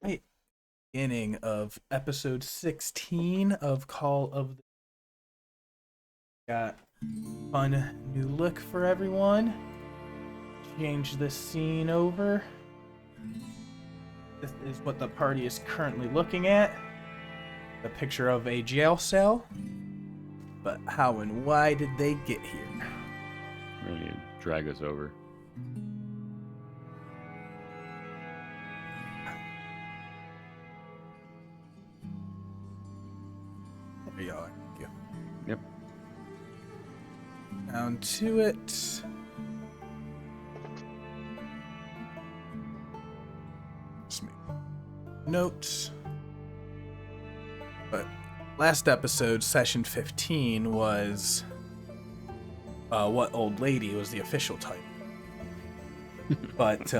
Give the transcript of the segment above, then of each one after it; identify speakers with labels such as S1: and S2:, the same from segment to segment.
S1: Right. Beginning of episode 16 of Call of the Got fun new look for everyone. Change this scene over. This is what the party is currently looking at. A picture of a jail cell. But how and why did they get here?
S2: Really drag us over.
S1: There you are. Thank you.
S2: Yep.
S1: Down to it. Notes. But last episode, session 15, was what old lady was the official title. But,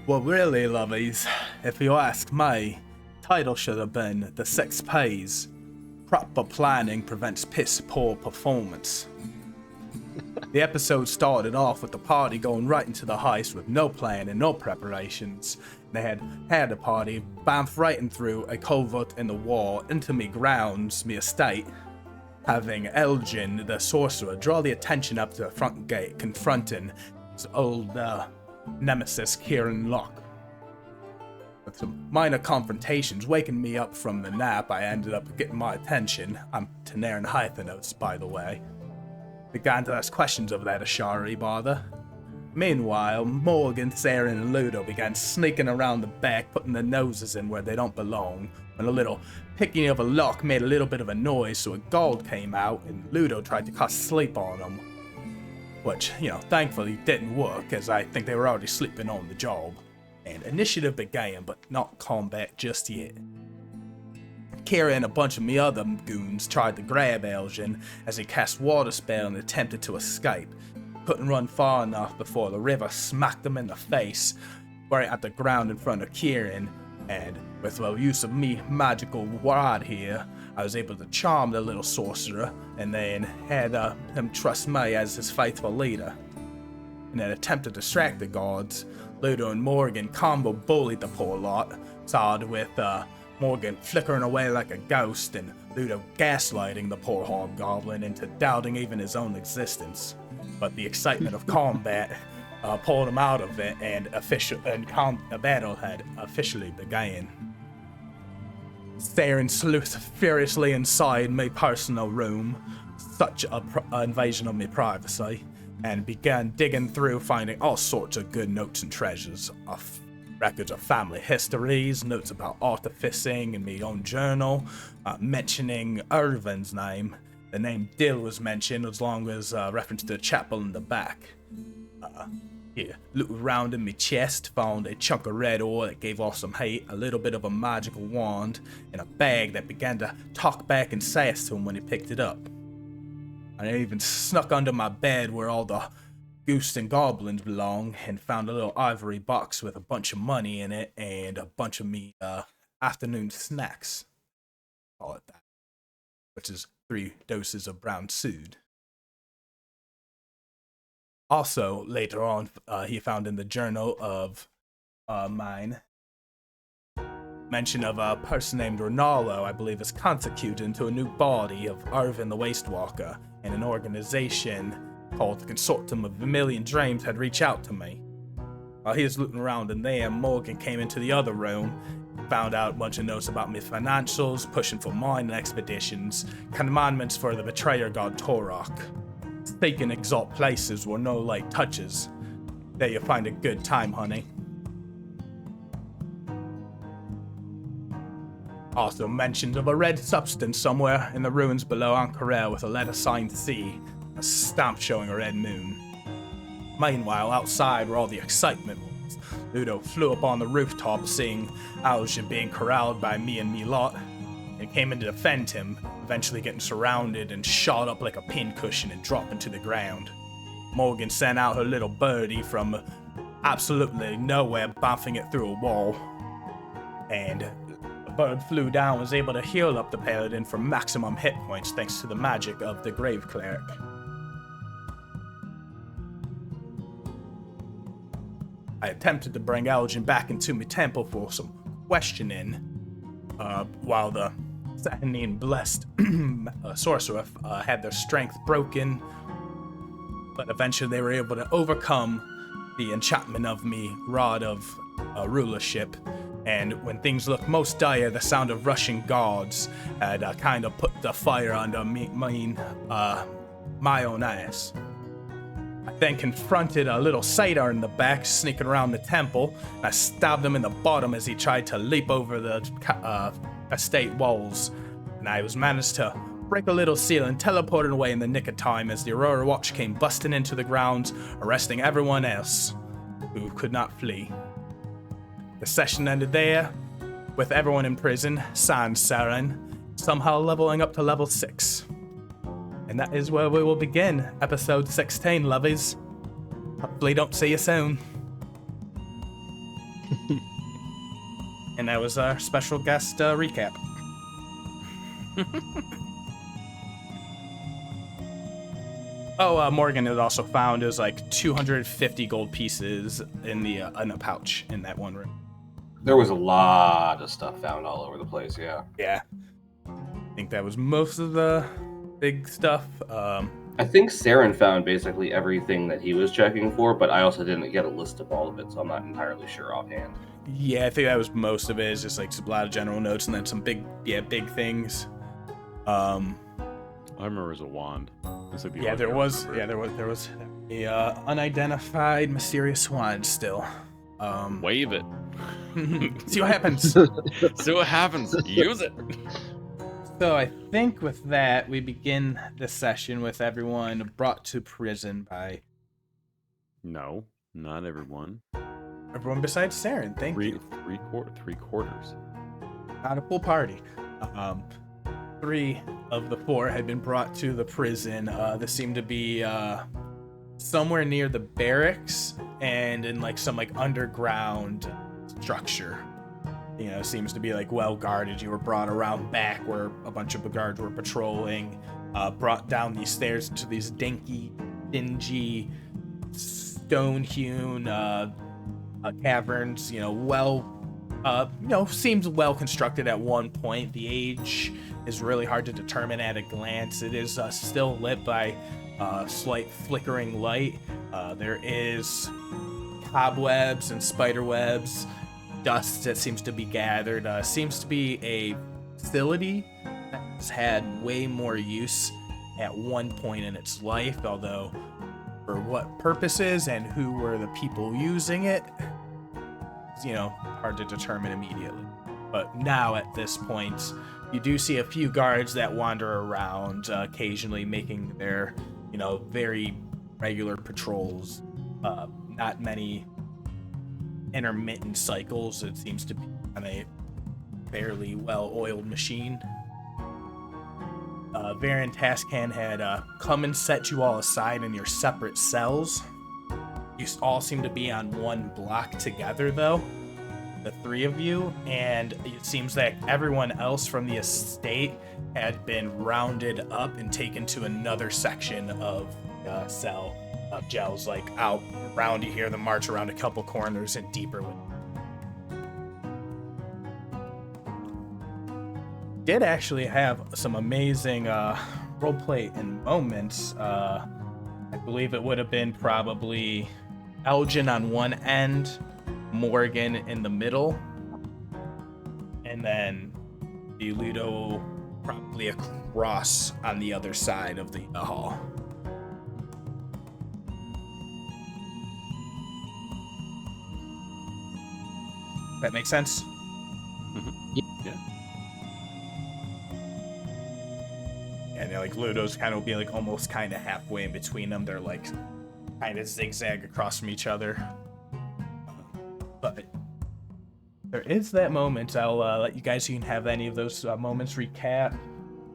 S1: well, really, lovies, if you ask me, title should have been The Six Pays. Proper planning prevents piss poor performance. The episode started off with the party going right into the heist with no plan and no preparations. They had the party bamf right in through a culvert in the wall into me grounds, me estate, having Aljin, the sorcerer, draw the attention up to the front gate, confronting his old nemesis, Kieran Locke. With some minor confrontations waking me up from the nap, I ended up getting my attention. I'm Tanarin Hythanos, by the way. Began to ask questions of that Ashari bother. Meanwhile, Morgen, Saeryn, and Ludo began sneaking around the back, putting their noses in where they don't belong, when a little picking of a lock made a little bit of a noise, so a guard came out, and Ludo tried to cast sleep on them. Which, thankfully didn't work, as I think they were already sleeping on the job. And initiative began, but not combat just yet. Kira and a bunch of me other goons tried to grab Aljin as he cast water spell and attempted to escape. Couldn't run far enough before the river smacked him in the face, right at the ground in front of Kieran, and with the use of me magical rod here, I was able to charm the little sorcerer, and then had him trust me as his faithful leader. In an attempt to distract the guards, Ludo and Morgen combo bullied the poor lot, started with Morgen flickering away like a ghost and Ludo gaslighting the poor hobgoblin into doubting even his own existence. But the excitement of combat pulled him out of it, and the battle had officially begun. Saeryn sleuthed furiously inside my personal room, such an invasion of my privacy, and began digging through, finding all sorts of good notes and treasures of records of family histories, notes about artificing in my own journal, mentioning Irvin's name. The name Dill was mentioned, as long as reference to the chapel in the back. Here, looked around in my chest, found a chunk of red ore that gave off some heat, a little bit of a magical wand, and a bag that began to talk back and sass to him when he picked it up. I even snuck under my bed where all the goose and goblins belong, and found a little ivory box with a bunch of money in it and a bunch of me afternoon snacks. Call it that. Which is 3 doses of brown sood. Also, later on, he found in the journal of mine mention of a person named Ronaldo, I believe, is consecuted into a new body of Arvin the Wastewalker, and an organization called the Consortium of Vermilion Dreams had reached out to me. While he was looking around in there, Morgen came into the other room, found out a bunch of notes about my financials, pushing for mining expeditions, commandments for the betrayer god Torok. Seeking exalt places were no light touches. There you find a good time, honey. Also mentioned of a red substance somewhere in the ruins below Ankara with a letter signed C, a stamp showing a red moon. Meanwhile, outside where all the excitement was, Ludo flew up on the rooftop, seeing Aljin being corralled by me and me lot, and came in to defend him, eventually getting surrounded and shot up like a pincushion and dropping to the ground. Morgen sent out her little birdie from absolutely nowhere, bouncing it through a wall, and the bird flew down, was able to heal up the paladin for maximum hit points thanks to the magic of the Grave Cleric. I attempted to bring Aljin back into my temple for some questioning, while the Saeryn blessed sorcerer had their strength broken, but eventually they were able to overcome the enchantment of me rod of rulership. And when things looked most dire, the sound of rushing guards had kind of put the fire under my own ass. I then confronted a little satyr in the back, sneaking around the temple, and I stabbed him in the bottom as he tried to leap over the estate walls. And I was managed to break a little seal and teleported away in the nick of time as the Aurora Watch came busting into the grounds, arresting everyone else who could not flee. The session ended there, with everyone in prison, sans Saeryn, somehow leveling up to level 6. And that is where we will begin episode 16, lovies. Hopefully don't see you soon. And that was our special guest recap. Morgan had also found is like 250 gold pieces in a pouch in that one room.
S3: There was a lot of stuff found all over the place, yeah.
S1: Yeah. I think that was most of the big stuff.
S3: I think Saeryn found basically everything that he was checking for, but I also didn't get a list of all of it, so I'm not entirely sure offhand.
S1: Yeah, I think that was most of it. It's just like a lot of general notes and then some big things.
S2: I remember it was a wand.
S1: There was a unidentified mysterious wand still.
S2: Wave it.
S1: See what happens.
S2: See what happens. Use it.
S1: So I think with that, we begin the session with everyone brought to prison by...
S2: No, not everyone.
S1: Everyone besides Saeryn, thank you.
S2: Three quarters.
S1: Not a full party. 3 of the 4 had been brought to the prison. This seemed to be somewhere near the barracks and in like some like underground structure. You know, seems to be like well guarded. You were brought around back where a bunch of the guards were patrolling, brought down these stairs into these dinky, dingy, stone-hewn caverns. Seems well constructed at one point. The age is really hard to determine at a glance. It is still lit by slight flickering light. There is cobwebs and spider webs, dust that seems to be gathered. Seems to be a facility that's had way more use at one point in its life, although for what purposes and who were the people using it, hard to determine immediately. But now at this point, you do see a few guards that wander around, occasionally making their, very regular patrols. Not many intermittent cycles. It seems to be on a fairly well-oiled machine. Varian Tascan had come and set you all aside in your separate cells. You all seem to be on one block together, though, the 3 of you, and it seems that everyone else from the estate had been rounded up and taken to another section of cell. Gels like out around. You hear them march around a couple corners and deeper. Did actually have some amazing roleplay and moments. I believe it would have been probably Aljin on one end, Morgen in the middle, and then the Ludo probably across on the other side of the hall. That makes sense?
S2: Mm-hmm. Yeah.
S1: And like Ludo's kind of be like almost kind of halfway in between them. They're like kind of zigzag across from each other. But there is that moment. I'll let you guys, you can have any of those moments recap,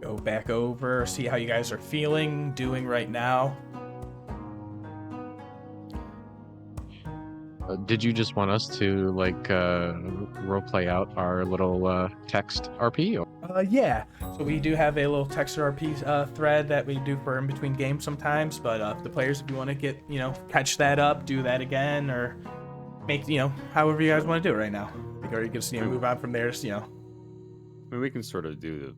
S1: go back over, see how you guys are feeling, doing right now.
S4: Did you just want us to roleplay out our little text RP?
S1: Yeah. So we do have a little text RP thread that we do for in between games sometimes. But the players, if you want to get catch that up, do that again, or make, however you guys want to do it right now. Or you can just, move on from there, just,
S2: I mean, we can sort of do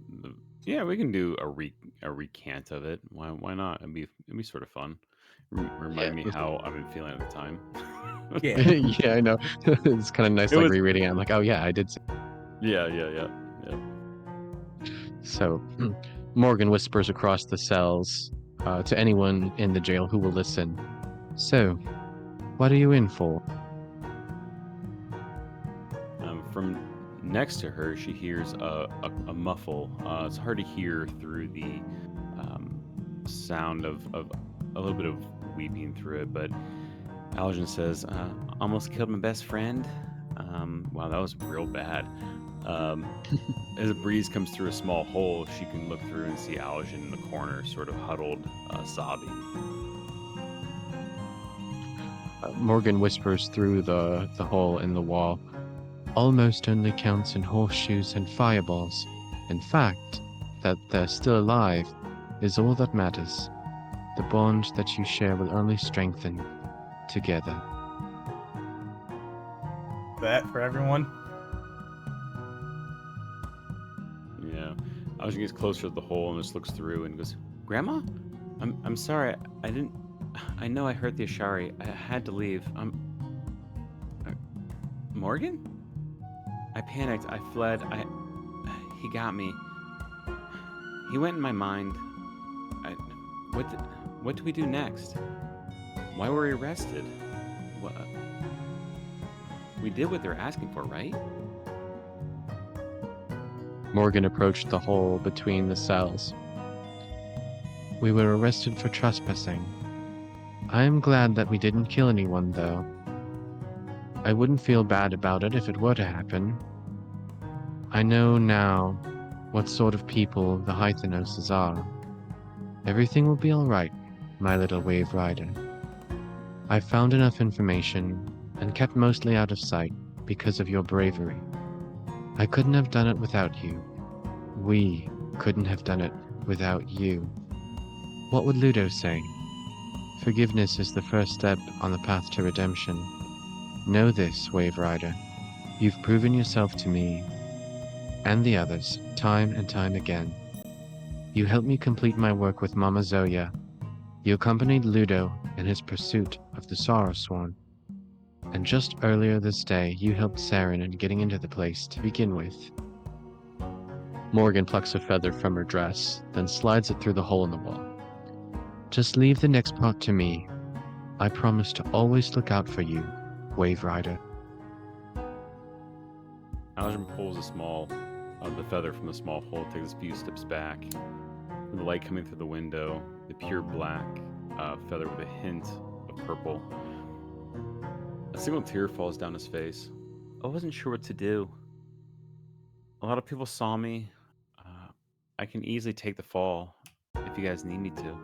S2: we can do a recant of it. Why not? It'd be sort of fun. Remind me how I've been feeling at the time.
S1: Yeah.
S4: Yeah, I know. It's kind of nice, like rereading it. I'm like, oh yeah, I did.
S2: Yeah.
S4: So, Morgan whispers across the cells to anyone in the jail who will listen. So, what are you in for?
S2: From next to her, she hears a muffle. It's hard to hear through the sound of a little bit of weeping through it, but Aljin says, almost killed my best friend. Wow, that was real bad. As a breeze comes through a small hole, she can look through and see Aljin in the corner, sort of huddled, sobbing.
S4: Morgan whispers through the hole in the wall. Almost only counts in horseshoes and fireballs. In fact, that they're still alive is all that matters. The bond that you share will only strengthen together.
S1: That for everyone.
S2: Yeah. Aljin gets closer to the hole and just looks through and goes, Grandma? I'm sorry. I know I hurt the Ashari. I had to leave. Morgen? I panicked. I fled. He got me. He went in my mind. What do we do next? Why were we arrested? What? We did what they're asking for, right?
S4: Morgan approached the hole between the cells. We were arrested for trespassing. I am glad that we didn't kill anyone, though. I wouldn't feel bad about it if it were to happen. I know now what sort of people the Hythenoses are. Everything will be all right, my little wave rider. I found enough information and kept mostly out of sight because of your bravery. I couldn't have done it without you. We couldn't have done it without you. What would Ludo say? Forgiveness is the first step on the path to redemption. Know this, Wave Rider. You've proven yourself to me and the others time and time again. You helped me complete my work with Mama Zoya. You accompanied Ludo in his pursuit of the Sorrow Swan. And just earlier this day, you helped Saeryn in getting into the place to begin with. Morgan plucks a feather from her dress, then slides it through the hole in the wall. Just leave the next part to me. I promise to always look out for you, Wave Rider.
S2: Aljin pulls the feather from the small hole, takes a few steps back. With the light coming through the window, the pure black feather with a hint of purple. A single tear falls down his face. I wasn't sure what to do. A lot of people saw me. I can easily take the fall if you guys need me to.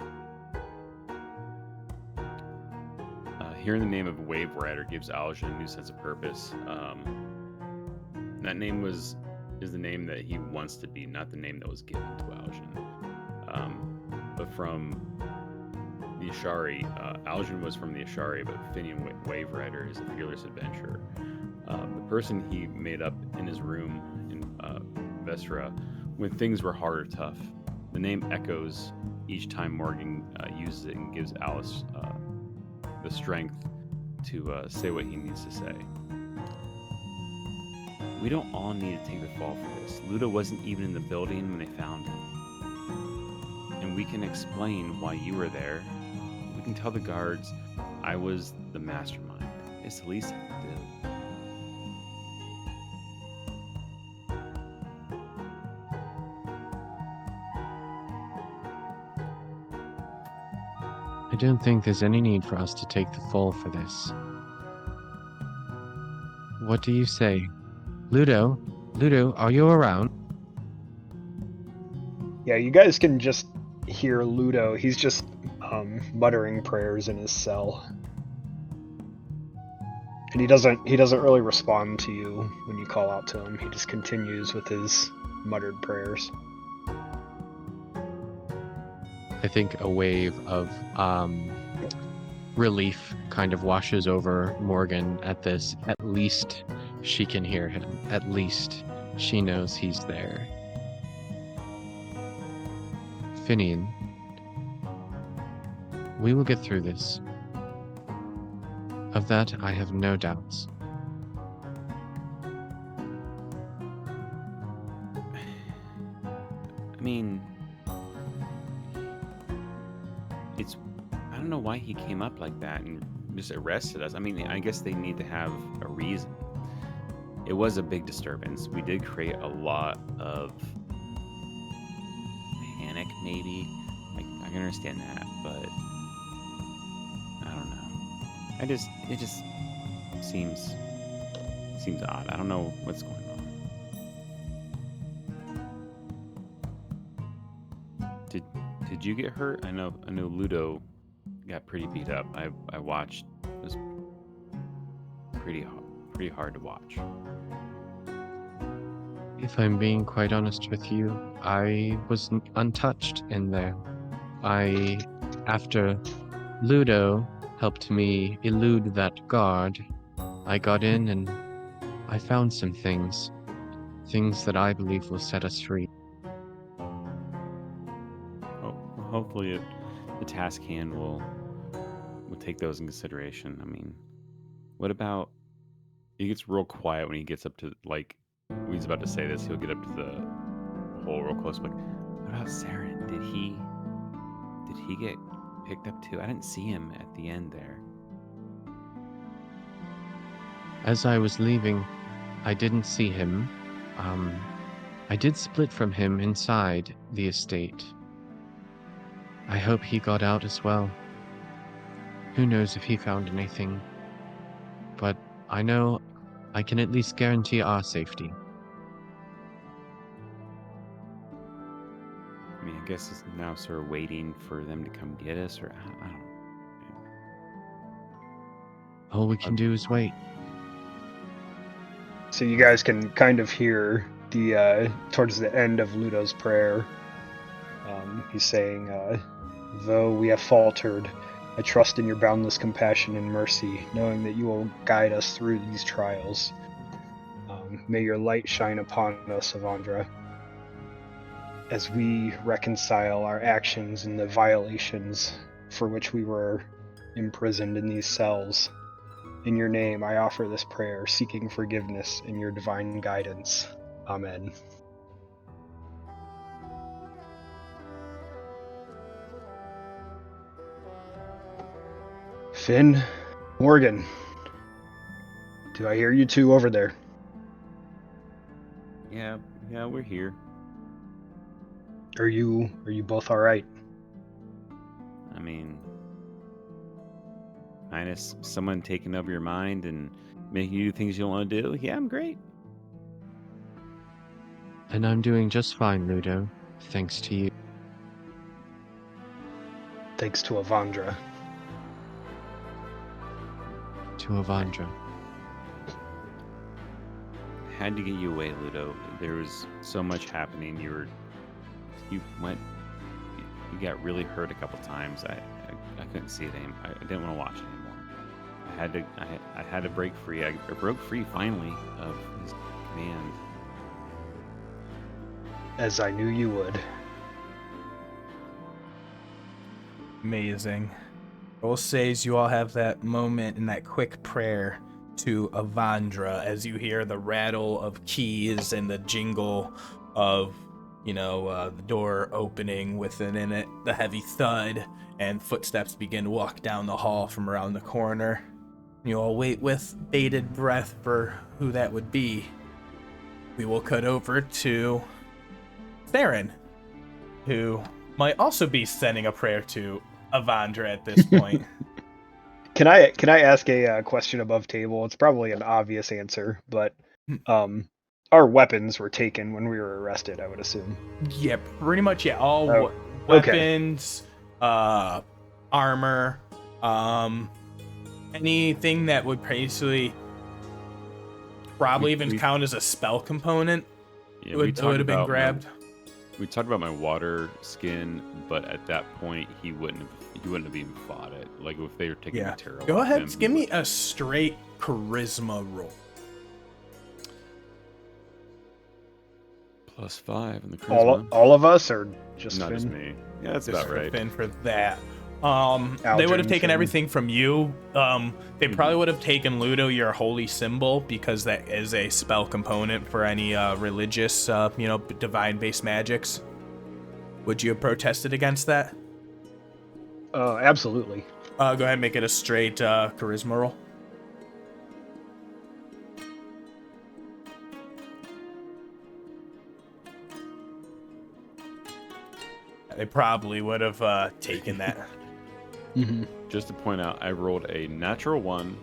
S2: Hearing the name of Wave Rider gives Aljin a new sense of purpose. That name is the name that he wants to be, not the name that was given to Aljin. But from the Ashari, Aljin was from the Ashari, but Finian Wave Rider is a fearless adventurer. The person he made up in his room in Vestra when things were hard or tough. The name echoes each time Morgan uses it and gives Alice the strength to say what he needs to say. We don't all need to take the fall for this. Ludo wasn't even in the building when they found him. And we can explain why you were there. We can tell the guards I was the mastermind. It's the least I can do.
S4: I don't think there's any need for us to take the fall for this. What do you say? Ludo, are you around?
S5: Yeah, you guys can just hear Ludo. He's just muttering prayers in his cell. And he doesn't really respond to you when you call out to him. He just continues with his muttered prayers.
S4: I think a wave of relief kind of washes over Morgan at this. At least she can hear him. At least she knows he's there. Finian, we will get through this. Of that, I have no doubts.
S2: I mean, I don't know why he came up like that and just arrested us. I mean, I guess they need to have a reason. It was a big disturbance. We did create a lot of panic, maybe. I can understand that, but I don't know. It just seems odd. I don't know what's going on. Did you get hurt? I know Ludo got pretty beat up. I watched. It was pretty hard to watch.
S4: If I'm being quite honest with you, I was untouched in there. After Ludo helped me elude that guard, I got in and I found some things that I believe will set us free.
S2: Hopefully the task hand will take those in consideration. I mean, what about, he gets real quiet when he gets up to, like, when he's about to say this, he'll get up to the hole real close, like, what about Saeryn? Did he get picked up too? I didn't see him at the end there.
S4: As I was leaving, I didn't see him. I did split from him inside the estate. I hope he got out as well. Who knows if he found anything, but I know I can at least guarantee our safety.
S2: I mean, I guess it's now sort of waiting for them to come get us, or I don't know.
S4: All we can do is wait.
S5: So you guys can kind of hear the towards the end of Ludo's prayer. He's saying, though we have faltered, I trust in your boundless compassion and mercy, knowing that you will guide us through these trials. May your light shine upon us, Avandra, as we reconcile our actions and the violations for which we were imprisoned in these cells. In your name, I offer this prayer, seeking forgiveness in your divine guidance. Amen. Finn, Morgen, do I hear you two over there?
S2: Yeah, we're here.
S5: Are you both all right?
S2: I mean, minus someone taking over your mind and making you do things you don't want to do. Yeah, I'm great.
S4: And I'm doing just fine, Ludo, thanks to you.
S5: Thanks to Avandra.
S4: To Avandra.
S2: Had to get you away, Ludo. There was so much happening. You got really hurt a couple times. I couldn't see it anymore. I didn't want to watch it anymore. I had to break free. I broke free finally of his command.
S5: As I knew you would.
S1: Amazing. We'll say as you all have that moment and that quick prayer to Avandra as you hear the rattle of keys and the jingle of, the door opening within it, the heavy thud, and footsteps begin to walk down the hall from around the corner. You all wait with bated breath for who that would be. We will cut over to Saeryn, who might also be sending a prayer to Avandra at this point.
S5: Can I ask a question above table? It's probably an obvious answer, but our weapons were taken when we were arrested, I would assume.
S1: Yeah, pretty much. Yeah, all
S5: okay.
S1: weapons, armor, anything that would basically probably even count as a spell component.
S2: Yeah,
S1: it would have been grabbed.
S2: we talked about my water skin, but at that point he wouldn't have even fought it. Like if they were taking
S1: Yeah.
S2: material.
S1: Go
S2: off
S1: ahead,
S2: him,
S1: give me a straight charisma roll.
S2: +5 in the charisma.
S5: All of us, or just
S2: Not
S5: Finn?
S2: just me. Yeah, that's
S1: Just
S2: about
S1: for
S2: right.
S1: Finn for that. They
S5: Aljin,
S1: would have taken
S5: Finn.
S1: everything from you. They probably would have taken Ludo, your holy symbol, because that is a spell component for any religious, divine-based magics. Would you have protested against that?
S5: Absolutely.
S1: Go ahead and make it a straight charisma roll. They probably would have taken that.
S5: Mm-hmm.
S2: Just to point out, I rolled a natural 1,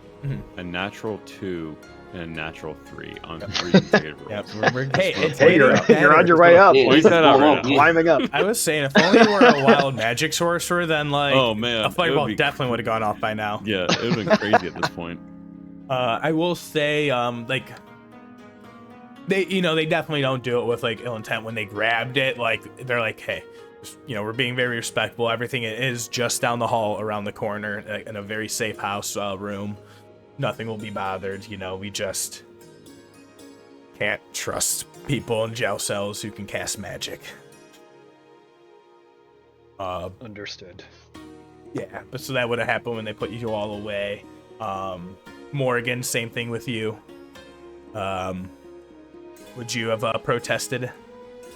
S2: a natural 2, and a natural 3 on 3 consecutive rolls.
S1: Hey, it's
S5: Hey,
S1: getting
S5: you're on your
S1: better.
S5: way up.
S3: Yeah,
S2: Point that out right now.
S5: Climbing up.
S1: I was saying, if only you were a wild magic sorcerer, then
S2: Oh, man,
S1: a
S2: it
S1: fireball
S2: would be
S1: definitely would have gone off by now.
S2: Yeah, it would have been crazy at this point.
S1: I will say, they definitely don't do it with ill intent. When they grabbed it, they're like, hey, we're being very respectful. Everything is just down the hall, around the corner, in a very safe house room. Nothing will be bothered. We just can't trust people in jail cells who can cast magic.
S5: Understood.
S1: Yeah, but so that would have happened when they put you all away. Morgan, same thing with you. Would you have protested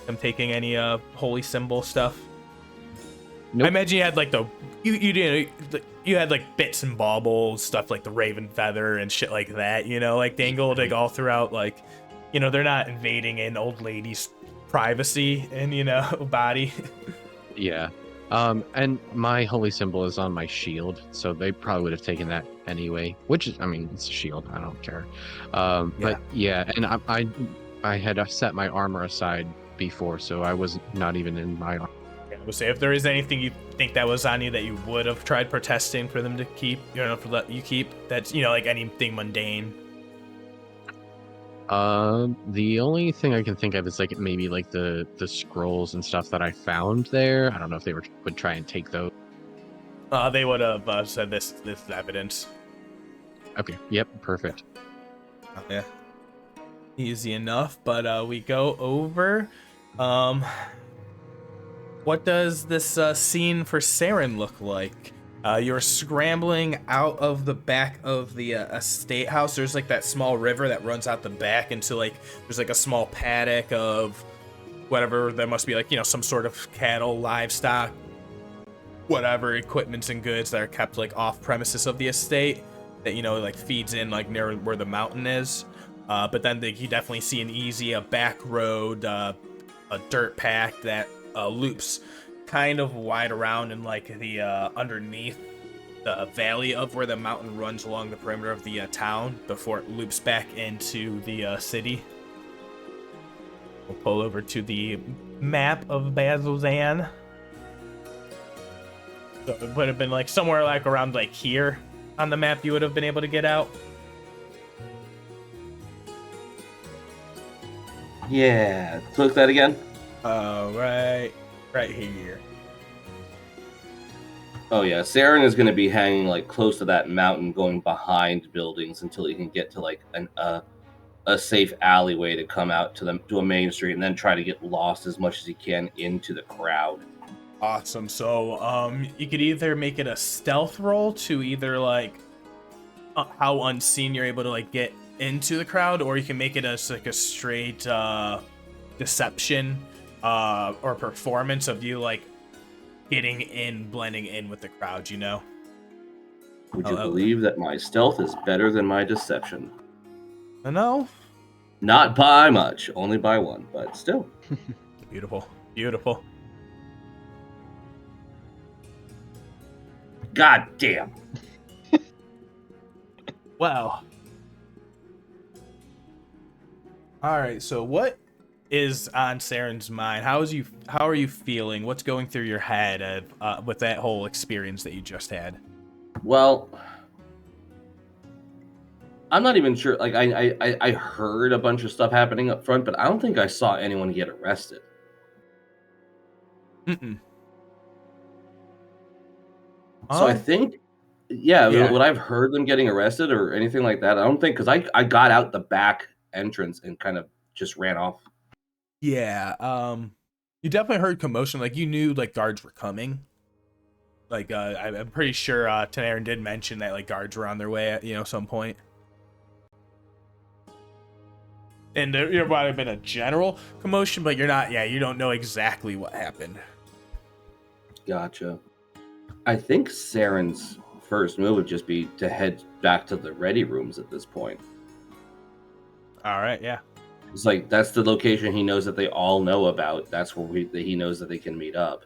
S1: them taking any holy symbol stuff?
S4: Nope.
S1: I imagine you had you had bits and baubles, stuff like the raven feather and shit like that, dangled all throughout. They're not invading an old lady's privacy and body.
S4: Yeah. And my holy symbol is on my shield, so they probably would have taken that anyway. Which is, it's a shield. I don't care. But yeah, and I had set my armor aside before, so I was not even in my armor.
S1: I would say if there is anything you think that was on you that you would have tried protesting for them to keep, for let you keep, that's anything mundane.
S4: The only thing I can think of is maybe the scrolls and stuff that I found there. I don't know if they would try and take those.
S1: They would have said this is evidence.
S4: Okay. Yep. Perfect.
S1: Yeah. Easy enough, but we go over. What does this scene for Saeryn look like? You're scrambling out of the back of the estate house. There's that small river that runs out the back into there's a small paddock of whatever. There must be some sort of cattle, livestock, whatever equipments and goods that are kept off premises of the estate that feeds in near where the mountain is. But then you definitely see a back road, a dirt path that loops kind of wide around in the underneath the valley of where the mountain runs along the perimeter of the town before it loops back into the city. We'll pull over to the map of Bazzoxan. So it would have been somewhere around here on the map you would have been able to get out.
S3: Yeah, click that again.
S1: Right here.
S3: Oh yeah, Saeryn is going to be hanging close to that mountain, going behind buildings until he can get to a safe alleyway to come out to a main street, and then try to get lost as much as he can into the crowd.
S1: Awesome. So you could either make it a stealth roll to either how unseen you're able to get into the crowd, or you can make it as a straight deception or performance of you getting in, blending in with the crowd.
S3: Would you believe that my stealth is better than my deception?
S1: I know.
S3: Not by much, only by 1, but still.
S1: Beautiful.
S3: God damn.
S1: Well. All right. So what is on Saeryn's mind? How are you feeling? What's going through your head with that whole experience that you just had?
S3: Well, I'm not even sure. I heard a bunch of stuff happening up front, but I don't think I saw anyone get arrested.
S1: Mm-mm.
S3: So I think, yeah,
S1: Yeah.
S3: would I've heard them getting arrested or anything like that? I don't think, because I got out the back entrance and kind of just ran off.
S1: Yeah, you definitely heard commotion. Like, you knew, like, guards were coming. Like, I'm pretty sure Saeryn did mention that, like, guards were on their way at, some point. And there might have been a general commotion, but you don't know exactly what happened.
S3: Gotcha. I think Saren's first move would just be to head back to the ready rooms at this point.
S1: All right, yeah.
S3: It's like, that's the location he knows that they all know about. That's where he knows that they can meet up.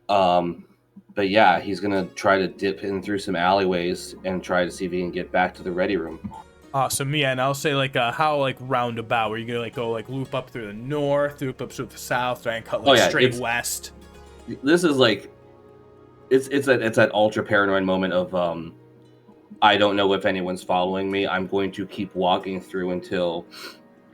S3: But yeah, he's gonna try to dip in through some alleyways and try to see if he can get back to the ready room.
S1: Awesome, yeah, and I'll say, like, how, like, roundabout? Were you gonna, like, go, like, loop up through the north, loop up through the south, try and cut, like, straight west?
S3: This is, like, it's that ultra paranoid moment of, I don't know if anyone's following me. I'm going to keep walking through until...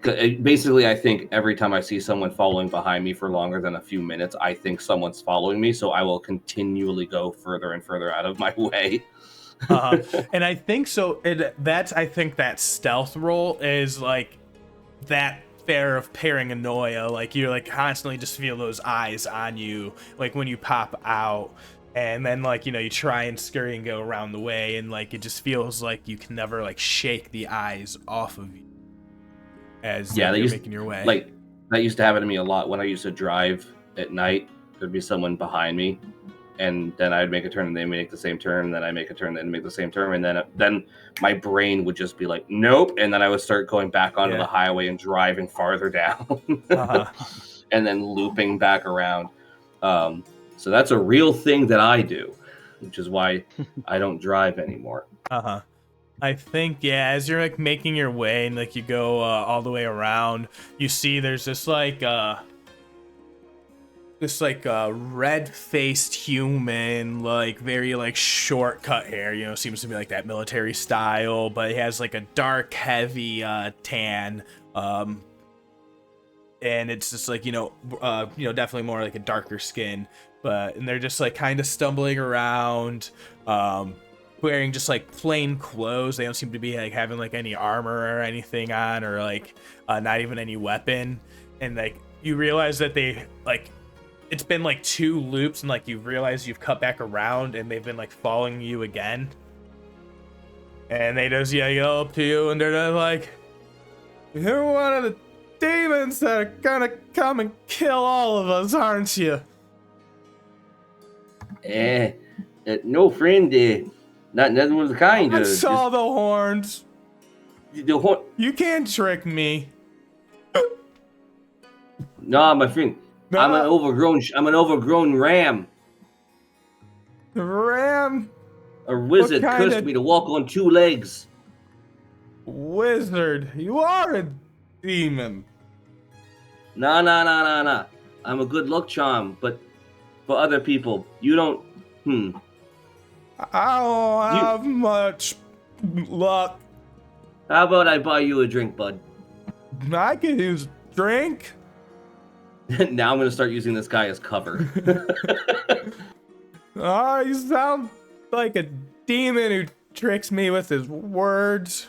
S3: Basically, I think every time I see someone following behind me for longer than a few minutes, I think someone's following me, so I will continually go further and further out of my way.
S1: And I think so. I think that stealth roll is like that fair of paranoia. Like, you're like constantly just feel those eyes on you, like when you pop out, and then like you try and scurry and go around the way, and like it just feels like you can never like shake the eyes off of you as you're making your way.
S3: Like, that used to happen to me a lot when I used to drive at night. There'd be someone behind me, and then I'd make a turn and they make the same turn, and then I make a turn and make the same turn, and then my brain would just be like, nope, and then I would start going back onto the highway and driving farther down, and then looping back around. So that's a real thing that I do, which is why I don't drive anymore.
S1: I think, as you're like making your way and like you go all the way around, you see there's this red-faced human, like very like short cut hair, seems to be like that military style, but he has like a dark, heavy tan, and it's just like definitely more like a darker skin, and they're just like kind of stumbling around, wearing just like plain clothes. They don't seem to be like having like any armor or anything on, or like not even any weapon. And like you realize that they like it's been like 2 loops, and like you realize you've cut back around and they've been like following you again. And they just yell up to you, and they're just like, "You're one of the demons that are gonna come and kill all of us, aren't you?"
S3: No, friend. Nothing was the kind.
S1: I saw the horns.
S3: The
S1: You can't trick me.
S3: Nah, my friend. No. I'm an overgrown ram.
S1: Ram?
S3: A wizard cursed me to walk on 2 legs.
S1: Wizard? You are a demon.
S3: Nah. I'm a good luck charm, but for other people, you don't.
S1: I don't have much luck.
S3: How about I buy you a drink, bud?
S1: I can use drink.
S3: Now I'm going to start using this guy as cover.
S1: You sound like a demon who tricks me with his words.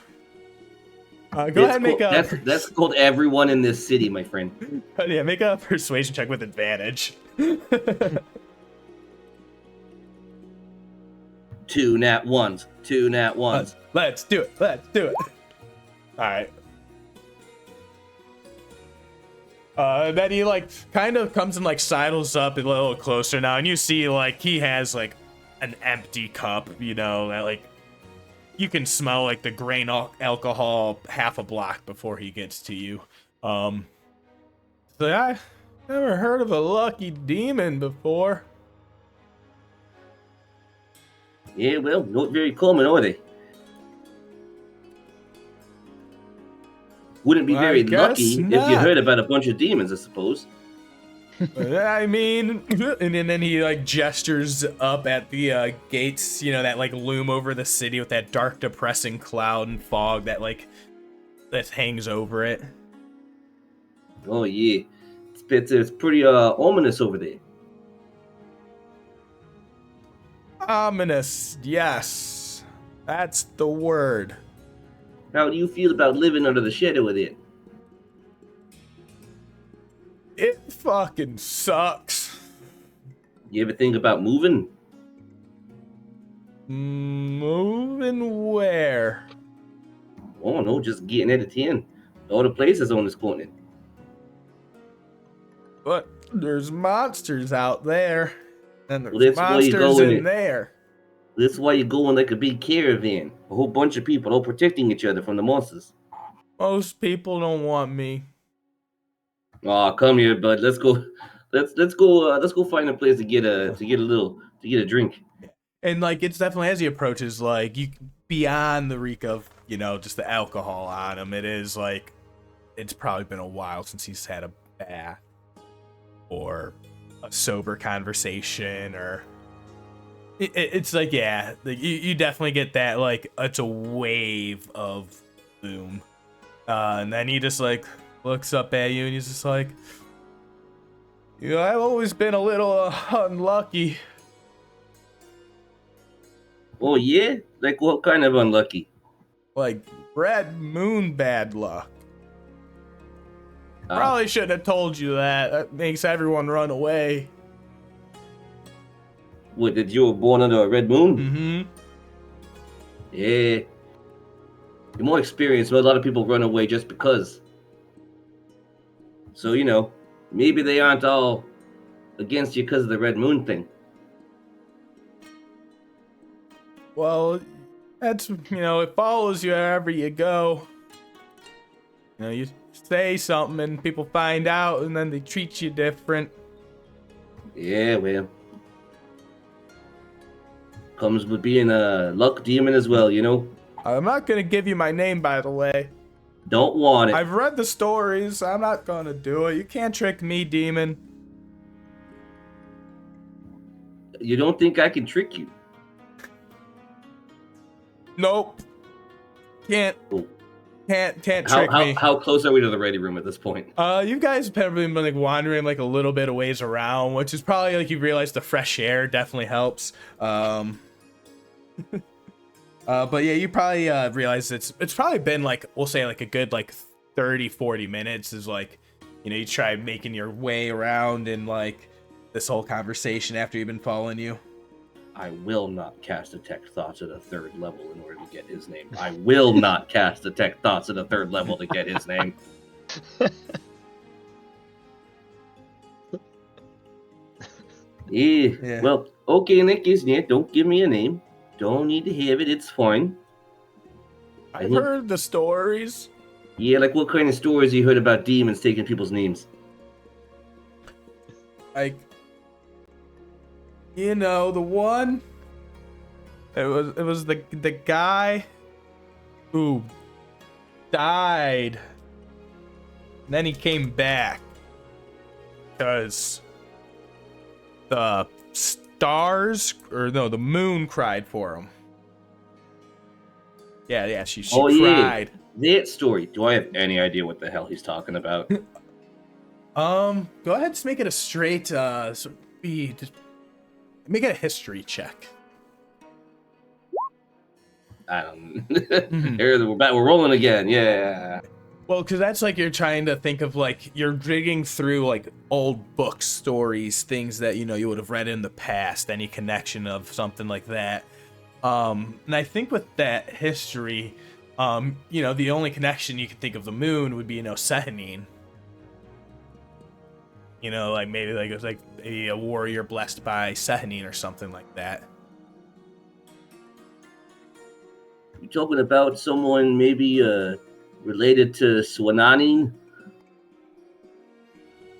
S1: Go ahead and make a...
S3: That's called everyone in this city, my friend.
S1: Yeah, make a persuasion check with advantage.
S3: 2 nat 1s. 2 nat 1s.
S1: Let's do it. Alright. Then he like kind of comes and like sidles up a little closer now, and you see like he has like an empty cup, that like you can smell like the grain alcohol half a block before he gets to you. So I never heard of a lucky demon before.
S3: Yeah, well, not very common, are they? Wouldn't be very lucky if you heard about a bunch of demons, I suppose.
S1: I mean, and then he like gestures up at the gates, that like loom over the city with that dark, depressing cloud and fog that hangs over it.
S3: Oh yeah, it's It's pretty ominous over there.
S1: Ominous, yes. That's the word.
S3: How do you feel about living under the shadow of it?
S1: It fucking sucks.
S3: You ever think about moving?
S1: Moving where?
S3: Oh no, just getting out of town. All the places on this corner.
S1: But there's monsters out there. And there's
S3: Well, that's why you
S1: monsters
S3: go in
S1: in
S3: it.
S1: there.
S3: That's why you go in like a big caravan. A whole bunch of people all protecting each other from the monsters.
S1: Most people don't want me.
S3: Oh, come here, bud. Let's go. Let's go find a place to get a drink.
S1: And like it's definitely as he approaches, like you beyond the reek of, you know, just the alcohol on him, it is like it's probably been a while since he's had a bath or a sober conversation, or it's like, yeah, like you definitely get that, like it's a wave of gloom, and then he just like looks up at you and he's just like, you know, I've always been a little unlucky.
S3: Oh yeah, like what kind of unlucky?
S1: Like red moon bad luck. Probably shouldn't have told you that. That makes everyone run away.
S3: What, that you were born under a red moon?
S1: Mm-hmm.
S3: Yeah. You're more experienced, but a lot of people run away just because. So, you know, maybe they aren't all against you because of the red moon thing.
S1: Well, that's, you know, it follows you wherever you go. You know, you say something and people find out and then they treat you different.
S3: Yeah, well. Comes with being a luck demon as well, you know?
S1: I'm not gonna give you my name, by the way.
S3: Don't want it.
S1: I've read the stories. I'm not gonna do it. You can't trick me, demon.
S3: You don't think I can trick you?
S1: Nope. Can't.
S3: Oh.
S1: Can't trick me.
S3: How close are we to the ready room at this point?
S1: You guys have probably been like wandering like a little bit of ways around, which is probably like you realize the fresh air definitely helps. But yeah, you probably realize it's probably been like, we'll say like a good like 30-40 minutes is like, you know, you try making your way around in like this whole conversation after you've been following you.
S3: I will not cast Detect Thoughts at a 3rd level in order to get his name. I will not cast Detect Thoughts at a 3rd level to get his name. Yeah. Well, okay, in that case, yeah, don't give me a name. Don't need to have it, it's fine.
S1: I've heard the stories.
S3: Yeah, like what kind of stories you heard about demons taking people's names?
S1: Like, you know, the one. It was the guy who died. And then he came back because the stars, or no, the moon cried for him. Yeah, she cried.
S3: Yeah, that story. Do I have any idea what the hell he's talking about?
S1: Go ahead, just make it a straight just make it a history check.
S3: I don't. Here, we're rolling again. Yeah.
S1: Well, because that's like you're trying to think of like you're digging through like old book stories, things that you know you would have read in the past, any connection of something like that. And I think with that history, you know, the only connection you can think of the moon would be, you know, Saeryn. You know, like maybe like it was like a warrior blessed by Saeryn or something like that.
S3: You talking about someone maybe related to Swanani?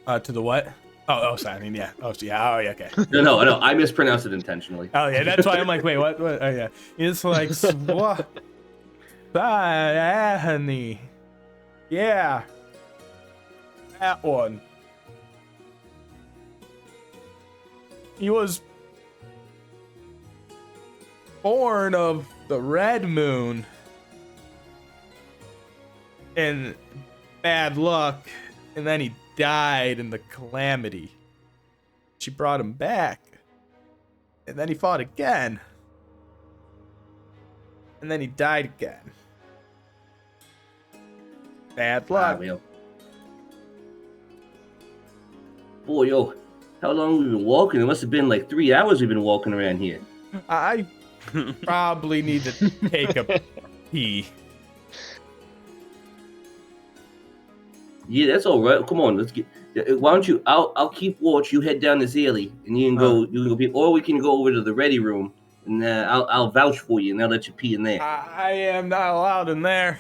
S1: To the what? Oh, Saeryn, yeah. Oh, yeah, okay.
S3: No, I mispronounced it intentionally.
S1: Oh, yeah, that's why I'm like, wait, what? Oh, yeah. It's like, what? Saeryn. Yeah. That one. He was born of the red moon and bad luck, and then he died in the calamity. She brought him back. And then he fought again. And then he died again. Bad luck.
S3: Well. Boy, yo, how long have we been walking? It must have been like 3 hours we've been walking around here.
S1: I probably need to take a pee.
S3: Yeah, that's all right. Come on, let's get. Why don't you? I'll keep watch. You head down this alley, and you can go. You can go pee, or we can go over to the ready room, and I'll vouch for you, and I'll let you pee in there.
S1: I am not allowed in there.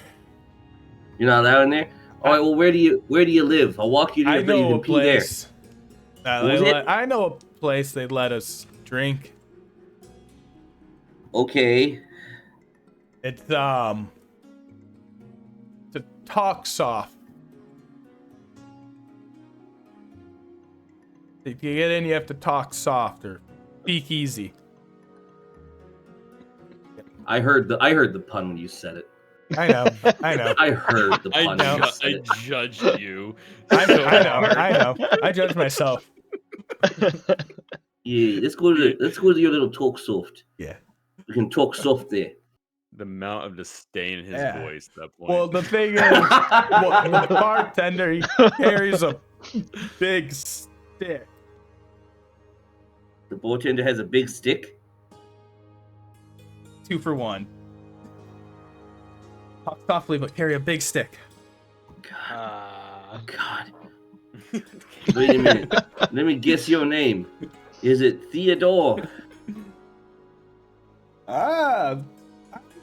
S3: You're not allowed in there. All right. Well, where do you live? I'll walk you to
S1: I
S3: the you
S1: know
S3: can
S1: a
S3: pee there.
S1: place. I know a place they'd let us drink.
S3: Okay.
S1: It's to talk soft. If you get in, you have to talk soft or speak easy.
S3: I heard the pun when you said it.
S1: I know.
S3: I heard the pun when you said
S2: I
S3: it.
S2: judged you.
S1: I know. I judge myself.
S3: Yeah, let's go to your little talk soft.
S1: Yeah.
S3: We can talk soft there.
S2: The amount of disdain in his voice at that point.
S1: Well, the thing is, the bartender, he carries a big stick.
S3: The bartender has a big stick.
S1: 2 for 1. Talk softly, but carry a big stick.
S3: God. Wait a minute. Let me guess your name. Is it Theodore?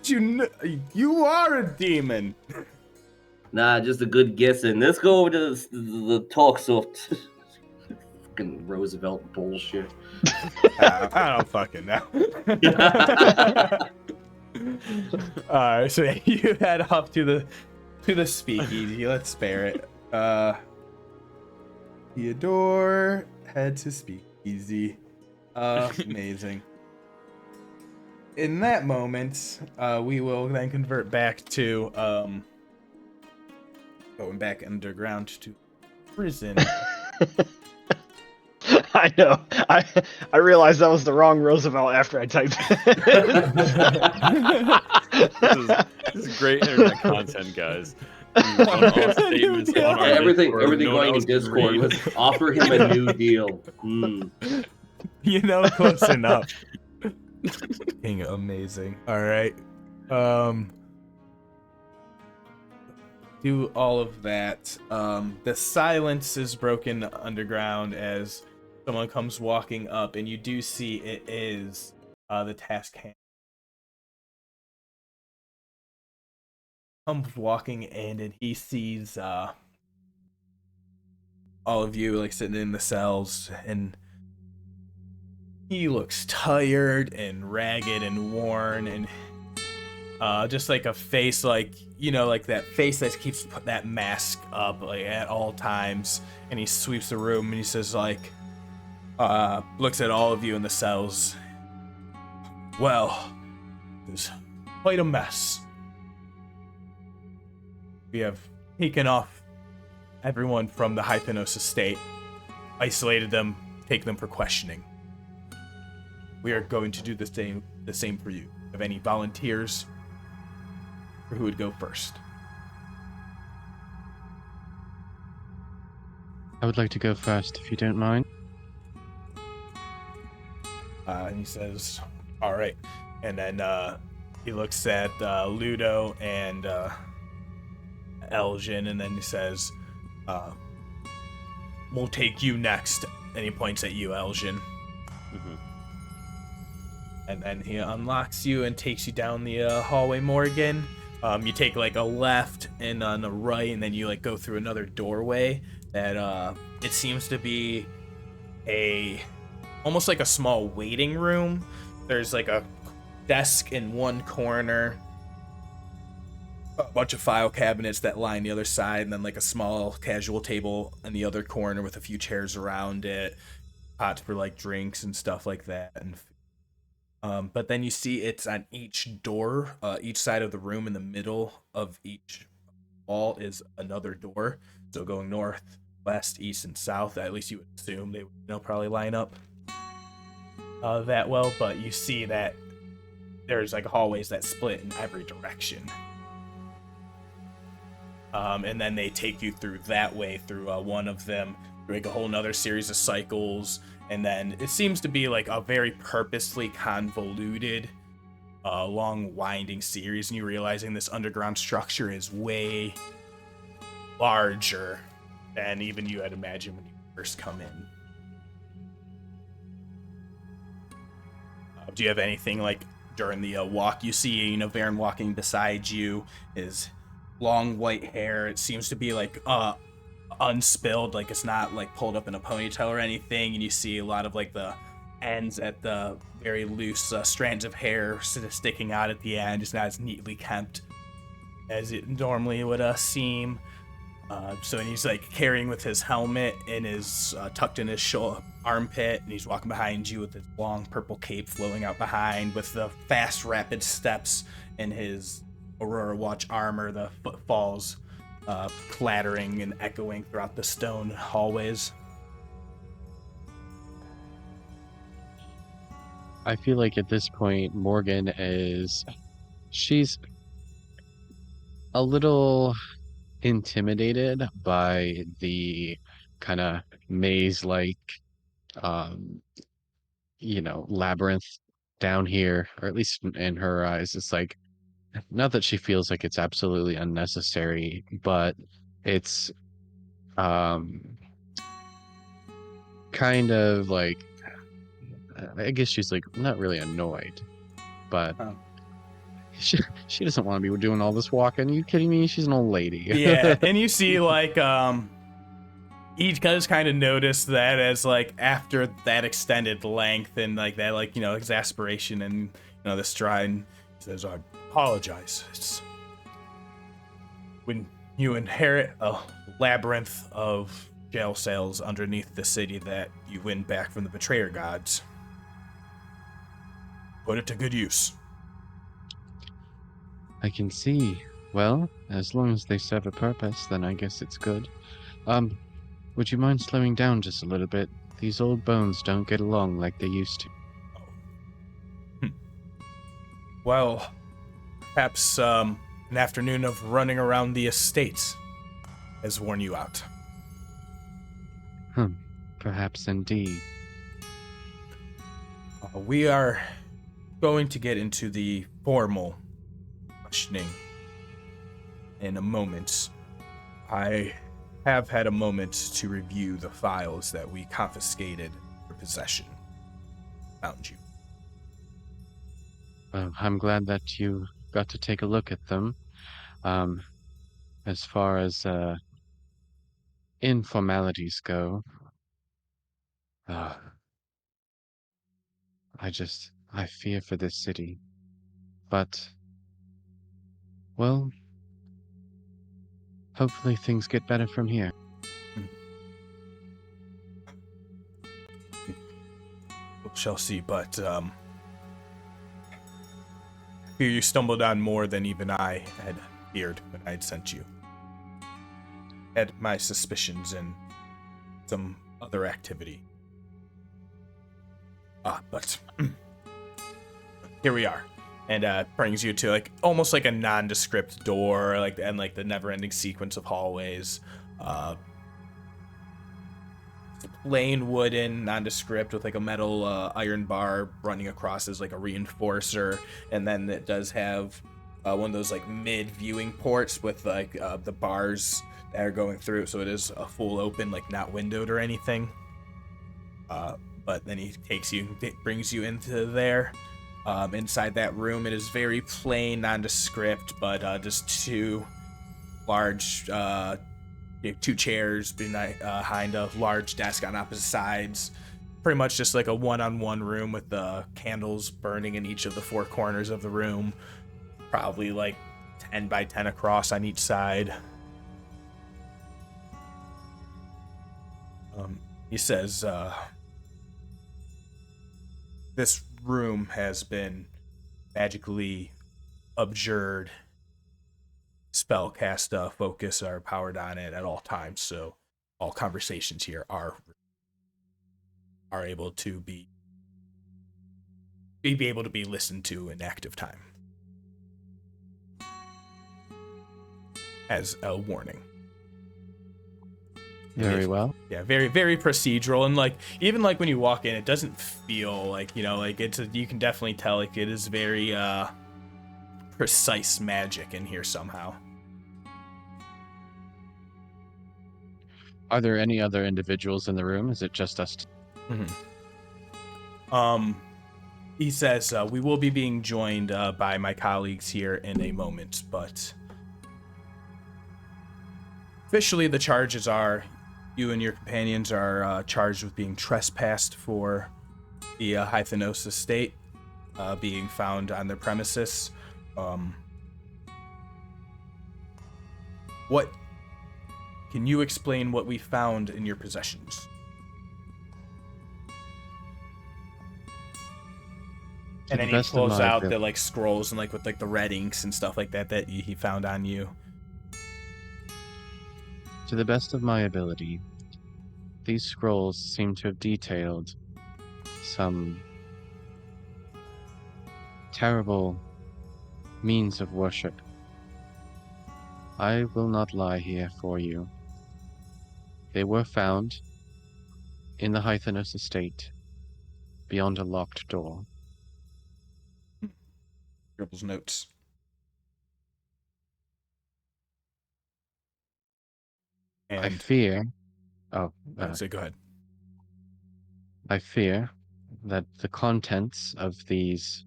S1: You are a demon.
S3: Nah, just a good guessing. Let's go over to the talk soft. Fucking Roosevelt bullshit.
S1: I don't fucking know. Alright, so you head up to the speakeasy. Let's spare it. Theodore, head to speakeasy. Amazing. In that moment, we will then convert back to going back underground to prison.
S5: I know. I realized that was the wrong Roosevelt after I typed it.
S2: This is great internet content, guys. All statements on our
S3: Everything
S2: Discord, no one
S3: going in
S2: else can
S3: Discord
S2: read.
S3: was offer him a new deal.
S1: You know, close enough. Being amazing. All right. Do all of that. The silence is broken underground as someone comes walking up, and you do see it is the task hand. Comes walking in, and he sees all of you like sitting in the cells, and he looks tired and ragged and worn, and just like a face, like, you know, like that face that keeps that mask up like at all times. And he sweeps the room, and he says, like, looks at all of you in the cells. Well, it's quite a mess. We have taken off everyone from the Hypnos estate, isolated them, taken them for questioning. We are going to do the same for you. Have any volunteers? Or who would go first?
S4: I would like to go first, if you don't mind.
S1: And he says, all right. And then he looks at Ludo and Aljin, and then he says, we'll take you next. And he points at you, Aljin.
S2: Mhm.
S1: And then he unlocks you and takes you down the hallway, Morgen. You take like a left and on the right, and then you like go through another doorway that it seems to be almost like a small waiting room. There's like a desk in one corner, a bunch of file cabinets that line the other side, and then like a small casual table in the other corner with a few chairs around it, pots for like drinks and stuff like that. And but then you see it's on each door, each side of the room. In the middle of each wall is another door. So going north, west, east, and south. At least you would assume they would probably line up that well, but you see that there's like hallways that split in every direction. And then they take you through that way through one of them, like a whole nother series of cycles, and then it seems to be like a very purposely convoluted, long winding series, and you're realizing this underground structure is way larger than even you had imagined when you first come in. Do you have anything like during the walk? You see, Varen walking beside you, his long white hair. It seems to be like unspilled, like it's not like pulled up in a ponytail or anything. And you see a lot of like the ends at the very loose strands of hair sort of sticking out at the end. It's not as neatly kept as it normally would seem. So and he's like carrying with his helmet and is tucked in his armpit, and he's walking behind you with his long purple cape flowing out behind with the fast, rapid steps in his Aurora Watch armor, the footfalls clattering and echoing throughout the stone hallways.
S4: I feel like at this point, Morgen she's a little intimidated by the kind of maze-like, labyrinth down here, or at least in her eyes. It's like, not that she feels like it's absolutely unnecessary, but it's kind of like, I guess she's like not really annoyed, but she doesn't want to be doing all this walking. Are you kidding me? She's an old lady.
S1: Yeah, and you see like he does kind of notice that as like after that extended length and like that like exasperation and the stride, he says, "I apologize. It's when you inherit a labyrinth of jail cells underneath the city that you win back from the betrayer gods. Put it to good use."
S4: I can see. Well, as long as they serve a purpose, then I guess it's good. Would you mind slowing down just a little bit? These old bones don't get along like they used to.
S1: Well, perhaps an afternoon of running around the estates has worn you out.
S4: Perhaps indeed.
S1: We are going to get into the formal questioning in a moment. I have had a moment to review the files that we confiscated for possession. Found you.
S4: I'm glad that you got to take a look at them. As far as informalities go, I fear for this city. But, well, hopefully things get better from here.
S1: We shall see, but fear you stumbled on more than even I had feared when I had sent you. Had my suspicions and some other activity. But here we are, and brings you to like almost like a nondescript door, like and like the never-ending sequence of hallways. Plain wooden, nondescript with like a metal iron bar running across as like a reinforcer, and then it does have one of those like mid viewing ports with like the bars that are going through, so it is a full open, like not windowed or anything. But then he brings you into there. Inside that room, it is very plain, nondescript, but just two large, two chairs behind a large desk on opposite sides. Pretty much just like a one-on-one room with the candles burning in each of the four corners of the room. Probably like 10 by 10 across on each side. He says, this room has been magically abjured. Spellcast focus are powered on it at all times, so all conversations here are able to be able to be listened to in active time as a warning.
S4: Very well.
S1: Yeah, very, very procedural, and like even like when you walk in, it doesn't feel like, you know, like you can definitely tell like it is very precise magic in here somehow.
S4: Are there any other individuals in the room? Is it just us?
S1: He says we will be being joined by my colleagues here in a moment, but officially the charges are you and your companions are charged with being trespassed for the Hythenos estate being found on their premises. What can you explain what we found in your possessions? And then he pulls out the like scrolls and like with like the red inks and stuff like that he found on you.
S4: To the best of my ability, these scrolls seem to have detailed some terrible means of worship. I will not lie here for you. They were found in the Hythenos estate, beyond a locked door.
S1: Scribbles notes. And
S4: I fear...
S1: go ahead.
S4: I fear that the contents of these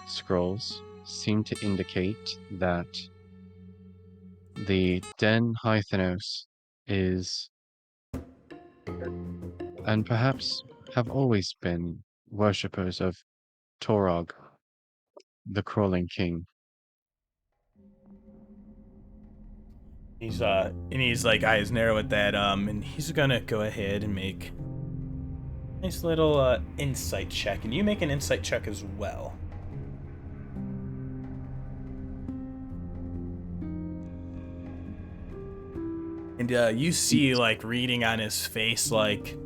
S4: scrolls seem to indicate that the Den Hythenos is, and perhaps have always been, worshippers of Torog, the Crawling King.
S1: He's like eyes narrow at that, and he's gonna go ahead and make a nice little insight check, and you make an insight check as well. And you see like reading on his face, like,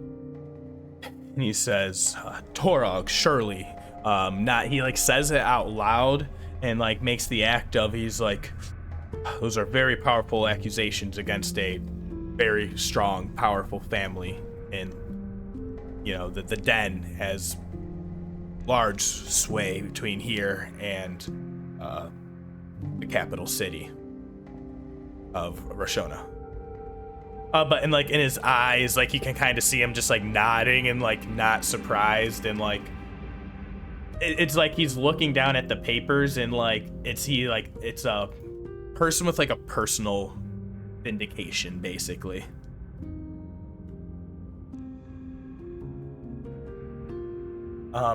S1: and he says, Torog, surely. He like says it out loud and like makes the act of, he's like, those are very powerful accusations against a very strong, powerful family. And, you know, the Den has large sway between here and the capital city of Rashona. But in like in his eyes, like you can kind of see him just like nodding and like not surprised, and like it's like he's looking down at the papers and like it's a person with like a personal vindication, basically.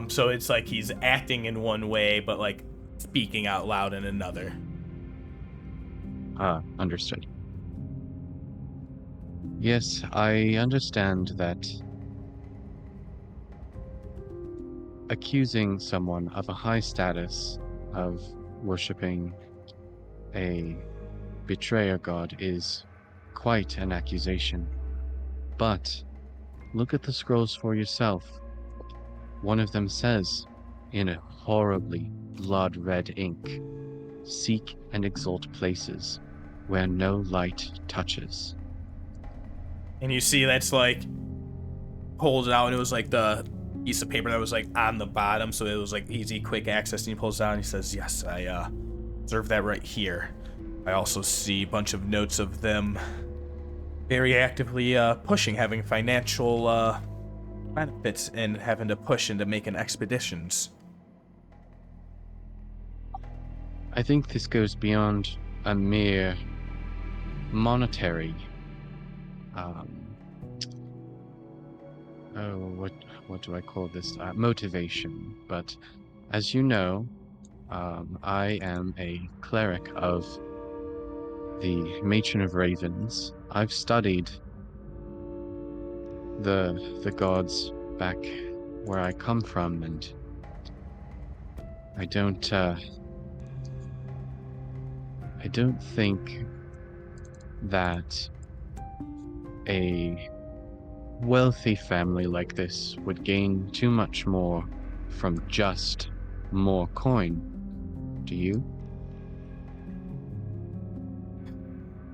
S1: So it's like he's acting in one way but like speaking out loud in another.
S4: Understood. Yes, I understand that accusing someone of a high status of worshipping a betrayer god is quite an accusation. But look at the scrolls for yourself. One of them says, in a horribly blood-red ink, "Seek and exalt places where no light touches."
S1: And you see that's like pulls it out, and it was like the piece of paper that was like on the bottom, so it was like easy, quick access. And he pulls it out and he says, "Yes, I observe that right here. I also see a bunch of notes of them very actively pushing, having financial benefits, and having to push into making expeditions."
S4: I think this goes beyond a mere monetary what do I call this? Motivation. But as you know, I am a cleric of the Matron of Ravens. I've studied the gods back where I come from, and I don't think that a wealthy family like this would gain too much more from just more coin. Do you?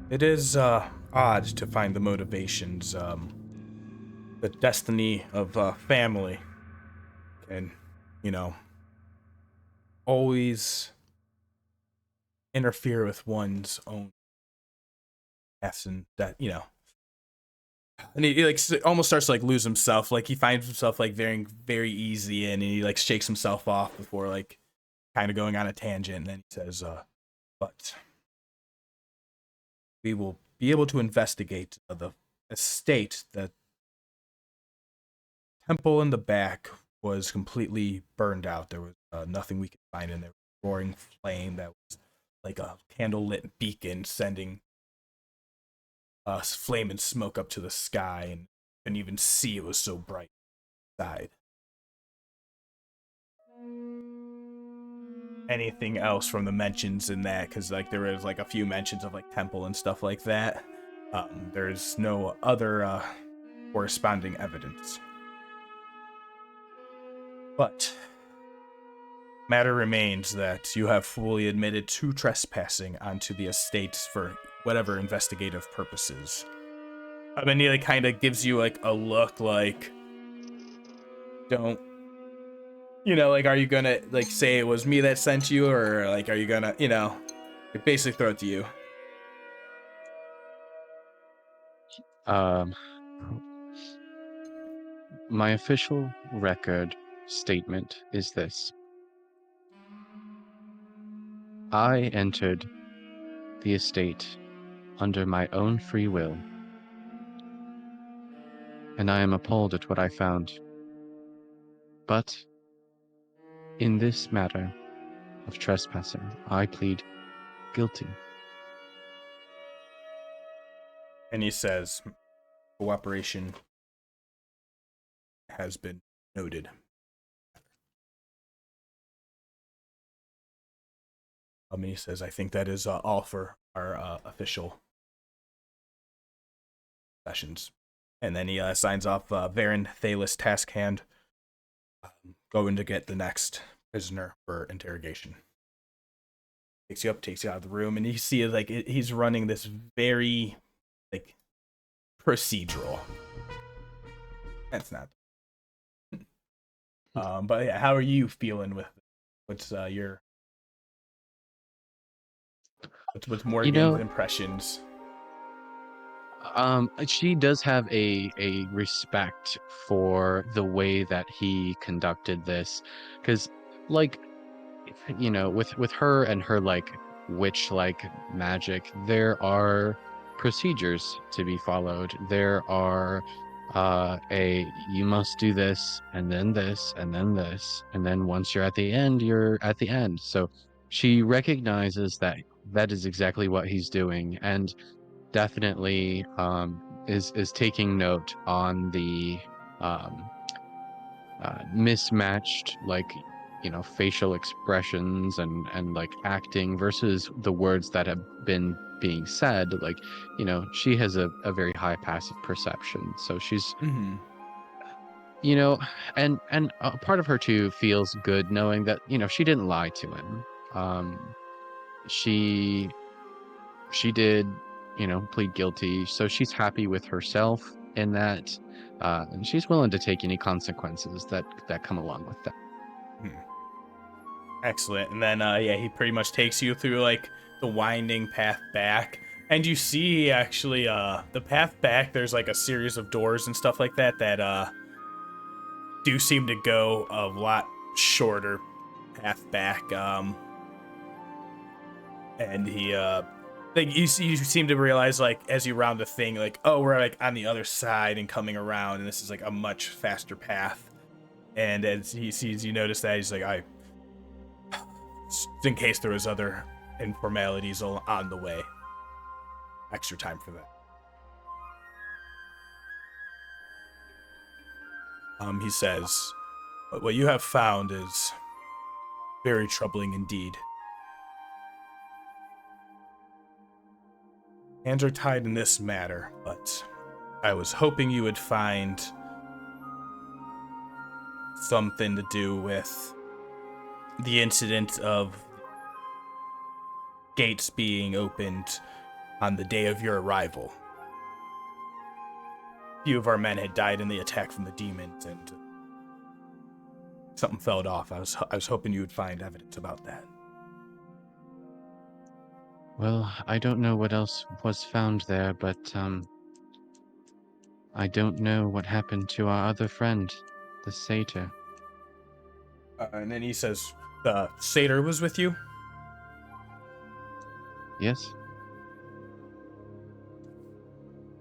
S1: It is odd to find the motivations, the destiny of family, and always interfere with one's own paths, and that. And he like almost starts to like lose himself. Like he finds himself like very very easy in, and he like shakes himself off before like kind of going on a tangent. And then he says, "But we will be able to investigate the estate. The temple in the back was completely burned out. There was nothing we could find in there. Roaring flame that was like a candle-lit beacon sending flame and smoke up to the sky, and couldn't even see, it was so bright inside. Anything else from the mentions in that? Because like there was like a few mentions of like temple and stuff like that. There's no other corresponding evidence. But matter remains that you have fully admitted to trespassing onto the estates for whatever investigative purposes. I mean, he like kind of gives you like a look like, don't, like, are you gonna like say it was me that sent you, or like, are you gonna, basically throw it to you?
S4: Um, my official record statement is this. I entered the estate under my own free will, and I am appalled at what I found. But in this matter of trespassing, I plead guilty.
S1: And he says, cooperation has been noted. And he says, I think that is all for our official sessions. And then he signs off Varen Thalis task hand, going to get the next prisoner for interrogation. Takes you out of the room, and you see like he's running this very like procedural. That's not. But yeah, how are you feeling with what's what's Morgan's impressions?
S4: She does have a respect for the way that he conducted this, because like with her and her like witch like magic, there are procedures to be followed. There are you must do this and then this and then this, and then once you're at the end, you're at the end. So she recognizes that that is exactly what he's doing, and definitely is taking note on the um mismatched like facial expressions and like acting versus the words that have been being said. Like she has a very high passive perception, so she's
S1: Mm-hmm.
S4: And a part of her too feels good knowing that she didn't lie to him. She did plead guilty, so she's happy with herself in that, and she's willing to take any consequences that come along with that.
S1: Excellent. And then yeah, he pretty much takes you through like the winding path back, and you see actually the path back, there's like a series of doors and stuff like that that do seem to go a lot shorter path back. And he like you seem to realize like as you round the thing, like, oh, we're like on the other side and coming around, and this is like a much faster path. And as he sees you notice that, he's like, just in case there was other informalities on the way, extra time for that. He says, what you have found is very troubling indeed. Hands are tied in this matter, but I was hoping you would find something to do with the incident of gates being opened on the day of your arrival. A few of our men had died in the attack from the demons, and something fell off. I was hoping you would find evidence about that.
S4: Well, I don't know what else was found there, but I don't know what happened to our other friend, the satyr.
S1: And then he says, the satyr was with you?
S4: Yes?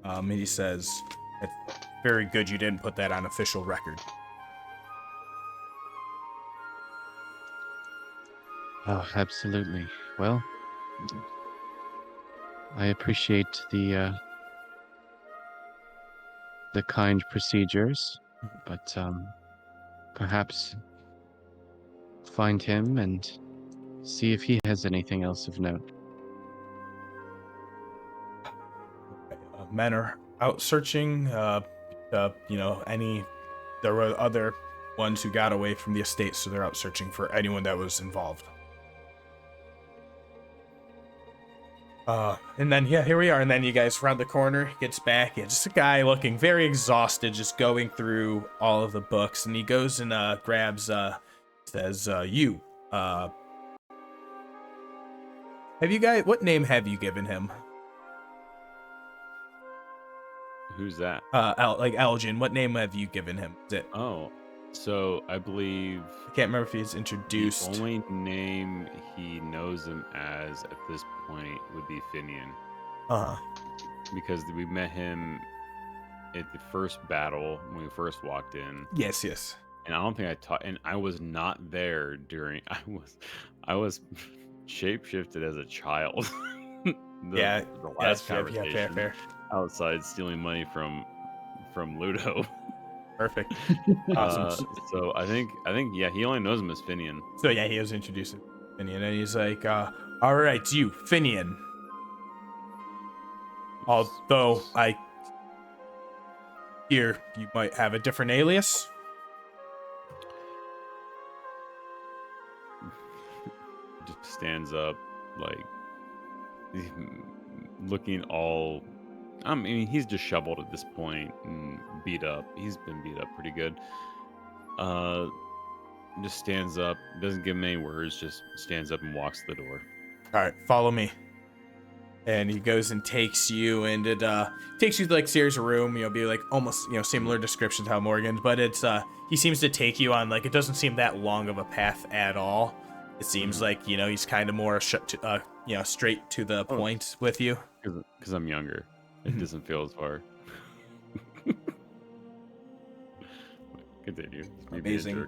S1: And he says, it's very good you didn't put that on official record.
S4: Oh, absolutely. Well, I appreciate the kind procedures, but perhaps find him and see if he has anything else of note.
S1: Men are out searching. There were other ones who got away from the estate, so they're out searching for anyone that was involved. And then, yeah, here we are. And then you guys round the corner, gets back, and just a guy looking very exhausted, just going through all of the books. And he goes and grabs, says, what name have you given him?
S2: Who's that?
S1: Aljin. What name have you given him? Is it?
S2: Oh, so I believe
S1: I can't remember if he's introduced.
S2: the only name he knows him as at this point would be Finian. Because we met him at the first battle when we first walked in.
S1: Yes.
S2: And I don't think I taught, and I was not there during. I was shapeshifted as a child. the last conversation. Fair. Outside stealing money from Ludo.
S1: Perfect. Awesome.
S2: So I think yeah, he only knows him as Finian.
S1: So yeah, he was introduced as Finian, and he's like, all right, you, Finian. Although I hear you might have a different alias.
S2: Just stands up, like looking all. I mean, he's disheveled at this point and beat up. He's been beat up pretty good. Just stands up, doesn't give him any words, just stands up and walks to the door.
S1: All right, follow me. And he goes and takes you, and it takes you to like Saery's room. Be like almost similar description to how Morgan, but it's he seems to take you on like it doesn't seem that long of a path at all. It seems like he's kind of more straight to the point with you.
S2: Because I'm younger. It doesn't feel as far. Continue.
S1: Amazing.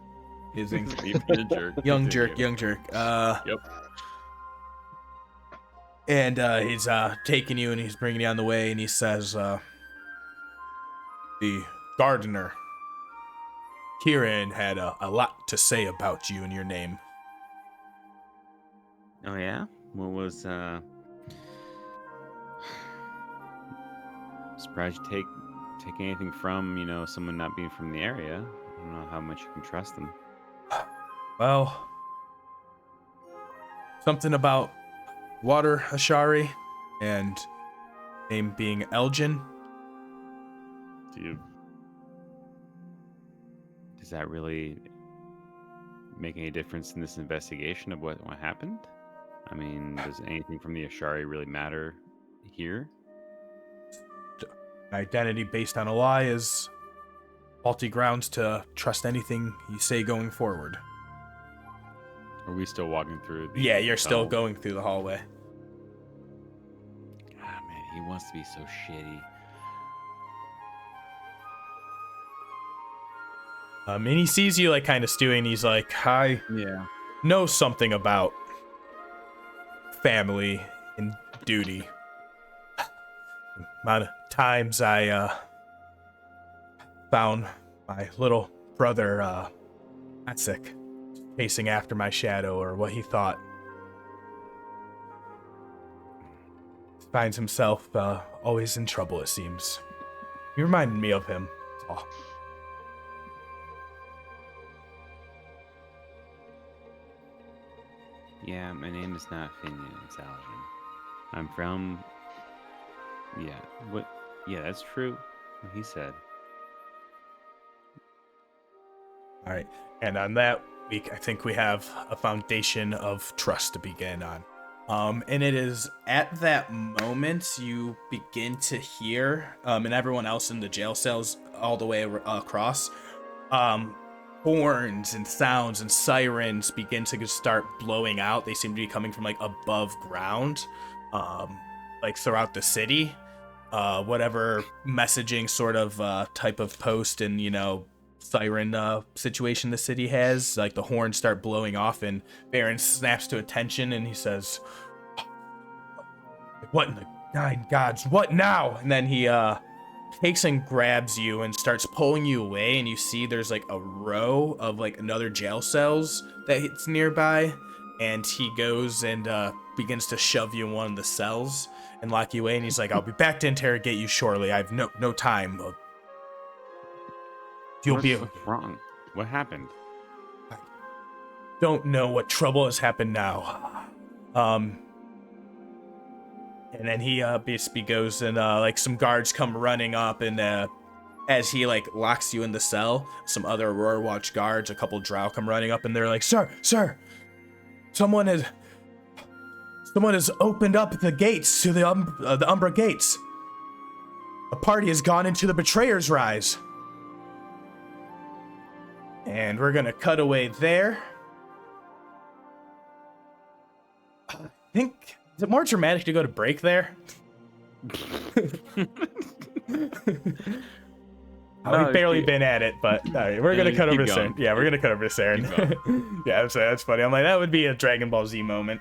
S2: Me being a jerk.
S1: Young jerk.
S2: Yep.
S1: And he's taking you and he's bringing you on the way, and he says, the gardener, Kieran, had a lot to say about you and your name.
S2: Oh, yeah? What was, surprised you take anything from, someone not being from the area. I don't know how much you can trust them.
S1: Well, something about water Ashari and name being Aljin.
S2: Does that really make any difference in this investigation of what happened? I mean, does anything from the Ashari really matter here?
S1: An identity based on a lie is faulty grounds to trust anything you say going forward.
S2: Are we still walking through?
S1: Yeah, you're still going through the hallway.
S2: Ah, man, he wants to be so shitty.
S1: And he sees you like kind of stewing. He's like, I know something about family and duty. Amount of times I found my little brother Atsik chasing after my shadow, or what he thought. Finds himself always in trouble, it seems. You reminded me of him. Oh.
S2: Yeah, my name is not Finian, it's Aljin. I'm from... Yeah, what? Yeah, that's true. What he said.
S1: All right. And on that week, I think we have a foundation of trust to begin on. And it is at that moment you begin to hear, and everyone else in the jail cells all the way across, horns and sounds and sirens begin to start blowing out. They seem to be coming from like above ground, like throughout the city. Whatever messaging sort of type of post and, siren situation the city has, like the horns start blowing off, and Baron snaps to attention and he says, "What in the nine gods, what now?" And then he takes and grabs you and starts pulling you away, and you see there's like a row of like another jail cells that it's nearby, and he goes and begins to shove you in one of the cells and lock you away, and he's like, "I'll be back to interrogate you shortly. I have no time.
S2: What's wrong? What happened?
S1: I don't know what trouble has happened now." And then he basically goes and like some guards come running up, and as he like locks you in the cell, some other Aurora Watch guards, a couple drow come running up, and they're like, Sir, someone has opened up the gates to the Umbra gates. A party has gone into the Betrayer's Rise." And we're gonna cut away there. I think, is it more dramatic to go to break there? We've barely been at it, but all right, we're gonna cut over to Saeryn. Yeah, we're gonna cut over to Saeryn. Yeah, I'm sorry, that's funny. I'm like, that would be a Dragon Ball Z moment.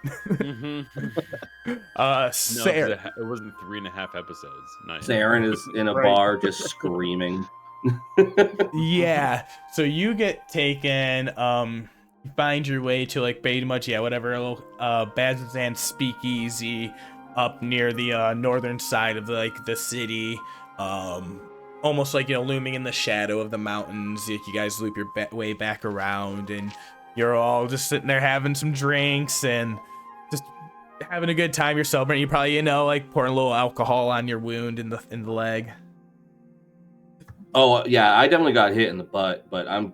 S1: Saeryn.
S2: It wasn't 3.5 episodes. Nice.
S3: Saeryn is in a bar just screaming.
S1: Yeah, so you get taken, you find your way to like pretty much, whatever little Bazazan speakeasy up near the northern side of the city, almost like, looming in the shadow of the mountains. You guys loop your way back around, and you're all just sitting there having some drinks and just having a good time. You're celebrating. You probably, like pouring a little alcohol on your wound in the leg.
S3: Oh, yeah, I definitely got hit in the butt, but I'm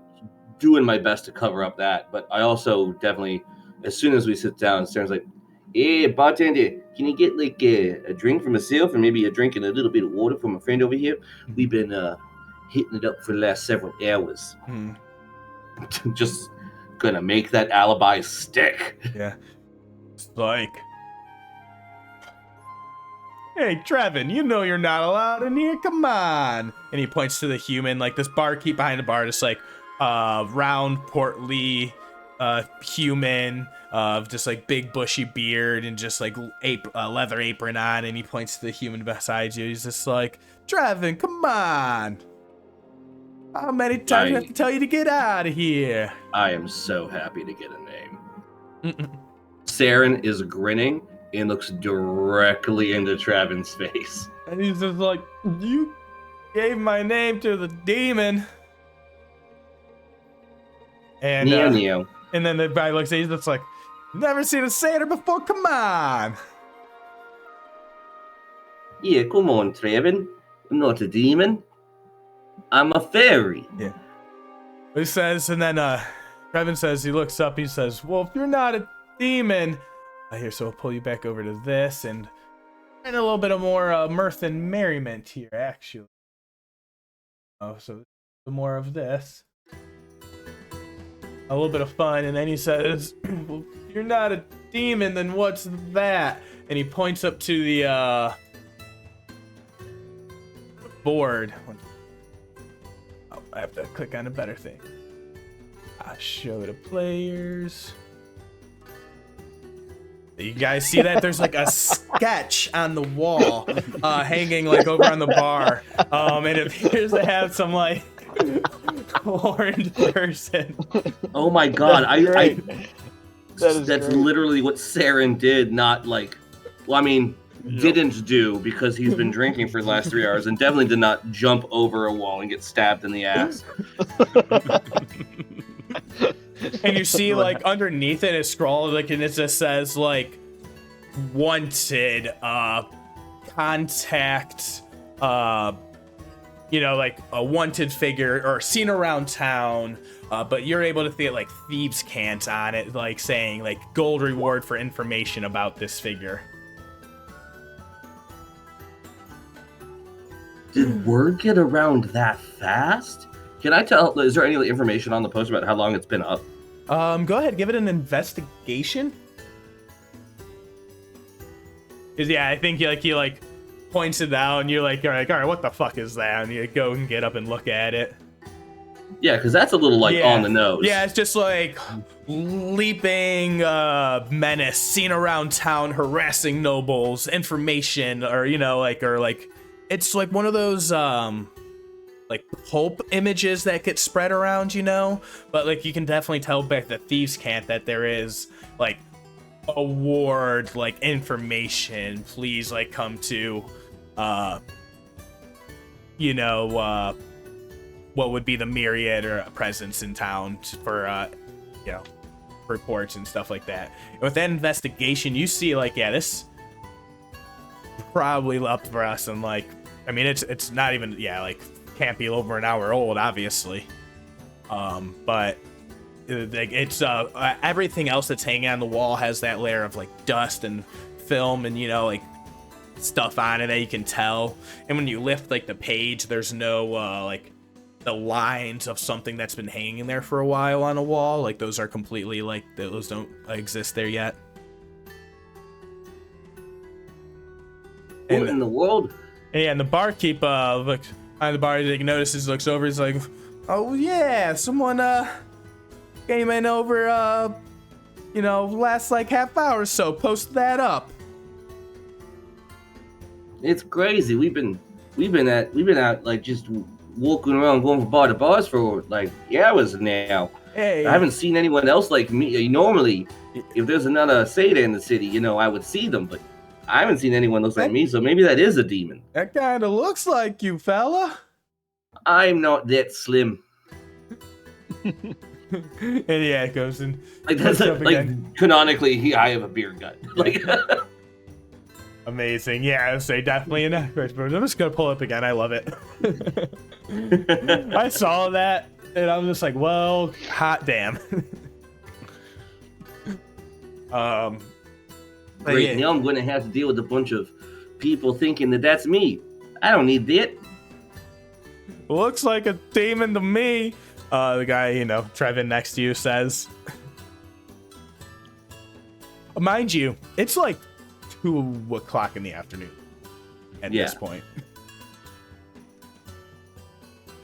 S3: doing my best to cover up that. But I also definitely, as soon as we sit down, Sarah's like, "Hey, bartender, can you get like a drink for myself and maybe a drink and a little bit of water for my friend over here? We've been hitting it up for the last several hours." Just gonna make that alibi stick.
S1: Yeah. It's like, "Hey, Trevin, you're not allowed in here. Come on." And he points to the human, like this barkeep behind the bar, just like round, portly human of just like big bushy beard and just like leather apron on. And he points to the human beside you. He's just like, "Trevin, come on. How many times do I have to tell you to get out of here?"
S3: I am so happy to get a name. Saeryn is grinning and looks directly into Travin's face.
S1: And he's just like, "You gave my name to the demon." And
S3: Neo.
S1: And then the guy looks at you, that's like, "Never seen a satyr before, come on."
S3: Yeah, come on, Trevin. I'm not a demon. I'm a fairy.
S1: Yeah. He says, and then Trevin says, he looks up, he says, "Well, if you're not a demon," here, so I'll pull you back over to this and a little bit of more mirth and merriment here, actually. Oh, so more of this. A little bit of fun, and then he says, "Well, if you're not a demon, then what's that?" And he points up to the board. Oh, I have to click on a better thing. Show to players. You guys see that? There's like a sketch on the wall hanging like over on the bar. And it appears to have some like horned person.
S3: Oh my god,
S5: That's
S3: literally what Saeryn did, not like, well, I mean, didn't do because he's been drinking for the last 3 hours and definitely did not jump over a wall and get stabbed in the ass.
S1: And you see, like, underneath it is scrawled, like, and it just says, like, wanted, contact, you know, like a wanted figure or seen around town, but you're able to see it like thieves' cant on it, like saying like gold reward for information about this figure.
S3: Did word get around that fast? Can I tell? Is there any information on the post about how long it's been up?
S1: Go ahead, give it an investigation. 'Cause yeah, I think he points it out, and you're like, all right, what the fuck is that? And you go and get up and look at it.
S3: Yeah, because that's a little like on the nose.
S1: Yeah, it's just like leaping menace seen around town, harassing nobles, information, or you know, like it's like one of those like pulp images that get spread around, you know, but like you can definitely tell by the thieves' cant that there is like award like information. Please like come to you know what would be the myriad or presence in town for you know, reports and stuff like that. And with that investigation, you see like, yeah, this probably up for us, and like I mean it's not even, yeah, like can't be over an hour old obviously, but like it's everything else that's hanging on the wall has that layer of like dust and film and, you know, like stuff on it that you can tell. And when you lift like the page, there's no like the lines of something that's been hanging there for a while on a wall. Like those are completely like those don't exist there yet.
S3: What in the world?
S1: Yeah, and the barkeep looks behind the bar, he notices, looks over, he's like, oh yeah, someone came in over you know, last like half hour or so, post that up.
S3: It's crazy. We've been out like just walking around going from bar to bars for like hours now.
S1: Hey,
S3: I haven't seen anyone else like me. Normally, if there's another Seda in the city, you know, I would see them, but I haven't seen anyone looks like me, so maybe that is a demon.
S1: That kind of looks like you, fella.
S3: I'm not that slim.
S1: And yeah, it goes and
S3: like that's like canonically, I have a beard gut. Like
S1: amazing. Yeah, I would say definitely an accurate version. I'm just gonna pull it up again. I love it. I saw that and I was just like, well, hot damn.
S3: Great.
S1: Yeah.
S3: Now I'm going to have to deal with a bunch of people thinking that that's me. I don't need that.
S1: Looks like a demon to me. The guy, you know, Trevin next to you says. Mind you, it's like 2 o'clock in the afternoon at this point.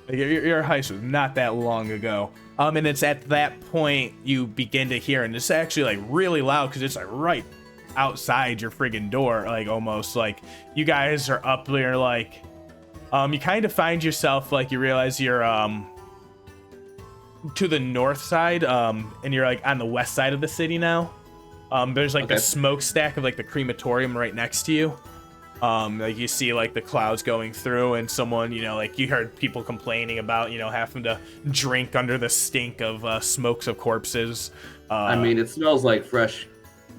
S1: Like, your heist was not that long ago. And it's at that point you begin to hear, and it's actually like really loud because it's like right outside your friggin' door, like almost like you guys are up there, like you kind of find yourself like you realize you're to the north side, and you're like on the west side of the city now. There's like the smokestack of like the crematorium right next to you. Like you see like the clouds going through, and someone, you know, like you heard people complaining about, you know, having to drink under the stink of smokes of corpses.
S3: I mean, it smells like fresh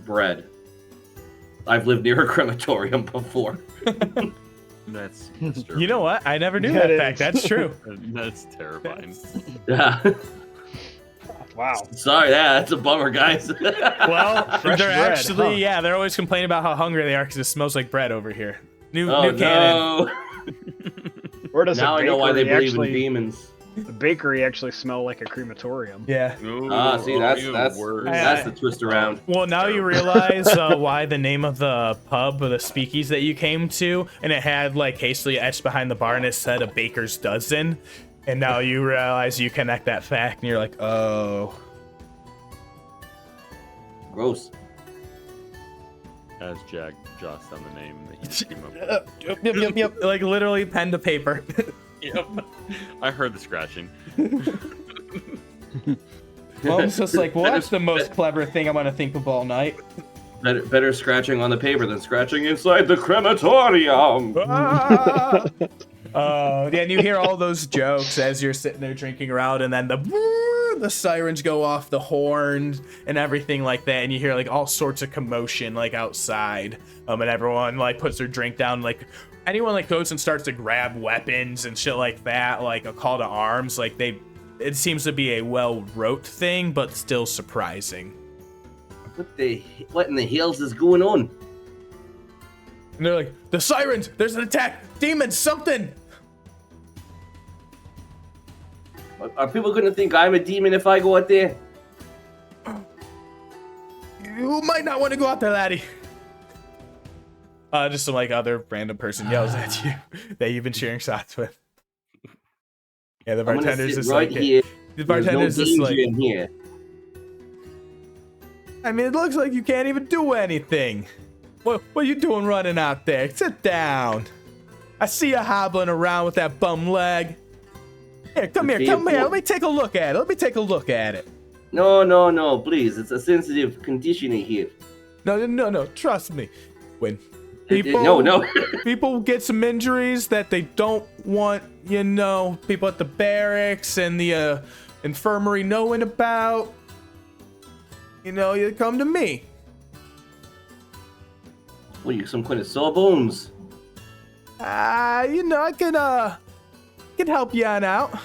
S3: bread. I've lived near a crematorium before.
S2: That's disturbing.
S1: You know what? I never knew that fact. That's true.
S2: That's terrifying.
S3: Yeah.
S5: Wow.
S3: Sorry, that's a bummer, guys.
S1: Well,
S5: Fresh
S1: they're
S5: bread,
S1: actually, yeah, they're always complaining about how hungry they are because it smells like bread over here. New canon.
S3: No.
S5: Where does
S3: Now I know why they believe in demons.
S5: The bakery actually smell like a crematorium.
S1: Yeah.
S2: Ooh,
S3: See, that's
S2: worse.
S3: the twist around.
S1: Well, now you realize why the name of the pub or the speakeasy that you came to, and it had like hastily etched behind the bar, and it said a baker's dozen. And now you realize you connect that fact, and you're like, oh.
S3: Gross.
S2: As Jack jots down the name that you came up with.
S1: Yep. Like literally pen to paper.
S2: Yep. I heard the scratching.
S1: Mom's just like, well, that's the most clever thing I'm going to think of all night.
S3: Better scratching on the paper than scratching inside the crematorium.
S1: Ah! Yeah, and you hear all those jokes as you're sitting there drinking around, and then the sirens go off, the horns and everything like that, and you hear like all sorts of commotion like outside, and everyone like puts their drink down, like anyone like goes and starts to grab weapons and shit like that, like a call to arms, like it seems to be a well-wrote thing, but still surprising.
S3: What in the hells is going on?
S1: And they're like, the sirens, there's an attack, demons, something.
S3: Are people going to think I'm a demon if I go out there?
S1: You might not want to go out there, laddie. Just some like other random person yells at you that you've been sharing shots with. Yeah, the bartender's just
S3: right
S1: like
S3: here.
S1: The bartender's just like
S3: in here.
S1: I mean, it looks like you can't even do anything. What are you doing running out there? Sit down. I see you hobbling around with that bum leg. Here, come here. Let me take a look at it.
S3: No, please. It's a sensitive condition here.
S1: No. Trust me. When people get some injuries that they don't want, people at the barracks and the infirmary knowing about, you come to me.
S3: What, you some kind of sawbones?
S1: I can help you on out.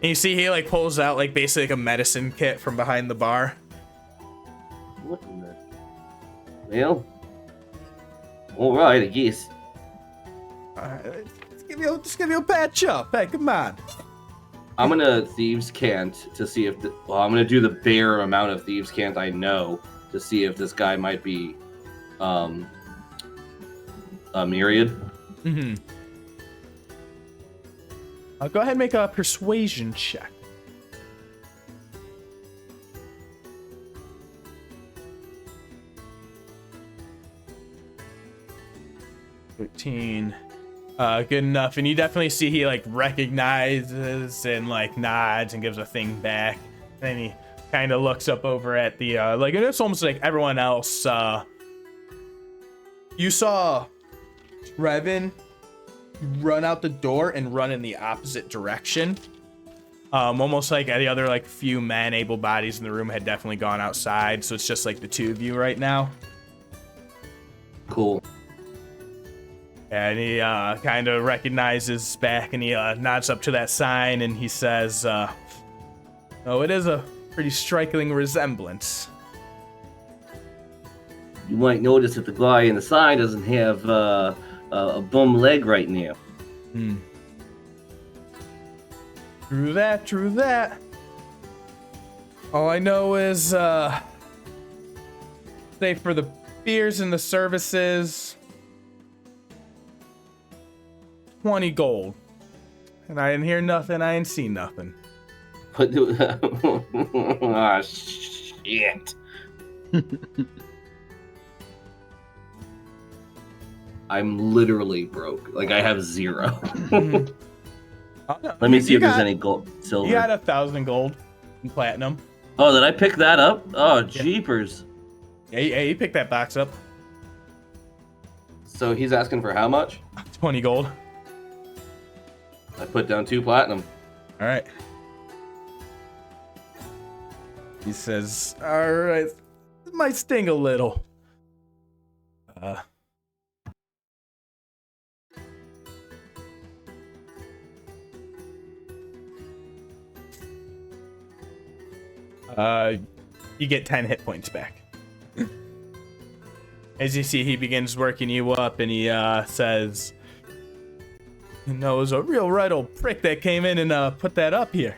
S1: And you see he like pulls out like basically like a medicine kit from behind the bar.
S3: What in the... Well, alright, I guess.
S1: Alright, just give you a patch up. Hey, come on.
S3: I'm gonna Thieves' Cant to see if... I'm gonna do the bare amount of Thieves' Cant I know to see if this guy might be a myriad.
S1: Mm-hmm. I'll go ahead and make a persuasion check. $13. Good enough. And you definitely see he like recognizes and like nods and gives a thing back. And he kind of looks up over at the like, and it's almost like everyone else. You saw Trevin run out the door and run in the opposite direction. Almost like the other like few men, able bodies in the room had definitely gone outside. So it's just like the two of you right now.
S3: Cool.
S1: And he kind of recognizes back and he nods up to that sign and he says, oh, it is a pretty striking resemblance.
S3: You might notice that the guy in the sign doesn't have a bum leg right now.
S1: True that. All I know is, say for the beers and the services, 20 gold. And I didn't hear nothing, I ain't seen nothing.
S3: Ah, shit. I'm literally broke. Like, I have 0. Let me see if there's any gold, silver.
S1: You got 1,000 gold and platinum.
S3: Oh, did I pick that up? Oh, jeepers.
S1: Yeah, you picked that box up.
S3: So he's asking for how much?
S1: 20 gold.
S3: I put down 2 platinum.
S1: All right. He says, all right, it might sting a little. You get 10 hit points back. As you see, he begins working you up, and he says, it was a real right old prick that came in and put that up here.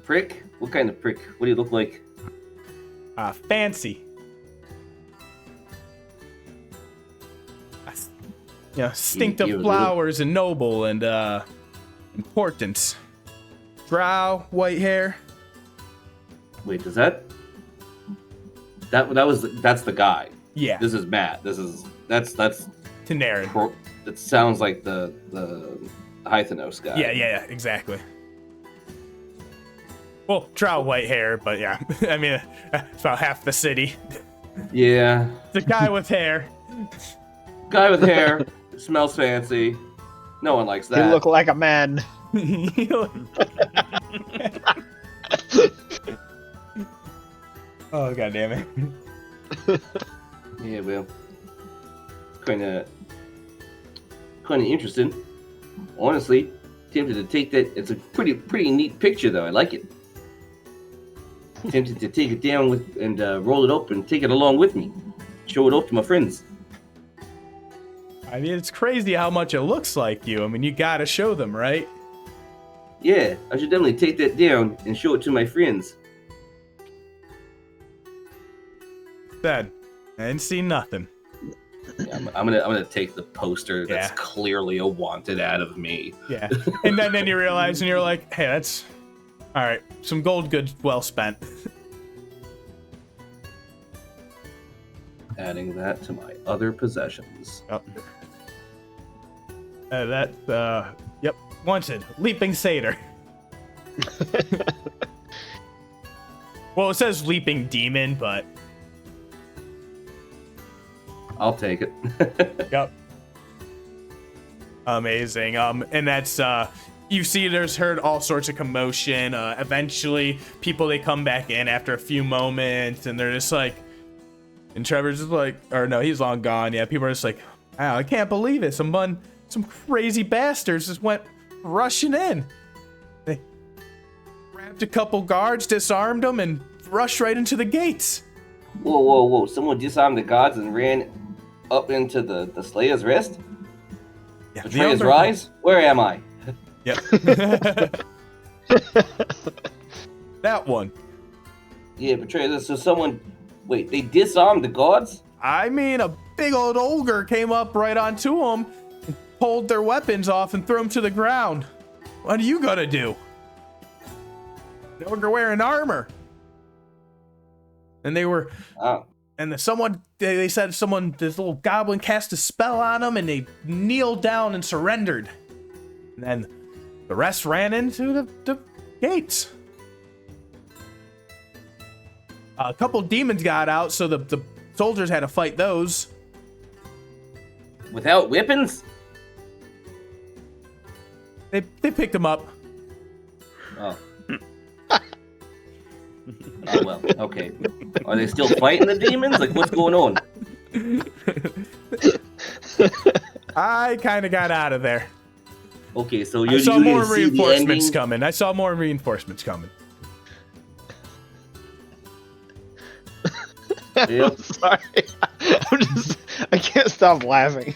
S3: Prick? What kind of prick? What do you look like?
S1: Fancy. Stink of flowers and noble and important. Drow, white hair.
S3: Wait, does that's the guy.
S1: Yeah.
S3: This is Matt. That's
S1: Tanarin.
S3: It sounds like the Hythenos guy.
S1: Yeah, exactly. Well, drow white hair, but yeah. I mean, it's about half the city.
S3: Yeah.
S1: The guy with hair.
S3: Guy with hair. Smells fancy. No one likes
S5: He
S3: that.
S5: look like a man.
S1: Oh, god damn it.
S3: Yeah, well. Kind of interesting. Honestly, tempted to take that. It's a pretty neat picture, though. I like it. Tempted to take it down and roll it up and take it along with me. Show it off to my friends.
S1: I mean, it's crazy how much it looks like you. I mean, you gotta show them, right?
S3: Yeah, I should definitely take that down and show it to my friends.
S1: Said, I didn't see nothing.
S3: Yeah, I'm gonna take the poster that's
S1: Yeah.
S3: clearly a wanted ad of me.
S1: Yeah. And then you realize, and you're like, hey, that's... Alright, some gold goods well spent.
S3: Adding that to my other possessions.
S1: Yep. Yep. Wanted. Leaping satyr. Well, it says leaping demon, but...
S3: I'll take it.
S1: Yep. Amazing. And that's, you see there's heard all sorts of commotion. Eventually, people, they come back in after a few moments, and they're just like... And Trevor's just like... Or no, he's long gone. Yeah, people are just like, wow, I can't believe it. Some crazy bastards just went rushing in. They grabbed a couple guards, disarmed them, and rushed right into the gates.
S3: Whoa. Someone disarmed the guards and ran up into the Slayer's Rest?
S1: Yeah,
S3: Betrayer's Rise? Where am I?
S1: Yep. That one.
S3: Yeah, Betrayer. So someone... Wait, they disarmed the guards?
S1: I mean, a big old ogre came up right onto them, and pulled their weapons off and threw them to the ground. What are you gonna do? The ogre wearing armor. And they were...
S3: Oh.
S1: And they said this little goblin cast a spell on them, and they kneeled down and surrendered. And then the rest ran into the gates. A couple demons got out, so the soldiers had to fight those.
S3: Without weapons?
S1: They picked them up.
S3: Oh. Oh, well, okay. Are they still fighting the demons? Like, what's going on?
S1: I kind of got out of there.
S3: Okay, so
S1: I
S3: you're
S1: saw
S3: going
S1: more
S3: to see the
S1: reinforcements
S3: ending?
S1: coming. I saw more reinforcements coming.
S3: Yep.
S5: Sorry. I can't stop laughing.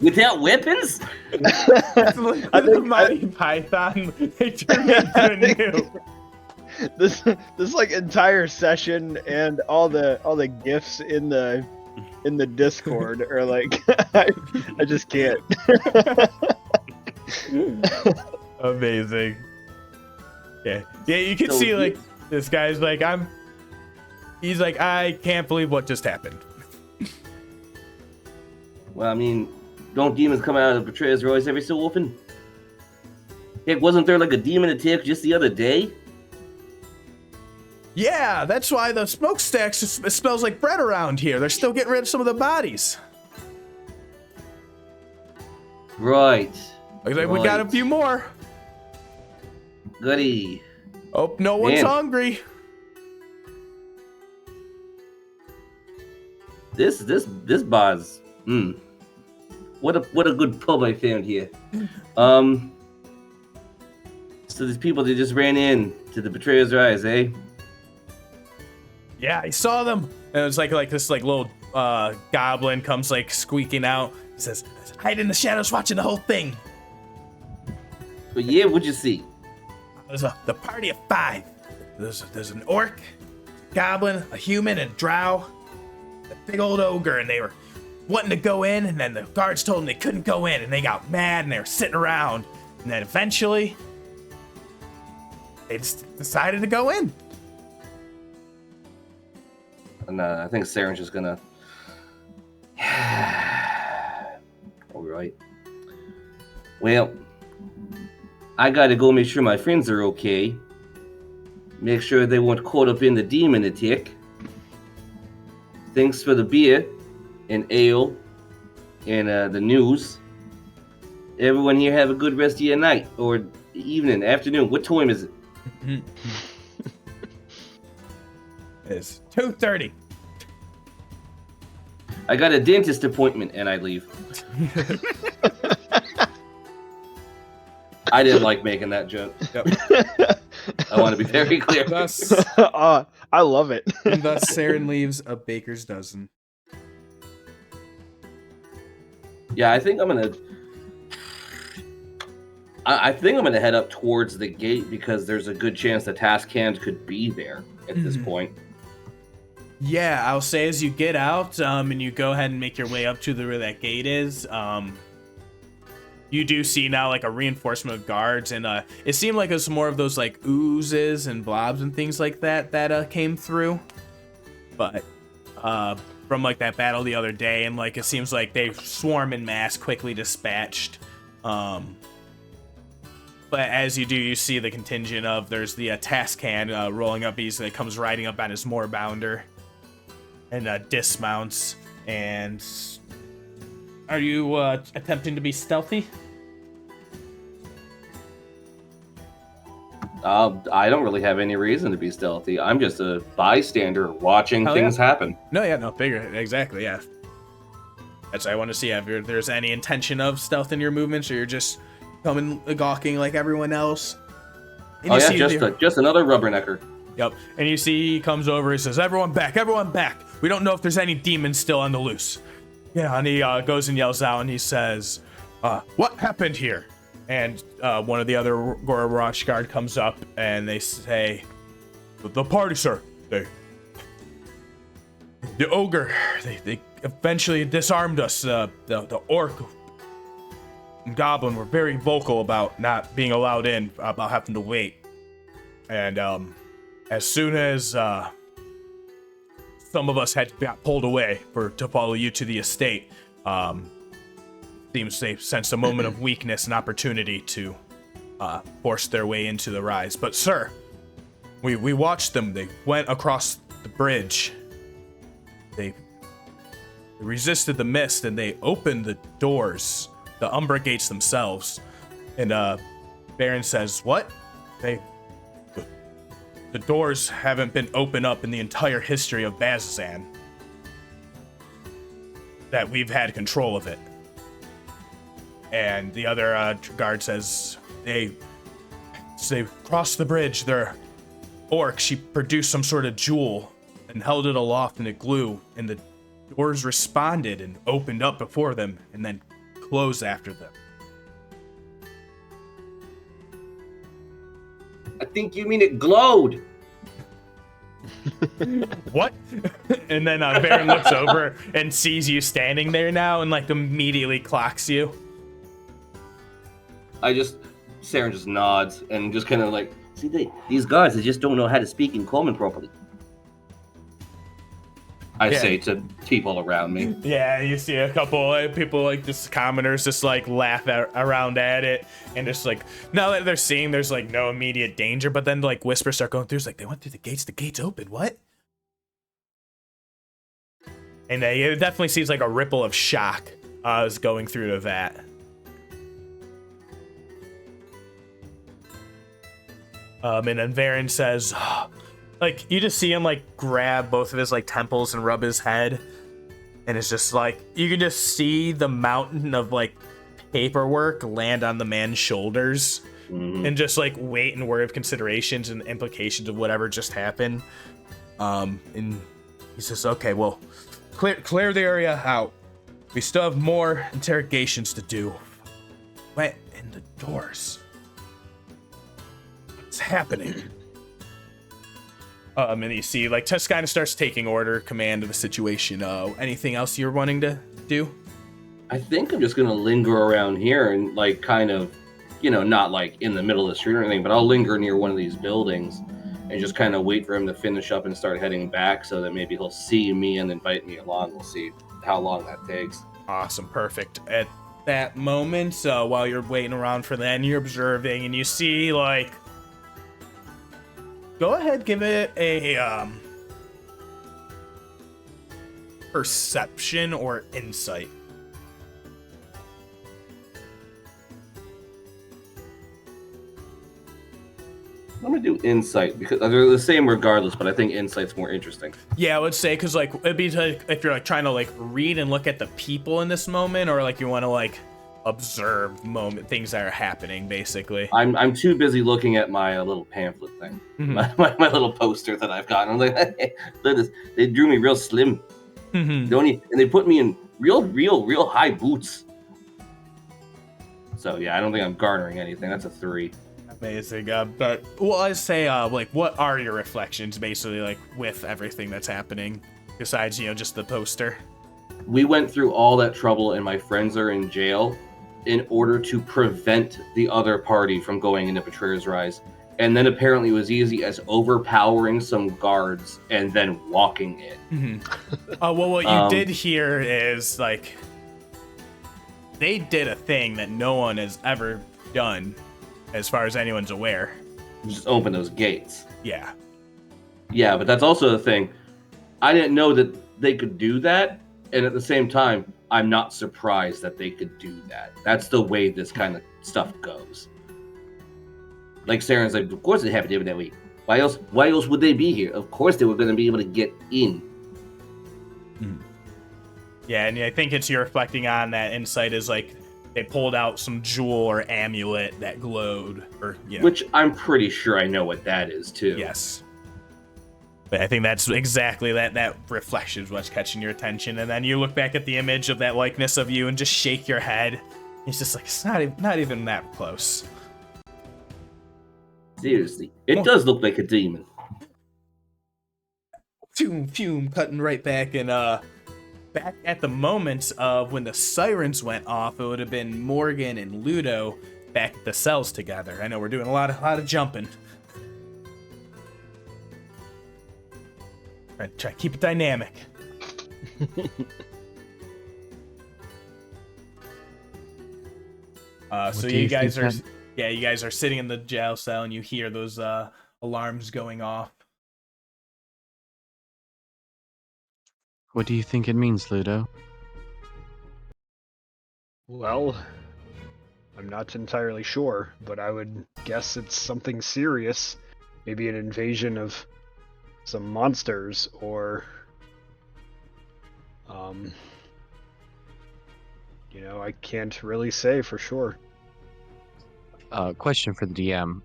S3: Without weapons?
S1: I think Mighty Python, they turned into a new.
S5: This like entire session and all the gifs in the Discord are like I just can't.
S1: Amazing. Yeah, you can
S3: So
S1: see like this guy's like he's like, I can't believe what just happened.
S3: Well, I mean, don't demons come out of Betrayer's Rise every so often? Heck, wasn't there like a demon attack just the other day?
S1: Yeah, that's why the smokestacks it smells like bread around here. They're still getting rid of some of the bodies.
S3: Right.
S1: Looks like we got a few more.
S3: Goody.
S1: Oh, no one's
S3: Man.
S1: hungry.
S3: This bar's what a good pub I found here. So these people that just ran in to the Betrayer's Rise, eh?
S1: Yeah, I saw them. And it was like this little goblin comes like squeaking out. He says, hide in the shadows watching the whole thing.
S3: But yeah, what'd you see?
S1: There's the party of 5. There's an orc, a goblin, a human, and a drow. A big old ogre, and they were wanting to go in, and then the guards told them they couldn't go in, and they got mad, and they were sitting around. And then eventually, they just decided to go in.
S3: And I think Saeryn's just gonna... Alright. Well, I gotta go make sure my friends are okay. Make sure they weren't caught up in the demon attack. Thanks for the beer and ale and the news. Everyone here have a good rest of your night or evening, afternoon. What time is it?
S1: It's 2:30.
S3: I got a dentist appointment, and I leave. I didn't like making that joke.
S1: Yep.
S3: I want to be very clear.
S1: Thus,
S5: I love it.
S1: and thus Saeryn leaves a baker's dozen.
S3: Yeah, I think I'm gonna. I think I'm gonna head up towards the gate because there's a good chance the task hand could be there at this point.
S1: Yeah, I'll say as you get out, and you go ahead and make your way up to where that gate is, you do see now like a reinforcement of guards, and it seemed like it was more of those like oozes and blobs and things like that came through. But from like that battle the other day, and like it seems like they swarm in mass, quickly dispatched. But as you do, you see the contingent of there's the task hand rolling up easily, comes riding up on his moorbounder and dismounts. And are you attempting to be stealthy?
S3: I don't really have any reason to be stealthy. I'm just a bystander watching things happen.
S1: No, figure exactly, yeah. That's what I want to see if there's any intention of stealth in your movements, or you're just coming gawking like everyone else. And
S3: Oh yeah, just another rubbernecker.
S1: Yep. And you see he comes over, he says, everyone back. We don't know if there's any demons still on the loose. Yeah, and he goes and yells out, and he says, what happened here? And one of the other Gorowash guard comes up, and they say, the party, sir. The ogre, they eventually disarmed us. The orc and goblin were very vocal about not being allowed in, about having to wait. And as soon as some of us got pulled away to follow you to the estate, seems they sensed a moment of weakness and opportunity to force their way into the rise. But sir, we watched them. They went across the bridge. They resisted the mist, and they opened the doors, the Umbra gates themselves. And Baron says, what? The doors haven't been opened up in the entire history of Bazazan. That we've had control of it. And the other guard says, they crossed the bridge. They're orc. She produced some sort of jewel and held it aloft, and it glue, and the doors responded and opened up before them and then closed after them.
S3: I think you mean it glowed.
S1: What? And then Baron looks over and sees you standing there now, and like immediately clocks you.
S3: Saeryn just nods and just kind of like, see, these guards, they just don't know how to speak in common properly. I say to people around me.
S1: Yeah, you see a couple people, like just commoners, just like laugh around at it, and just like, now that they're seeing there's like no immediate danger, but then like whispers start going through. It's like, they went through the gates open. What? And it definitely seems like a ripple of shock is going through the vat. And then Varen says, like, you just see him like grab both of his like temples and rub his head, and it's just like you can just see the mountain of like paperwork land on the man's shoulders, and just like weight and worry of considerations and implications of whatever just happened. And he says, okay, well, clear the area out. We still have more interrogations to do. Went in the doors. What's happening? And you see, like, Tess kind of starts taking command of the situation. Anything else you're wanting to do?
S3: I think I'm just gonna linger around here and, like, kind of, not like in the middle of the street or anything, but I'll linger near one of these buildings and just kind of wait for him to finish up and start heading back, so that maybe he'll see me and invite me along. We'll see how long that takes.
S1: Awesome, perfect. And that moment while you're waiting around for that, and you're observing, and you see, like, go ahead, give it a perception or insight.
S3: I'm gonna do insight because they're the same regardless, but I think insight's more interesting.
S1: Yeah, I would say, because, like, it'd be like if you're, like, trying to, like, read and look at the people in this moment, or, like, you want to, like, observe things that are happening, basically.
S3: I'm too busy looking at my little pamphlet thing, my little poster that I've got. I'm like, hey, look at this. They drew me real slim. And they put me in real high boots. So yeah, I don't think I'm garnering anything. That's a 3.
S1: Amazing. But well, I say, like, what are your reflections, basically, like, with everything that's happening, besides, you know, just the poster?
S3: We went through all that trouble, and my friends are in jail in order to prevent the other party from going into Betrayer's Rise. And then apparently it was easy as overpowering some guards and then walking in.
S1: Well, what you did hear is, like, they did a thing that no one has ever done, as far as anyone's aware.
S3: Just open those gates.
S1: Yeah.
S3: Yeah, but that's also the thing. I didn't know that they could do that, and at the same time, I'm not surprised that they could do that. That's the way this kind of stuff goes. Like Saeryn's like, of course they have to do it that way. Why else would they be here? Of course they were going to be able to get in.
S1: Yeah, and I think it's you reflecting on that insight is, like, they pulled out some jewel or amulet that glowed, or, you know.
S3: Which I'm pretty sure I know what that is, too.
S1: Yes. But I think that's exactly that reflection is what's catching your attention, and then you look back at the image of that likeness of you and just shake your head. It's just like, it's not even that close.
S3: Seriously, it does look like a demon.
S1: Fume, cutting right back, and back at the moment of when the sirens went off, it would have been Morgen and Ludo back at the cells together. I know we're doing a lot of jumping. Try to keep it dynamic. So you guys are sitting in the jail cell, and you hear those alarms going off.
S4: What do you think it means, Ludo?
S5: Well, I'm not entirely sure, but I would guess it's something serious. Maybe an invasion of some monsters, or I can't really say for sure.
S4: Question for the DM.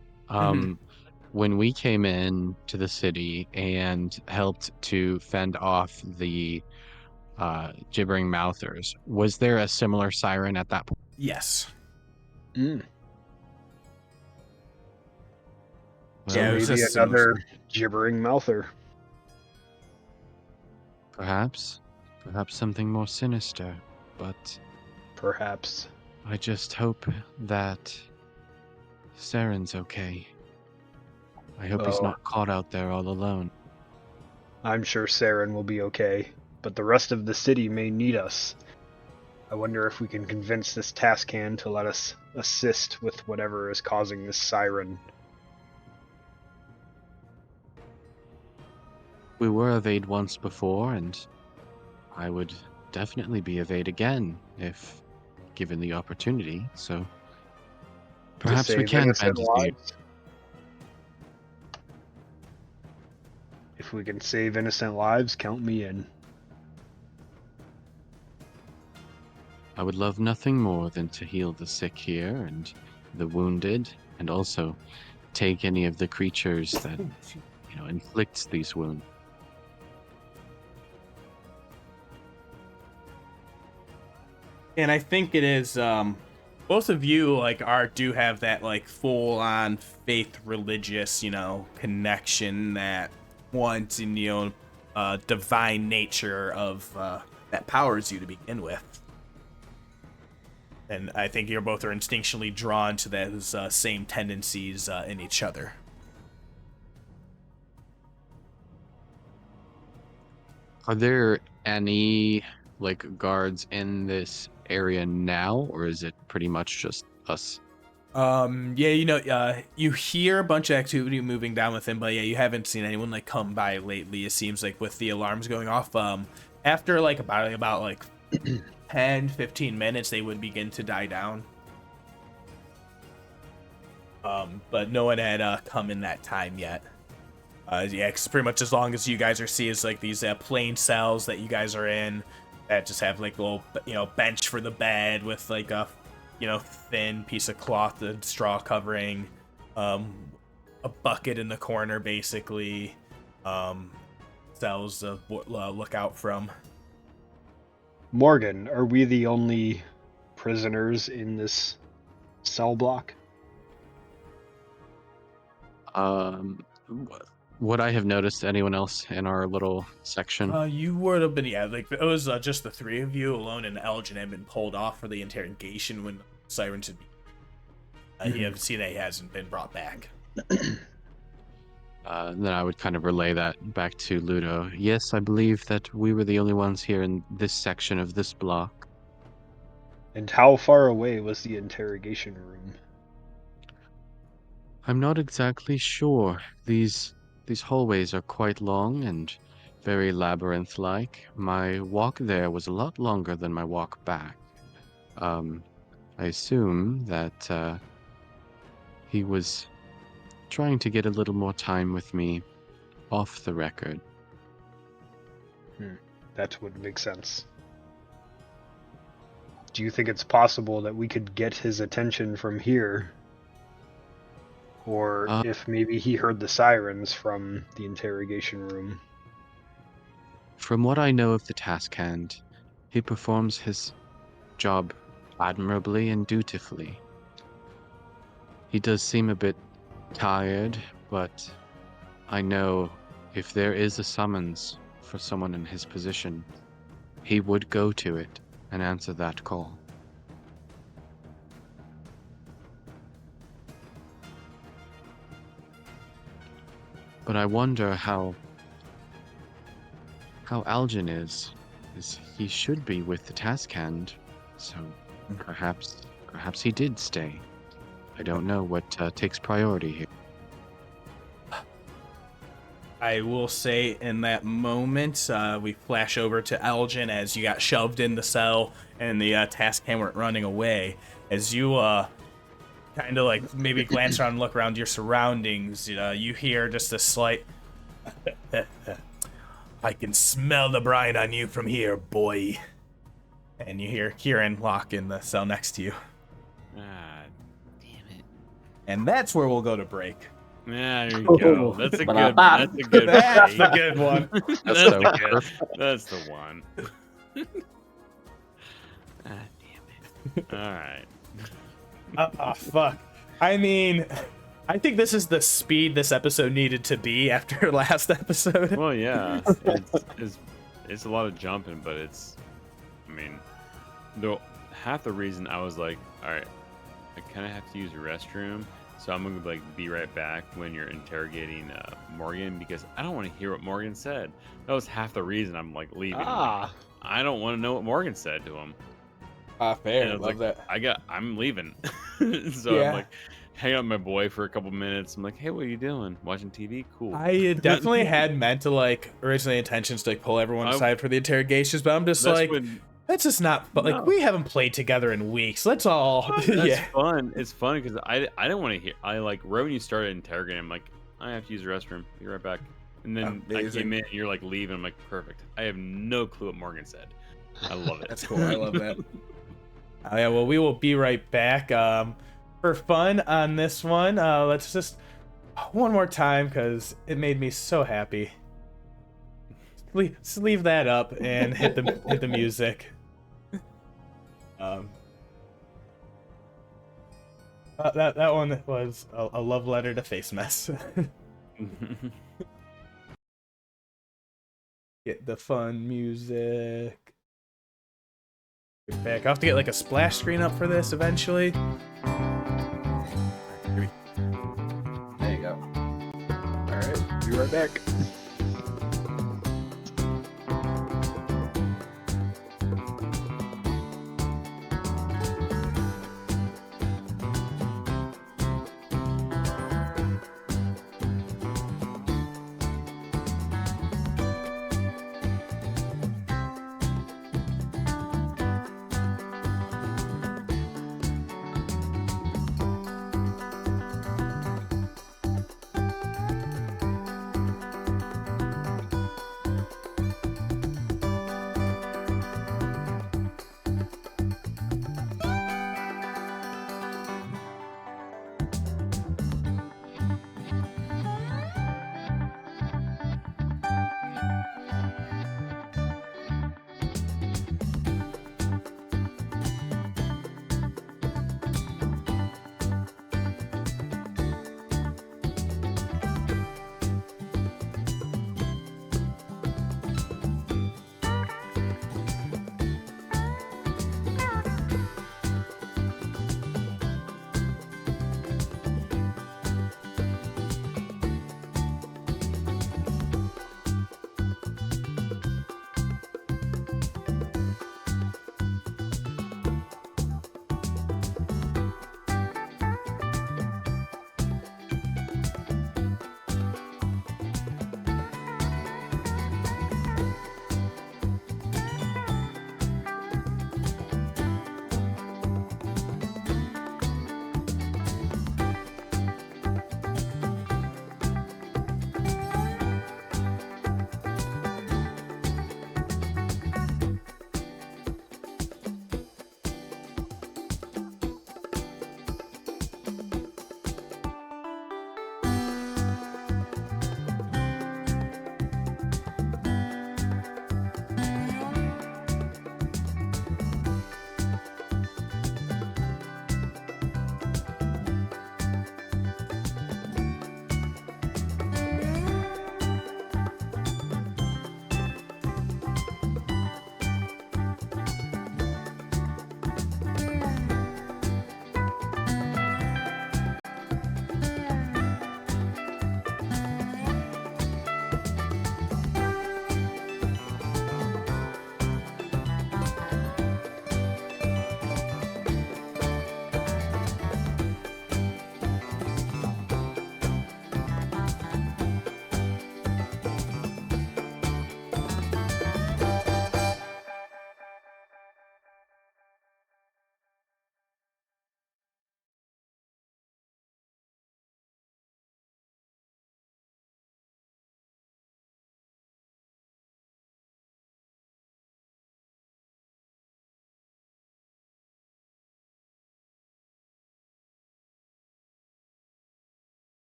S4: When we came in to the city and helped to fend off the gibbering mouthers, was there a similar siren at that point?
S1: Yes.
S5: Well,
S1: Yeah, it was
S5: maybe
S1: just
S5: another gibbering mouther.
S4: Perhaps something more sinister, but
S5: Perhaps.
S4: I just hope that Saeryn's okay. I hope he's not caught out there all alone.
S5: I'm sure Saeryn will be okay, but the rest of the city may need us. I wonder if we can convince this task hand to let us assist with whatever is causing this siren.
S4: We were evade once before, and I would definitely be evade again if given the opportunity, so perhaps we can
S5: innocent
S4: band
S5: lives. If we can save innocent lives, count me in.
S4: I would love nothing more than to heal the sick here and the wounded, and also take any of the creatures that, inflicts these wounds.
S1: And I think it is both of you do have that full on faith religious, connection that wants in divine nature of that powers you to begin with. And I think you both are instinctually drawn to those same tendencies in each other.
S4: Are there any like guards in this area now, or is it pretty much just us?
S1: Yeah, you hear a bunch of activity moving down within, but yeah, you haven't seen anyone like come by lately. It seems like with the alarms going off, after like about like 10-15 minutes, they would begin to die down. But no one had come in that time yet. Yeah, cause pretty much as long as you guys are seeing is like these plain cells that you guys are in that just have like little bench for the bed with like a thin piece of cloth and straw covering, a bucket in the corner basically, cells to look out from.
S5: Morgen, are we the only prisoners in this cell block?
S4: Would I have noticed anyone else in our little section?
S1: You would have been, yeah, like it was just the three of you alone, and Aljin had been pulled off for the interrogation when Saeryn should be. You have seen that he hasn't been brought back.
S4: Then I would kind of relay that back to Ludo. Yes, I believe that we were the only ones here in this section of this block.
S5: And how far away was the interrogation room?
S4: I'm not exactly sure. These hallways are quite long and very labyrinth-like. My walk there was a lot longer than my walk back. I assume that he was trying to get a little more time with me off the record.
S5: That would make sense. Do you think it's possible that we could get his attention from here? Or if maybe he heard the sirens from the interrogation room?
S4: From what I know of the task hand, he performs his job admirably and dutifully. He does seem a bit tired, but I know if there is a summons for someone in his position, he would go to it and answer that call. But I wonder how Aljin is. He should be with the task hand, so perhaps he did stay. I don't know what takes priority here.
S1: I will say in that moment, we flash over to Aljin as you got shoved in the cell and the task hand went running away. As you kind of like maybe glance around and look around your surroundings, you hear just a slight I can smell the brine on you from here, boy. And you hear Kieran lock in the cell next to you.
S2: Ah, damn it.
S1: And that's where we'll go to break.
S2: Yeah, there you go. That's a good. That's a good.
S1: That's the good one.
S2: That's the one. Ah, damn it. All right.
S1: Fuck. I mean, I think this is the speed this episode needed to be after last episode.
S2: Well, yeah, it's a lot of jumping, but I mean, half the reason I was like, all right, I kind of have to use the restroom, so I'm gonna be right back when you're interrogating Morgen, because I don't want to hear what Morgen said. That was half the reason I'm leaving. I don't want to know what Morgen said to him.
S1: Fair. Love that.
S2: I'm leaving. So yeah. I'm hang out with my boy for a couple minutes. I'm like, hey, what are you doing? Watching TV? Cool.
S1: I definitely had meant to originally intentions to pull everyone aside for the interrogations, but I'm just that's just not. But no. We haven't played together in weeks. Let's all.
S2: That's fun. It's fun because I didn't want to hear. Right when you started interrogating, I'm like, I have to use the restroom. Be right back. And then I came in, and you're leaving. I'm like, perfect. I have no clue what Morgen said. I love it.
S1: That's cool. I love that. Yeah, well, we will be right back. For fun on this one, let's just one more time because it made me so happy. Let's leave that up and hit the music. That one was a love letter to Facemess. Get the fun music. Get back. I'll have to get a splash screen up for this eventually.
S3: There you go.
S5: Alright, be right back.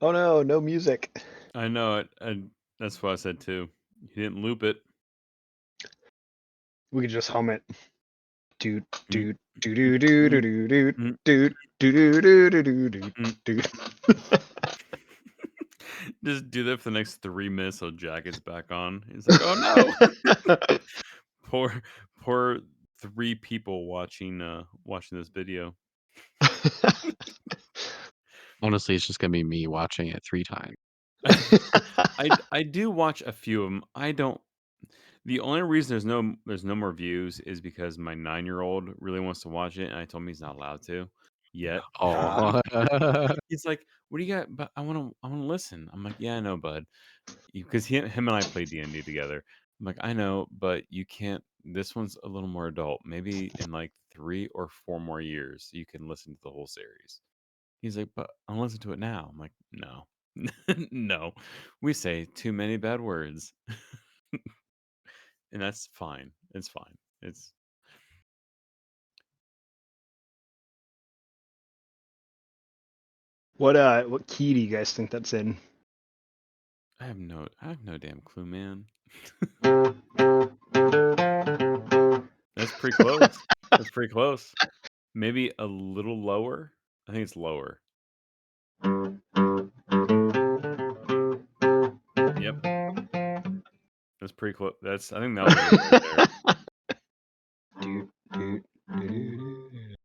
S5: Oh no, no music.
S2: I know it. That's what I said too. He didn't loop it.
S5: We could just hum it. Doot
S2: Mm,
S5: doot doot doot doot doot doot
S2: mm,
S5: doot doot doot doot doot
S2: mm.
S5: doot.
S2: Just do that for the next 3 minutes so Jack gets back on. He's like, oh no. poor 3 people watching this video.
S4: Honestly, it's just gonna be me watching it 3 times.
S2: I do watch a few of them. I don't. The only reason there's no more views is because my 9-year-old really wants to watch it, and I told him he's not allowed to yet.
S4: Oh,
S2: He's like, "What do you got?" But I want to listen. I'm like, "Yeah, I know, bud." Because him and I play D&D together. I'm like, "I know, but you can't. This one's a little more adult. Maybe in like 3 or 4 more years, you can listen to the whole series." He's like, "But I'll listen to it now." I'm like, "No, no. We say too many bad words." And that's fine. It's fine. It's
S5: What key do you guys think that's in?
S2: I have no damn clue, man. That's pretty close. That's pretty close. Maybe a little lower. I think it's lower. Yep. That's pretty close. I think that was it right there.
S5: Doot, doot, doot, doot.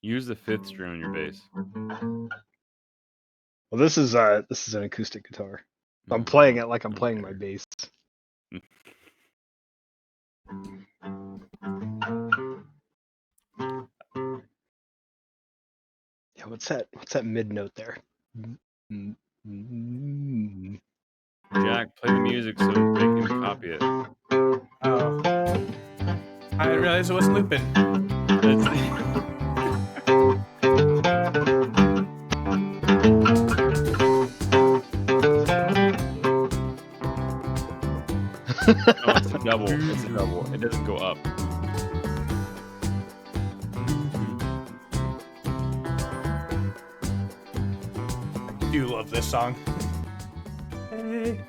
S2: Use the 5th string on your bass.
S5: Well, this is an acoustic guitar. I'm playing it like I'm playing my bass. Yeah, what's that mid note there?
S2: Jack, play the music so they can copy it.
S1: Oh. I didn't realize it was looping.
S2: No, it's a double. It's a double. It doesn't go up.
S1: Do love this song. Hey,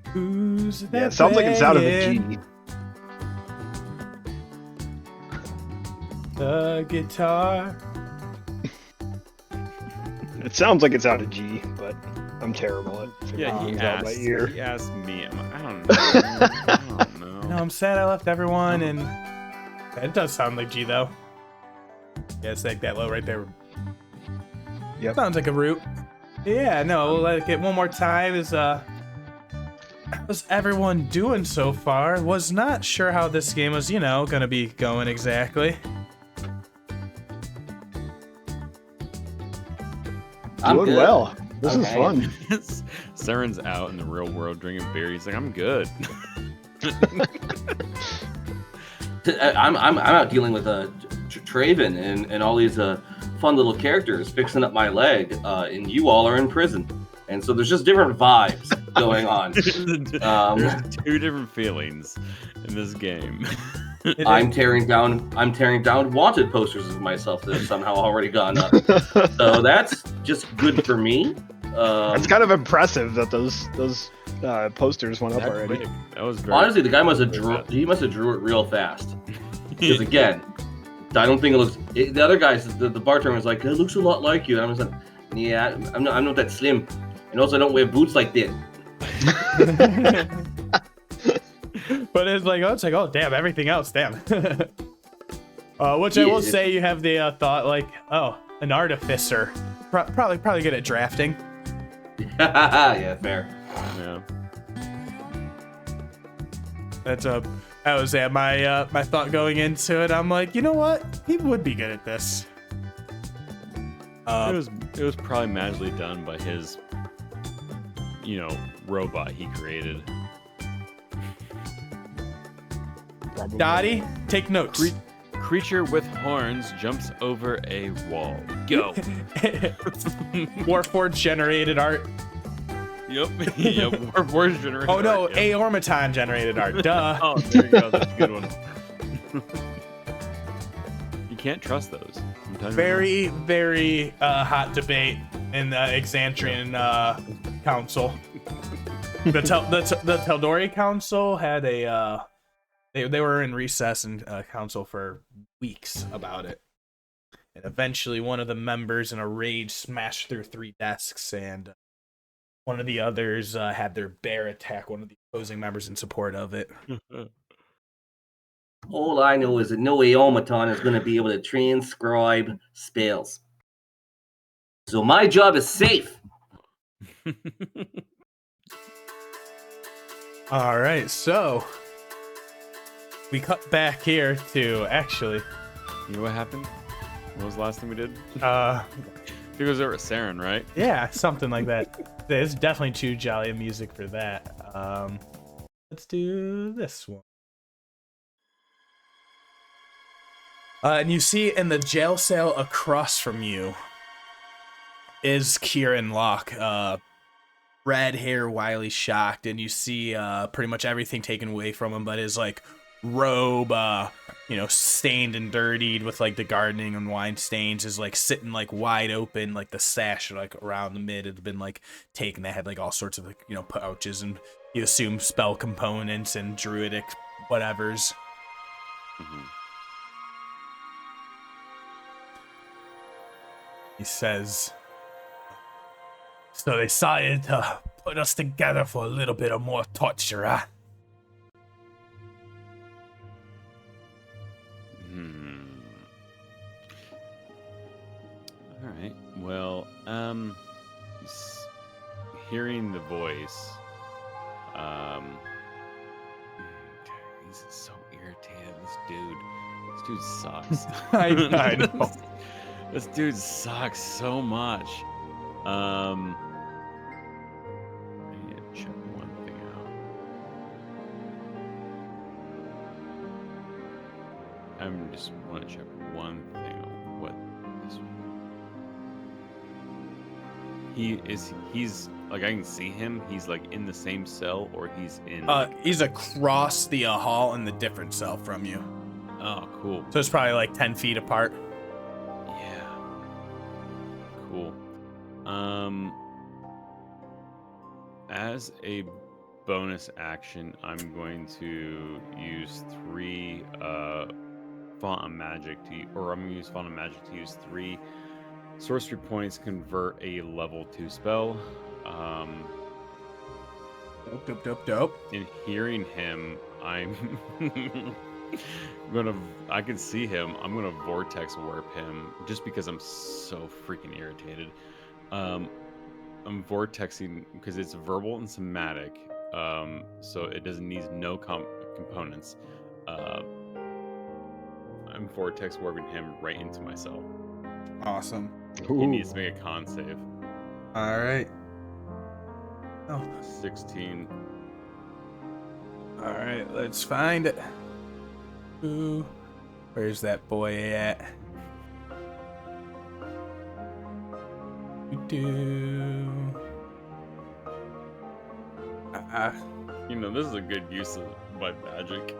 S1: who's that?
S5: Yeah, it sounds like it's out of a G.
S1: playing the guitar.
S5: It sounds like it's out of G, but I'm terrible at figuring
S2: Yeah,
S5: things out by ear.
S2: he asked me. I'm like, I don't know. I don't know.
S1: No, I'm sad I left everyone, and it does sound like G though. Yeah, it's like that low right there.
S5: Yep.
S1: Sounds like a root. Yeah, no, we'll let it get one more time. How's everyone doing so far? Was not sure how this game was, gonna be going exactly.
S3: I'm
S5: Doing
S3: good.
S5: well. This is
S3: Okay.
S5: fun.
S2: Saren's out in the real world drinking beer. He's like, I'm good.
S3: I'm out dealing with Traven and all these fun little characters fixing up my leg, and you all are in prison, and so there's just different vibes going on.
S2: There's 2 different feelings in this game.
S3: I'm tearing down wanted posters of myself that have somehow already gone up. So that's just good for me.
S5: It's kind of impressive that those posters went up
S2: That
S5: already.
S2: quick. That was very
S3: Honestly, the guy must have
S2: very fast.
S3: drew it real fast. Because again, I don't think it looks. The other guys, the bartender was like, "It looks a lot like you." And I was like, "Yeah, I'm not that slim, and also I don't wear boots like this."
S1: But it's like, oh damn, everything else, damn. Which I will say, you have the thought like, oh, an artificer, probably good at drafting.
S3: Yeah, fair.
S2: Yeah.
S1: That was my thought going into it. I'm like, you know what, he would be good at this.
S2: It was probably magically done by his, robot he created.
S1: Dottie, take notes.
S2: Creature with horns jumps over a wall. Go.
S1: Warforged generated art.
S2: Yep. Yep. Warforged generated.
S1: Oh no,
S2: art, yep.
S1: Aormaton generated art. Duh.
S2: Oh, there you go. That's a good one. You can't trust those. I'm telling you
S1: Very, very hot debate in the Exandrian council. The Teldori council had a they were in recess and council for weeks about it. And eventually one of the members in a rage smashed through 3 desks, and one of the others had their bear attack one of the opposing members in support of it.
S3: All I know is that no automaton is going to be able to transcribe spells. So my job is safe.
S1: All right, so we cut back here to actually.
S2: You know what happened? What was the last thing we did?
S1: I
S2: think it was over at Saeryn, right?
S1: Yeah, something like that. There's definitely too jolly of music for that. Let's do this one. And you see in the jail cell across from you is Kieran Locke. Red hair, wily shocked, and you see pretty much everything taken away from him, but his like robe, stained and dirtied with like the gardening and wine stains, is like sitting like wide open, like the sash like around the mid had been like taken. They had like all sorts of like pouches, and you assume spell components and druidic whatevers.
S2: Mm-hmm.
S1: He says, "So they decided to put us together for a little bit of more torture, huh?"
S2: All right. Well, hearing the voice, he's so irritated. This dude sucks.
S1: I know.
S2: This dude sucks so much. I need to check one thing out. I just want to check one thing on what this. He's like, I can see him. He's like in the same cell, or he's in.
S1: He's across the hall in the different cell from you.
S2: Oh, cool.
S1: So it's probably like 10 feet apart.
S2: Yeah. Cool. As a bonus action, I'm going to use 3 font of magic I'm going to use font of magic to use 3 sorcery points, convert a level 2 spell.
S1: Dope.
S2: In hearing him, I'm I can see him. I'm gonna vortex warp him just because I'm so freaking irritated. I'm vortexing because it's verbal and somatic, so it doesn't need no components. I'm vortex warping him right into myself.
S1: Awesome.
S2: He needs to make a con save.
S1: All right. Oh.
S2: 16.
S1: All right, let's find it. Ooh, where's that boy at?
S2: This is a good use of my magic.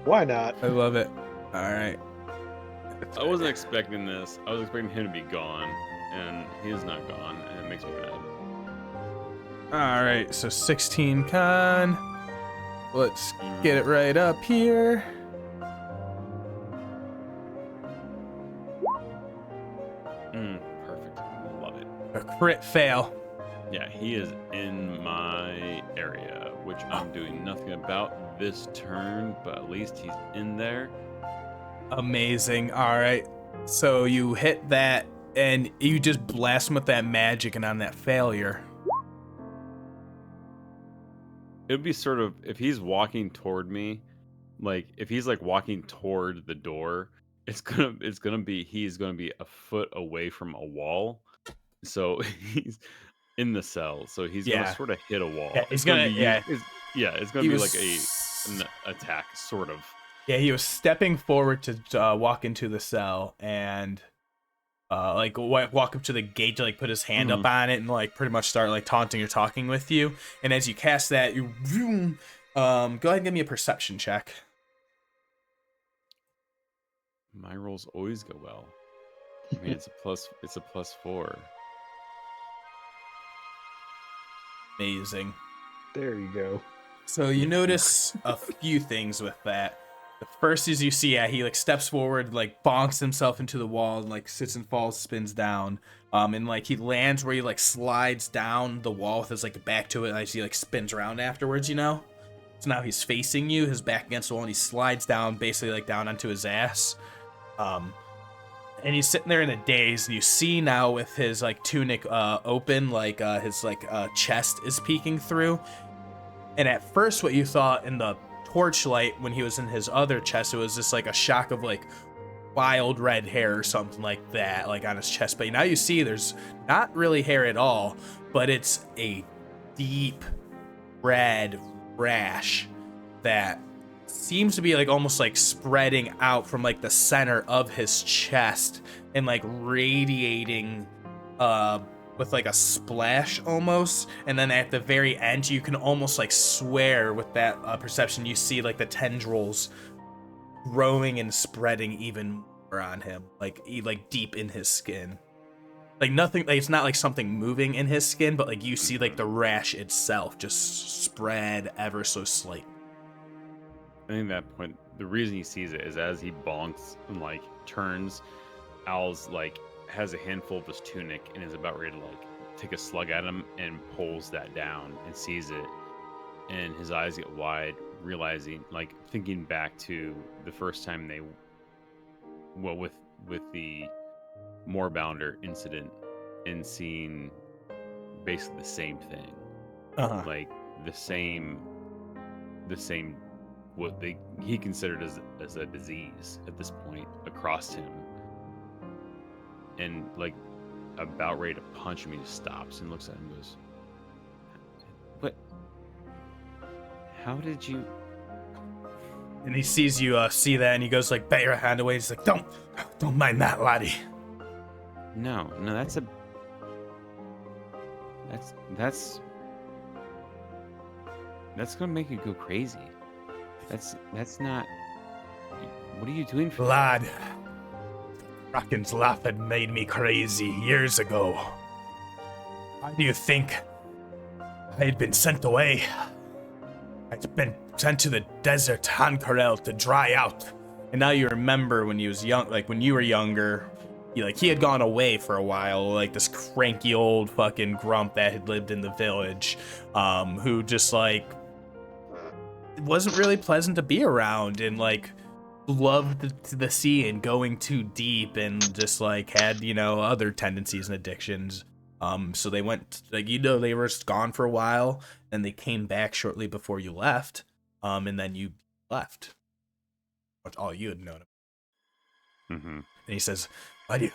S5: Why not?
S1: I love it. All right.
S2: I wasn't expecting this. I was expecting him to be gone, and he's not gone, and it makes me mad.
S1: All right, so 16 con. Let's get it right up here.
S2: Perfect. Love it.
S1: A crit fail.
S2: Yeah, he is in my area, which I'm doing nothing about this turn, but at least he's in there.
S1: Amazing. All right. So you hit that, and you just blast him with that magic, and on that failure.
S2: It would be sort of, if he's walking toward me, like if he's like walking toward the door, he's gonna be a foot away from a wall. So he's in the cell. So he's gonna sort of hit a wall.
S1: Yeah,
S2: it's gonna be like an attack, sort of.
S1: Yeah, he was stepping forward to walk into the cell, and walk up to the gate to like put his hand up on it and like pretty much start like taunting or talking with you. And as you cast that, you go ahead and give me a perception check.
S2: My rolls always go well. I mean, it's a +4.
S1: Amazing.
S5: There you go.
S1: So you notice a few things with that. The first is you see, he like steps forward, like bonks himself into the wall, and like sits and falls, spins down. And like he lands where he like slides down the wall with his like back to it, and as he like spins around afterwards, So now he's facing you, his back against the wall, and he slides down, basically like down onto his ass. And he's sitting there in a daze, and you see now with his like tunic open, like his like chest is peeking through. And at first, what you thought in the torchlight when he was in his other chest, it was just like a shock of like wild red hair or something like that, like on his chest. But now you see there's not really hair at all, but it's a deep red rash that seems to be like almost like spreading out from like the center of his chest and like radiating with like a splash almost. And then at the very end, you can almost like swear with that perception, you see like the tendrils growing and spreading even more on him, like deep in his skin. Like nothing, like it's not like something moving in his skin, but like you see like the rash itself just spread ever so slightly.
S2: I think at that point, the reason he sees it is as he bonks and like turns, Al's like has a handful of his tunic and is about ready to like take a slug at him and pulls that down and sees it, and his eyes get wide, realizing, like thinking back to the first time they, well, with the Moorbounder incident and seeing basically the same thing, like the same what he considered as a disease at this point across him, and like about ready to punch him, he just stops and looks at him and goes, "What? How did you?"
S1: And he sees you see that, and he goes like, bat your hand away. He's like, don't mind that, laddie.
S2: No, that's gonna make you go crazy. That's not. What are you doing for?
S1: Lad, Kraken's laugh had made me crazy years ago. Why do you think I had been sent away? I'd been sent to the desert Huntarot to dry out. And now you remember when he was young, like when you were younger, he had gone away for a while, like this cranky old fucking grump that had lived in the village, who just like wasn't really pleasant to be around, and like loved the sea and going too deep, and just like had other tendencies and addictions. So they went, like, they were gone for a while, and they came back shortly before you left, and then you left. That's all you had known.
S2: Mm-hmm.
S1: And he says, "Why do you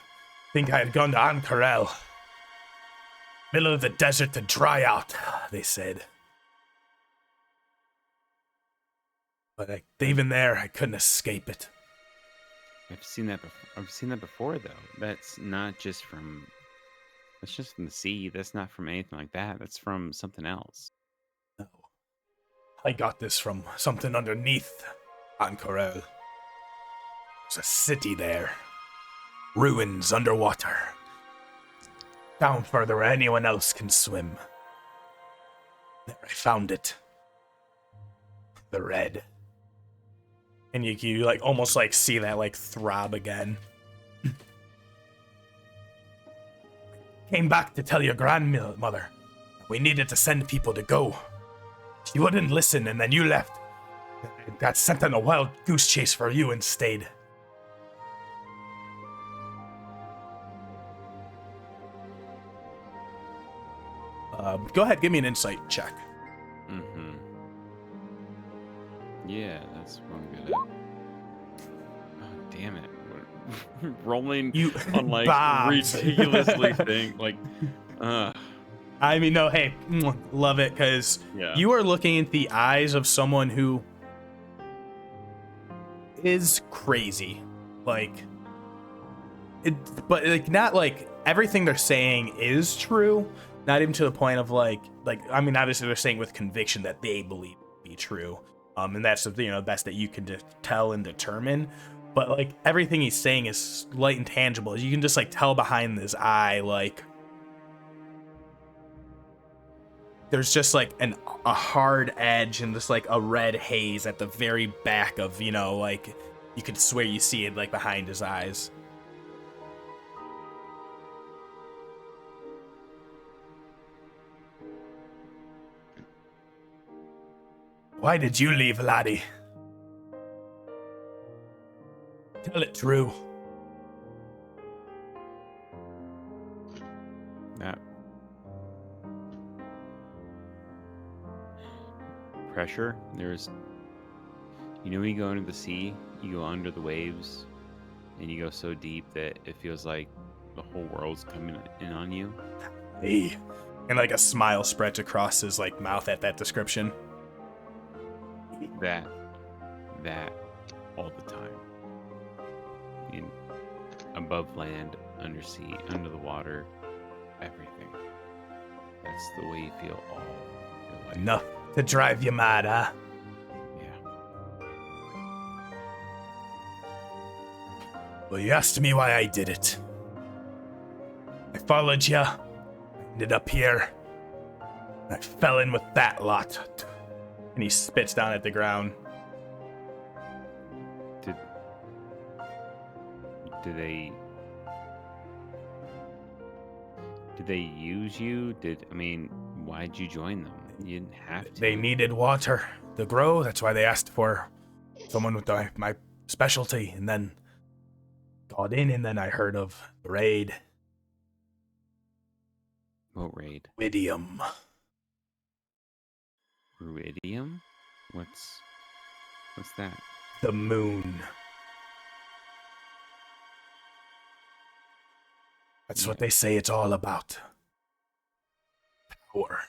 S1: think I had gone to Ankarel? Middle of the desert to dry out," they said. But even there, I couldn't escape it.
S2: I've seen that before, though. That's not just from. That's just from the sea. That's not from anything like that. That's from something else.
S1: No. I got this from something underneath Ankarel. There's a city there. Ruins underwater. Down further where anyone else can swim. There I found it. The red. And you like almost like see that like throb again. Came back to tell your grandmother we needed to send people to go. She wouldn't listen, and then you left. Got sent on a wild goose chase for you instead. Go ahead, give me an insight check.
S2: Mm-hmm. Yeah, that's what I'm good at. Oh, damn it. Rolling on like ridiculously thing. Like,
S1: I mean, no, hey, love it, because you are looking into the eyes of someone who is crazy. Like, but like not like everything they're saying is true. Not even to the point of like I mean, obviously they're saying with conviction that they believe to be true. And that's the best that you can tell and determine. but like everything he's saying is light and tangible. You can just like tell behind his eye, like there's just like a hard edge and just like a red haze at the very back of, like you could swear you see it like behind his eyes. Why did you leave, laddie? Tell it true.
S2: That pressure, when you go into the sea, you go under the waves, and you go so deep that it feels like the whole world's coming in on you.
S1: Hey. And like a smile spreads across his like mouth at that description.
S2: That all the time. Above land, under sea, under the water, everything. That's the way you feel all your life.
S1: Enough to drive you mad, huh?
S2: Yeah.
S1: Well, you asked me why I did it. I followed you, ended up here, and I fell in with that lot. And he spits down at the ground.
S2: Did they use you? Why'd you join them? You didn't have to.
S1: They needed water to grow. That's why they asked for someone with my specialty. And then got in, and then I heard of the raid.
S2: What raid?
S1: Ruidium.
S2: Ruidium? What's that?
S1: The moon. That's what they say it's all about. Power.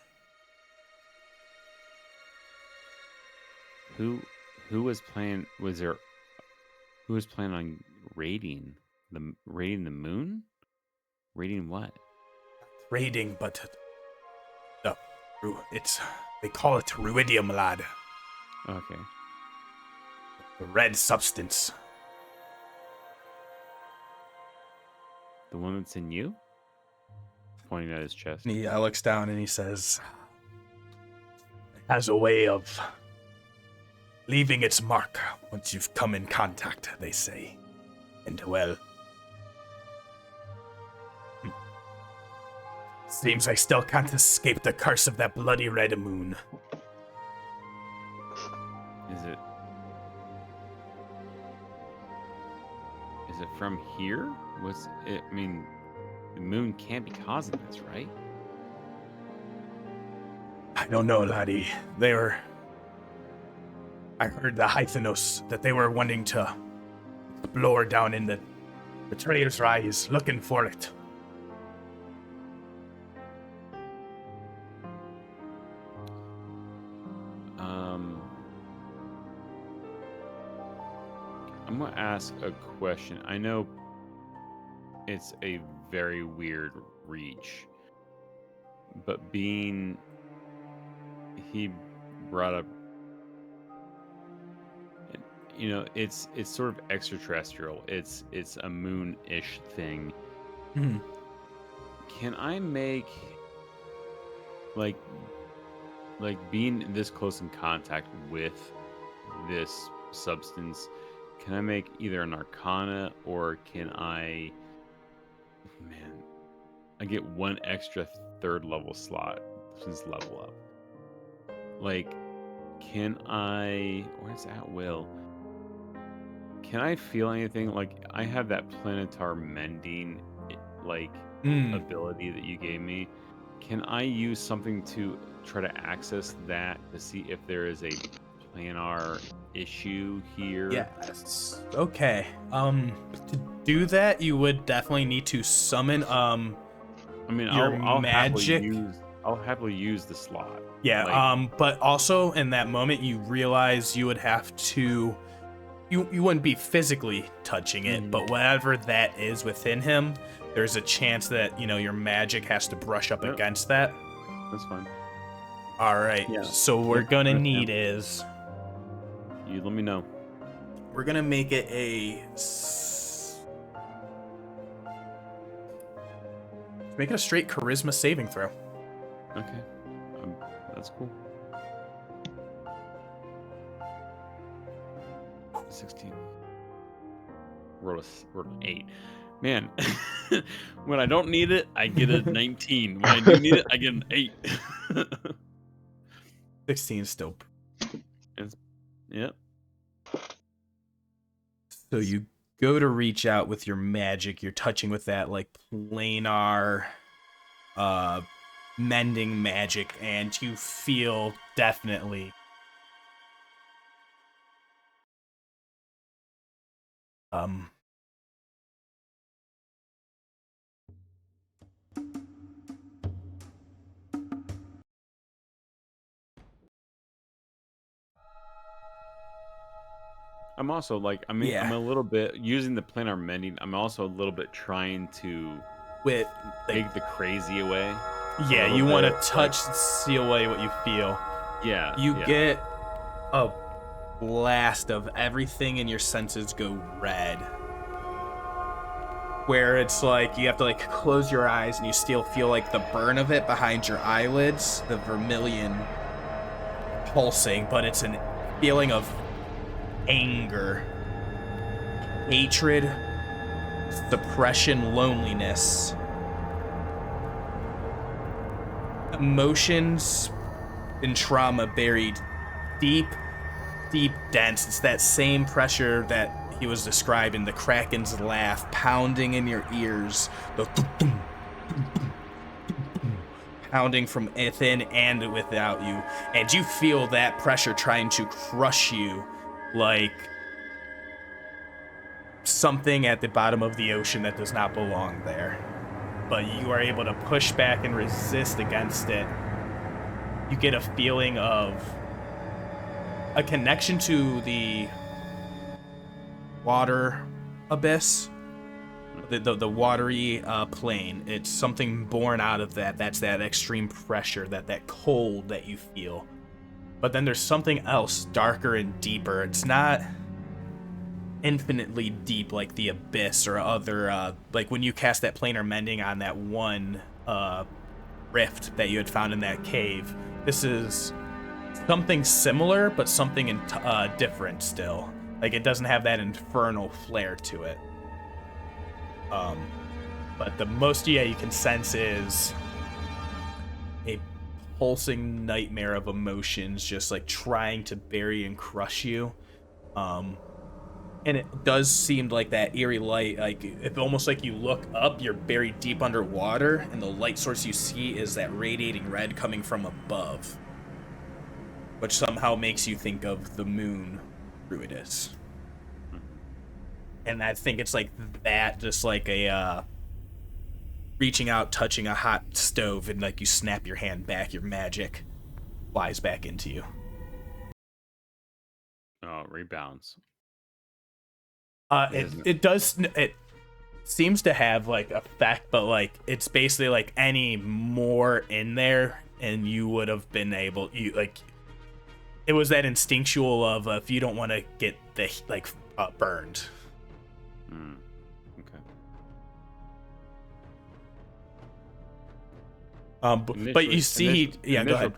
S2: Who was planning? Who was planning on raiding the moon? Raiding what?
S1: Raiding, but they call it Ruidium, lad.
S2: Okay.
S1: The red substance.
S2: The one that's in you? Pointing at his chest.
S1: He looks down and he says, it has a way of leaving its mark once you've come in contact, they say. And well, seems I still can't escape the curse of that bloody red moon.
S2: Is it from here? The moon can't be causing this, right?
S1: I don't know, laddie. I heard the Hythenos, that they were wanting to explore down in the Betrayer's Rise, looking for it.
S2: I'm gonna ask a question. I know it's a very weird reach, but he brought up, it's sort of extraterrestrial. It's a moon-ish thing.
S1: Hmm.
S2: Can I make like being this close in contact with this substance? Can I make either an Arcana, or can I get one extra third level slot since level up? Can I, or it's at will, can I feel anything? I have that planetar mending ability that you gave me. Can I use something to try to access that to see if there is a planar issue here?
S1: Yes. Okay. To do that, you would definitely need to summon your magic.
S2: I'll happily use the slot.
S1: Yeah. But also in that moment, you realize you would have to. You wouldn't be physically touching it, but whatever that is within him, there's a chance that your magic has to brush up against that.
S2: That's fine.
S1: All right. Yeah. So what we're gonna need is.
S2: You let me know.
S1: we're gonna make it make it a straight charisma saving throw.
S2: Okay. That's cool. 16. Rolled an 8. Man, when I don't need it, I get a 19. When I do need it, I get an 8.
S1: 16 still.
S2: Yep.
S1: So you go to reach out with your magic. You're touching with that like planar mending magic, and you feel definitely
S2: I'm also like, I'm a little bit using the planar mending. I'm also a little bit trying to
S1: with
S2: take the crazy away.
S1: Yeah, you want to touch, seal away what you feel.
S2: Yeah.
S1: You get a blast of everything in your senses go red. Where it's like you have to like close your eyes and you still feel like the burn of it behind your eyelids, the vermilion pulsing, but it's a feeling of anger, hatred, suppression, loneliness. Emotions and trauma buried deep, dense. It's that same pressure that he was describing, the Kraken's laugh pounding in your ears, the pounding from within and without you, and you feel that pressure trying to crush you like something at the bottom of the ocean that does not belong there. But you are able to push back and resist against it. You get a feeling of a connection to the water abyss, the watery plane. It's something born out of that. That's that extreme pressure, that cold that you feel. But then there's something else darker and deeper. It's not infinitely deep like the abyss or other like when you cast that planar mending on that one rift that you had found in that cave. This is something similar but something different still. Like it doesn't have that infernal flair to it, but the most you can sense is a pulsing nightmare of emotions just like trying to bury and crush you. And it does seem like that eerie light, like it's almost like you look up, you're buried deep underwater, and the light source you see is that radiating red coming from above, which somehow makes you think of the moon Druidess. And I think it's like that, just like a reaching out, touching a hot stove, and like you snap your hand back, your magic flies back into you.
S2: Oh, rebalance.
S1: It seems to have like effect, but like it's basically like any more in there and you would have been able, it was that instinctual of if you don't want to get the burned.
S2: Okay.
S1: But you see, go ahead.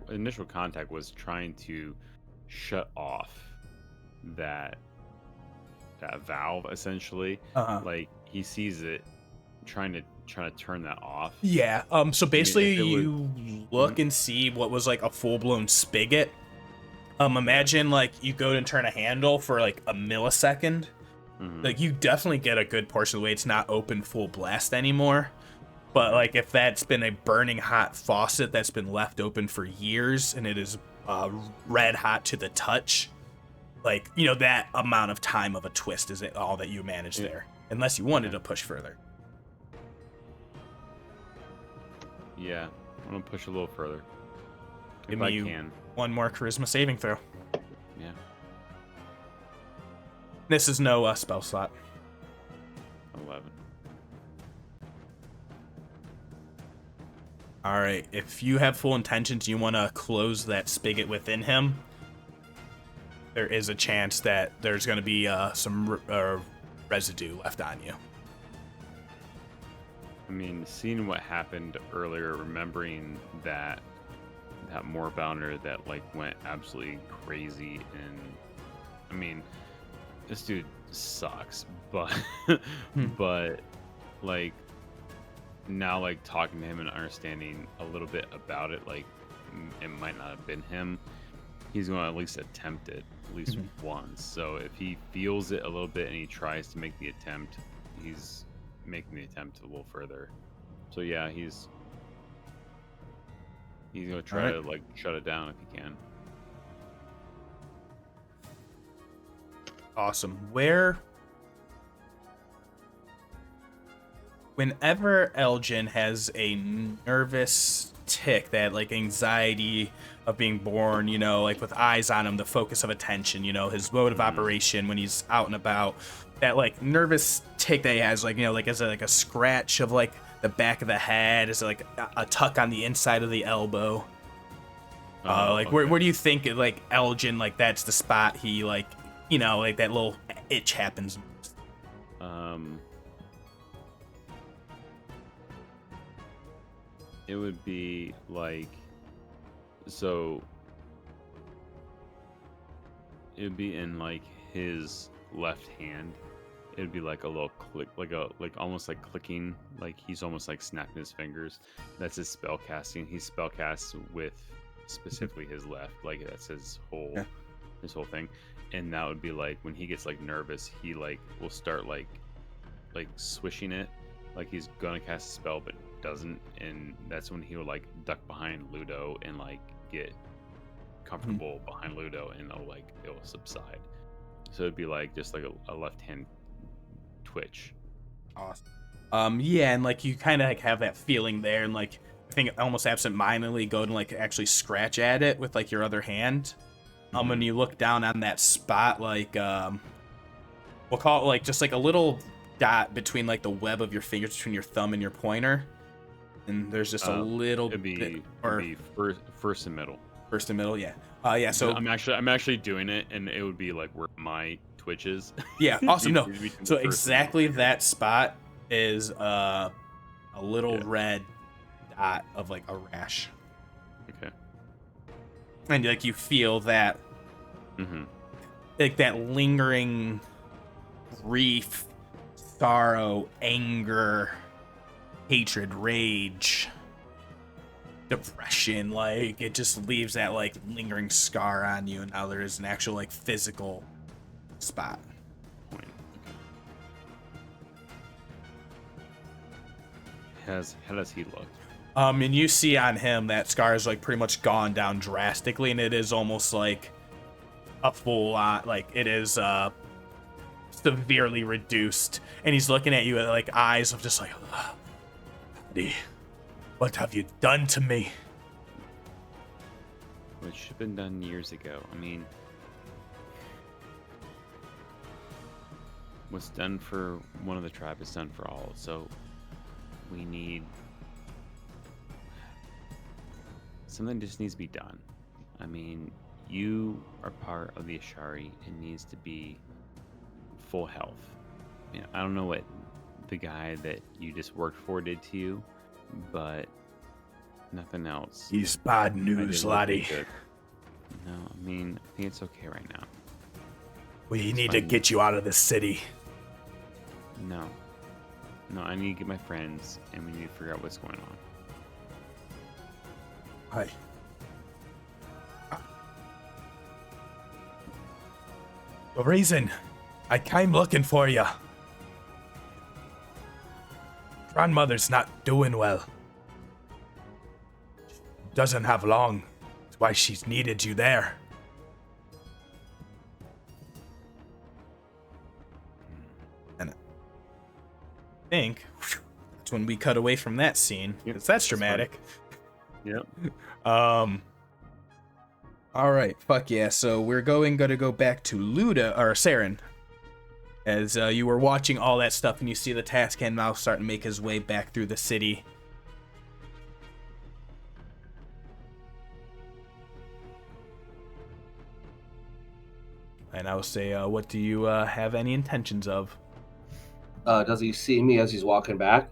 S2: Initial contact was trying to shut off that valve essentially. Like he sees it trying to turn that off.
S1: Yeah. So basically you look and see what was like a full-blown spigot. Imagine like you go and turn a handle for like a millisecond. Like you definitely get a good portion of the way it's not open full blast anymore. But like if that's been a burning hot faucet that's been left open for years and it is red hot to the touch, like, that amount of time of a twist is it all that you managed there, unless you wanted to push further.
S2: Yeah, I'm gonna push a little further.
S1: Give me one more charisma saving throw.
S2: Yeah.
S1: This is no spell slot.
S2: 11.
S1: All right, if you have full intentions, you want to close that spigot within him. there is a chance that there's going to be some residue left on you.
S2: I mean, seeing what happened earlier, remembering that Moorbounder that like went absolutely crazy, and I mean, this dude sucks, but but like now, like talking to him and understanding a little bit about it, like it might not have been him. He's going to at least attempt it at least once. So if he feels it a little bit and he tries to make the attempt, he's making the attempt a little further. So yeah, he's gonna try to like shut it down if he can.
S1: Awesome. Whenever Aljin has a nervous tick, that like anxiety of being born, you know, like with eyes on him, the focus of attention, you know, his mode of operation when he's out and about, that like nervous tick that he has, like, you know, like as a scratch of like the back of the head, is like a tuck on the inside of the elbow. Like okay. where do you think like Aljin, like that's the spot he like, you know, like that little itch happens?
S2: It would be like, so it would be in like his left hand. It would be like a little click, like almost like clicking, like he's almost like snapping his fingers. That's his spell casting. He spell casts with specifically his left, like that's his whole thing. And that would be like when he gets like nervous, he like will start like swishing it, like he's gonna cast a spell but doesn't, and that's when he will like duck behind Ludo and like get comfortable behind Ludo, and it'll subside. So it'd be like just like a left hand twitch.
S1: Awesome. Yeah, and like you kind of like have that feeling there, and like I think almost absent-mindedly go to like actually scratch at it with like your other hand. When you look down on that spot, like we'll call it like just like a little dot between like the web of your fingers, between your thumb and your pointer, and there's just a little bit, or
S2: it'd be first and middle.
S1: First and middle, yeah. Yeah. So
S2: I'm actually doing it, and it would be like where my twitch is.
S1: Yeah. Awesome. No. So exactly that spot is a little red dot of like a rash.
S2: Okay.
S1: And like you feel that, like that lingering grief, sorrow, anger, hatred, rage, depression. Like it just leaves that like lingering scar on you, and now there is an actual like physical spot.
S2: How does he look?
S1: And you see on him that scar is like pretty much gone down drastically, and it is almost like a full lot, like it is severely reduced, and he's looking at you with like eyes of just like, buddy, what have you done to me?
S2: Well, it should have been done years ago. I mean, what's done for one of the tribe is done for all, so we need something. Just needs to be done. I mean, you are part of the Ashari. It needs to be full health. I mean, I don't know what the guy that you just worked for did to you, but nothing else.
S1: He's bad news, laddie.
S2: No, I mean, I think it's okay right now.
S1: We need to get you out of this city.
S2: No, I need to get my friends, and we need to figure out what's going on.
S1: Hi. The reason I came looking for you. Grandmother's not doing well. Doesn't have long. That's why she's needed you there. And I think that's when we cut away from that scene.
S2: Yep,
S1: That's dramatic.
S2: Yep.
S1: All right, fuck yeah. So we're going to go back to Ludo, or Saeryn, as you were watching all that stuff, and you see the task hand mouse starting to make his way back through the city. And I will say, what do you have any intentions of?
S3: Does he see me as he's walking back?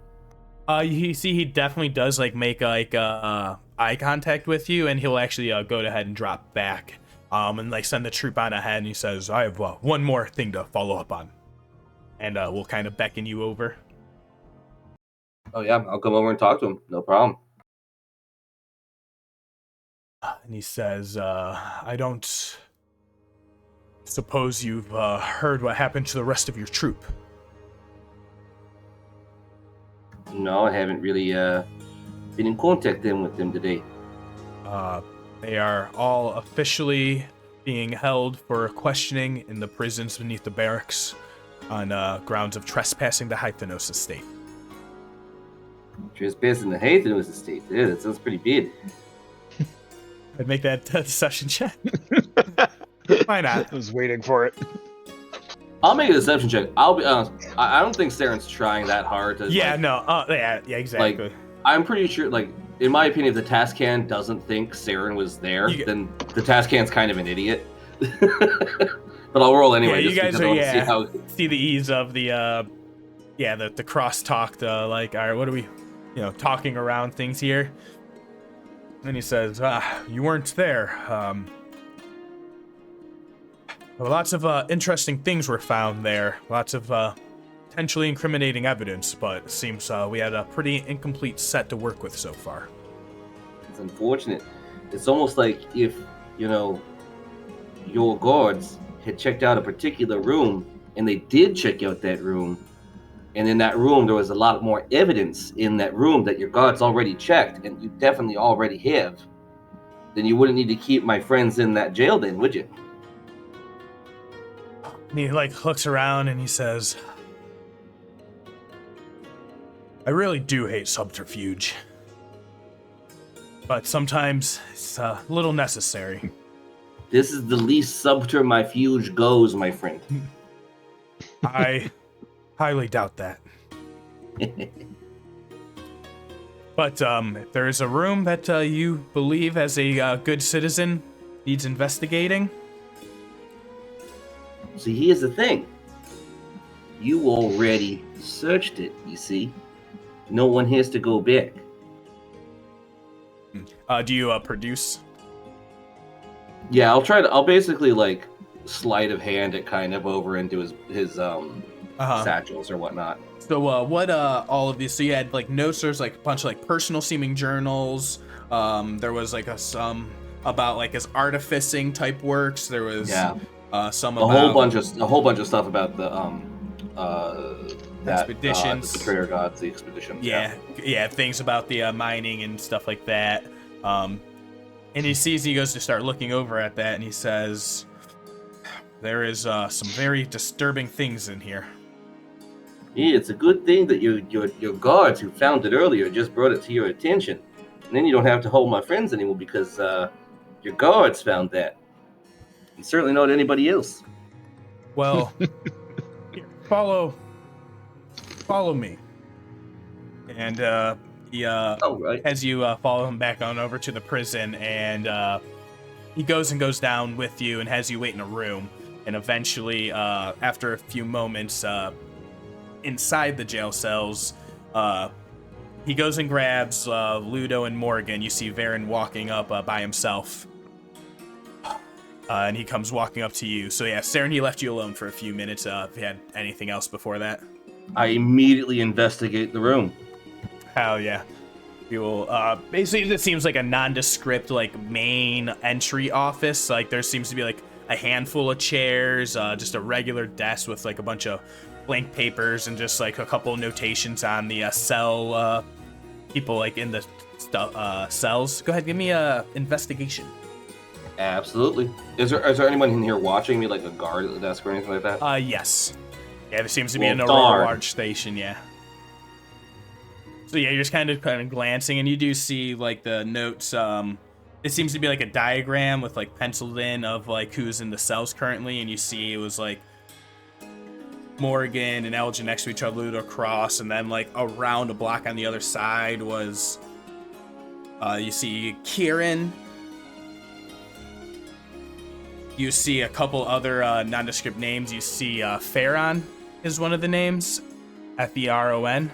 S1: You see, he definitely does make eye contact with you, and he'll actually go ahead and drop back, and send the troop on ahead. And he says, "I have one more thing to follow up on," and we'll kind of beckon you over.
S3: Oh yeah, I'll come over and talk to him. No problem.
S1: And he says, "I don't suppose you've heard what happened to the rest of your troop."
S3: No, I haven't really been in contact with them today.
S1: They are all officially being held for questioning in the prisons beneath the barracks on grounds of trespassing the Hythenos estate.
S3: Trespassing the Hythenos estate? Yeah, that sounds pretty bad.
S1: I'd make that deception check. Why not?
S5: I was waiting for it.
S3: I'll make a deception check. I'll be honest. I don't think Saeryn's trying that hard to.
S1: Yeah, no. Yeah, exactly.
S3: Like, I'm pretty sure, in my opinion, if the Tascan doesn't think Saeryn was there, then the Tascan's kind of an idiot. But I'll roll anyway.
S1: Yeah, you guys are,
S3: see
S1: the ease of the cross-talk, all right, what are we, talking around things here? And he says, you weren't there. Lots of interesting things were found there. Lots of potentially incriminating evidence, but it seems we had a pretty incomplete set to work with so far.
S3: It's unfortunate. It's almost like if, your guards had checked out a particular room, and they did check out that room, and in that room there was a lot more evidence in that room that your guards already checked, and you definitely already have, then you wouldn't need to keep my friends in that jail then, would you?
S1: And he looks around and he says, I really do hate subterfuge, but sometimes it's a little necessary.
S3: This is the least Subter-My-Fuge goes, my friend.
S1: I highly doubt that. But if there is a room that you believe as a good citizen needs investigating.
S3: See, here's the thing. You already searched it, you see. No one has to go back.
S1: Do you produce?
S3: Yeah, I'll basically sleight of hand it kind of over into his satchels or whatnot.
S1: So what all of these, so you had notes, there's a bunch of personal seeming journals, there was some about his artificing type works, there was some about
S3: a whole bunch of stuff about the
S1: expeditions,
S3: the betrayer gods, the expeditions.
S1: Yeah, things about the mining and stuff like that. And he goes to start looking over at that, and he says, there is some very disturbing things in here.
S3: Yeah, it's a good thing that your guards who found it earlier just brought it to your attention. And then you don't have to hold my friends anymore because your guards found that. And certainly not anybody else.
S1: Well, here, follow me. And he as you follow him back on over to the prison, and he goes down with you and has you wait in a room. And eventually, after a few moments, inside the jail cells, he goes and grabs Ludo and Morgen. You see Varen walking up by himself. And he comes walking up to you. So yeah, Saeryn, he left you alone for a few minutes. If you had anything else before that?
S3: I immediately investigate the room.
S1: Hell yeah. You will, basically it seems like a nondescript, main entry office. There seems to be, a handful of chairs, just a regular desk with, a bunch of blank papers and just, a couple notations on the cell, people, in the cells. Go ahead, give me a investigation.
S3: Absolutely. Is there anyone in here watching me, a guard at the desk or anything like that?
S1: Yes. Yeah, there seems to be a large station, yeah. So yeah, you're just kind of glancing, and you do see the notes. It seems to be a diagram with penciled in of who's in the cells currently, and you see it was Morgen and Aljin next to each other, Ludo across, and then around a block on the other side was you see Kieran, You see a couple other nondescript names. You see Faron is one of the names, Feron.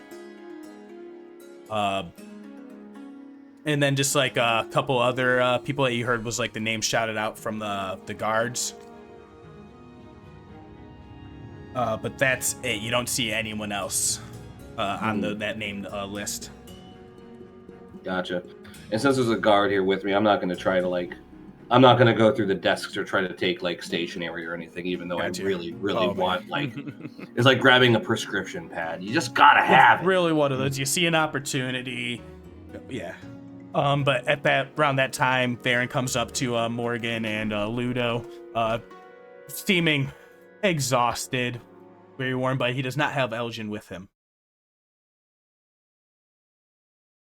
S1: And then just like a couple other people that you heard was like the name shouted out from the guards. But that's it. You don't see anyone else on that named list.
S3: Gotcha. And since there's a guard here with me, I'm not going to try to I'm not going to go through the desks or try to take like stationery or anything, even though
S1: Gotcha.
S3: I really want it's like grabbing a prescription pad. You just gotta have it.
S1: Really one of those. You see an opportunity. Yeah. But around that time, Theron comes up to Morgen and Ludo, seeming exhausted, very worn, but he does not have Aljin with him.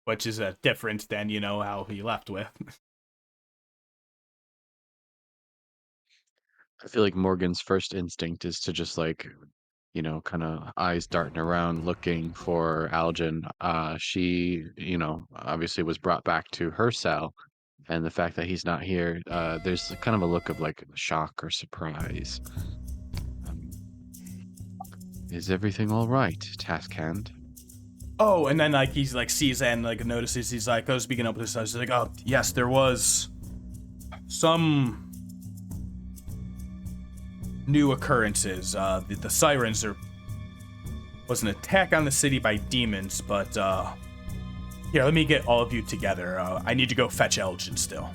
S1: Which is different than, how he left with.
S4: I feel like Morgan's first instinct is to just kind of eyes darting around looking for Aljin. She, obviously was brought back to her cell, and the fact that he's not here, there's kind of a look of like shock or surprise. Is everything all right, task hand?
S1: Oh, and then he's sees and notices, he's speaking up with his eyes, he's like, oh yes, there was some new occurrences. The sirens, there was an attack on the city by demons, but here, let me get all of you together. I need to go fetch Aljin still.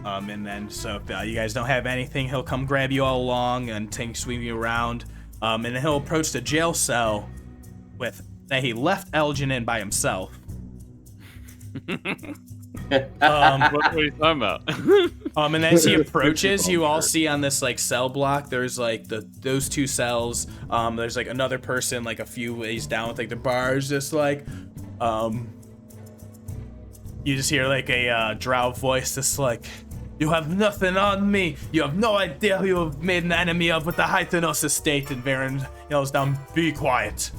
S1: And then, so if you guys don't have anything, he'll come grab you all along and swing you around. And then he'll approach the jail cell that he left Aljin in by himself.
S2: What are you talking about?
S1: And as he approaches, you all see on this cell block, there's those two cells. There's another person a few ways down with the bars, just you just hear a drow voice, just you have nothing on me. You have no idea who you have made an enemy of with the Hythenos estate. And Varen yells down, be quiet.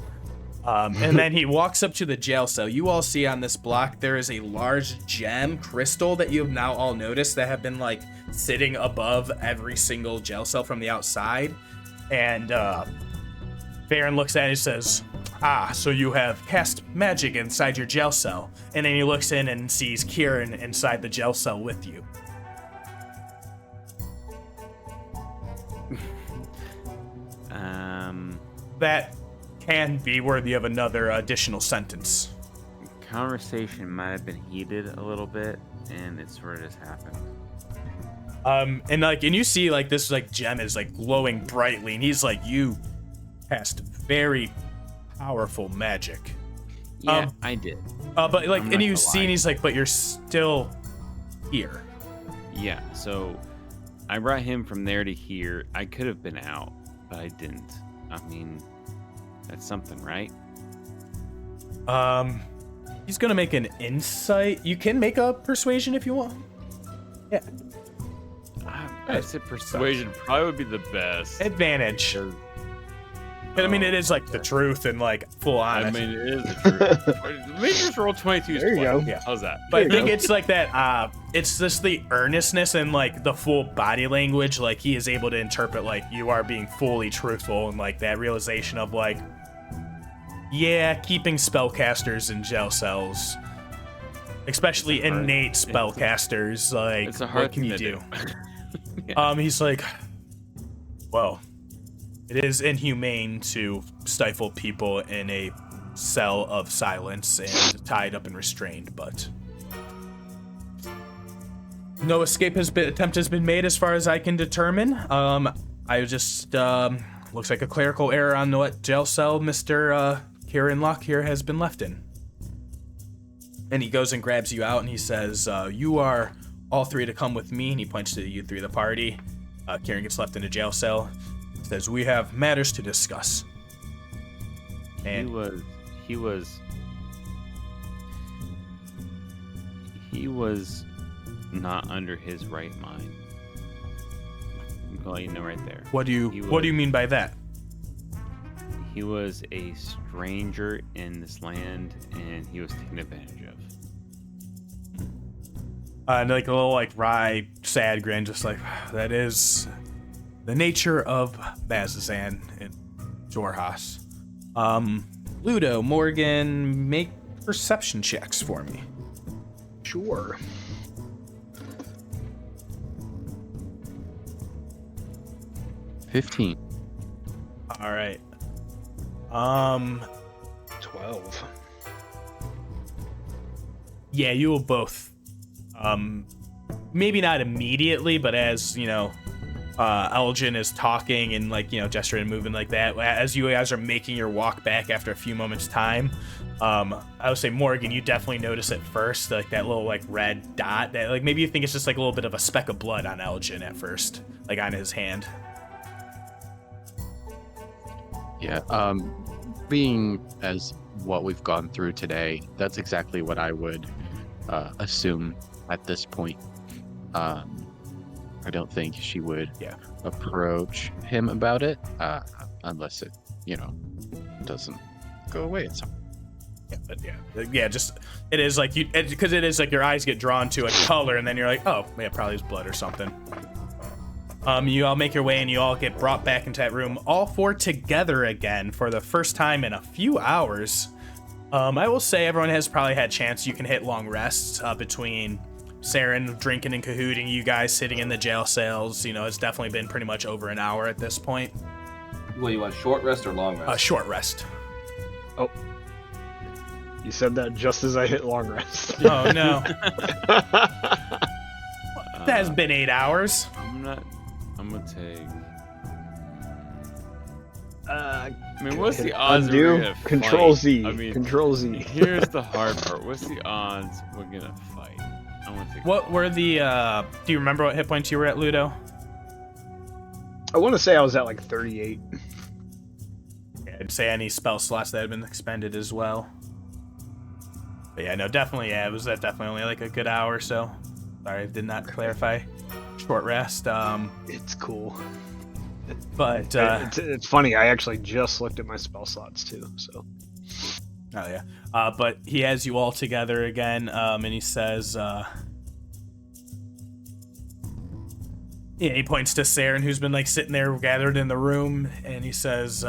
S1: And then he walks up to the jail cell. You all see on this block, there is a large gem crystal that you have now all noticed that have been sitting above every single jail cell from the outside. And Varen looks at it and says, so you have cast magic inside your jail cell. And then he looks in and sees Kieran inside the jail cell with you. That can be worthy of another additional sentence.
S2: Conversation might have been heated a little bit, and it sort of just happened.
S1: And you see this gem is glowing brightly, and he's you cast very powerful magic.
S2: Yeah, I did.
S1: But and you see, and he's but you're still here.
S2: Yeah, so I brought him from there to here. I could have been out, but I didn't. I mean, that's something, right?
S1: He's gonna make an insight. You can make a persuasion if you want. Yeah.
S2: I said persuasion probably would be the best.
S1: Advantage. I mean, it is the truth and full honest.
S2: I mean, it is the truth. Maybe just roll 22.
S5: There you go.
S1: Yeah.
S2: How's that?
S1: But I think it's that. It's just the earnestness and the full body language. He is able to interpret you are being fully truthful, and that realization of yeah, keeping spellcasters in jail cells, especially innate spellcasters,
S2: it's a hard
S1: what can
S2: thing
S1: you
S2: to
S1: do?
S2: Yeah.
S1: He's well, it is inhumane to stifle people in a cell of silence and tied up and restrained, but no escape attempt has been made as far as I can determine. I just looks like a clerical error on what jail cell Mr. Kieran Locke here has been left in. And he goes and grabs you out and he says, you are all three to come with me, and he points to you three of the party. Kieran gets left in a jail cell. Says, we have matters to discuss. And
S2: he was not under his right mind. I'm gonna let you know right there.
S1: What do you mean by that?
S2: He was a stranger in this land, and he was taken advantage of.
S1: And like a little like wry, sad grin, just like, that is the nature of Bazazan and Jorhas. Ludo, Morgen, make perception checks for me.
S5: Sure.
S4: $15.
S1: All right.
S5: 12.
S1: Yeah, you will both. Maybe not immediately, but as you know, Aljin is talking and like gesturing and moving like that. As you guys are making your walk back after a few moments' time, I would say Morgen, you definitely notice at first like that little like red dot that like maybe you think it's just like a little bit of a speck of blood on Aljin at first, like on his hand.
S4: Yeah, being as what we've gone through today, that's exactly what I would assume at this point. I don't think she would approach him about it unless it, doesn't go away at some point.
S1: Just it is like because it is like your eyes get drawn to a color and then you're like, oh, yeah, probably it's blood or something. You all make your way and you all get brought back into that room, all four together again for the first time in a few hours. I will say everyone has probably had chance. You can hit long rests between Saeryn drinking and cahooting, you guys sitting in the jail cells. It's definitely been pretty much over an hour at this point.
S3: What, you want short rest or long rest?
S1: Short rest.
S5: Oh. You said that just as I hit long rest.
S1: Oh, no. That has been 8 hours.
S2: I'm gonna take...
S5: what's
S2: the odds
S5: undo?
S2: we're gonna fight?
S5: Control Z. Control Z.
S2: Here's the hard part. What's the odds we're gonna fight? I'm gonna take...
S1: What were the, do you remember what hit points you were at, Ludo?
S5: I want to say I was at like 38.
S1: Yeah, I'd say any spell slots that had been expended as well. But yeah, no, definitely, it was definitely only like a good hour or so. Sorry, I did not clarify. Short rest.
S5: It's cool.
S1: But
S5: it's funny. I actually just looked at my spell slots too. So.
S1: Oh yeah. But he has you all together again, and he says, he points to Saeryn, who's been like sitting there gathered in the room, and he says,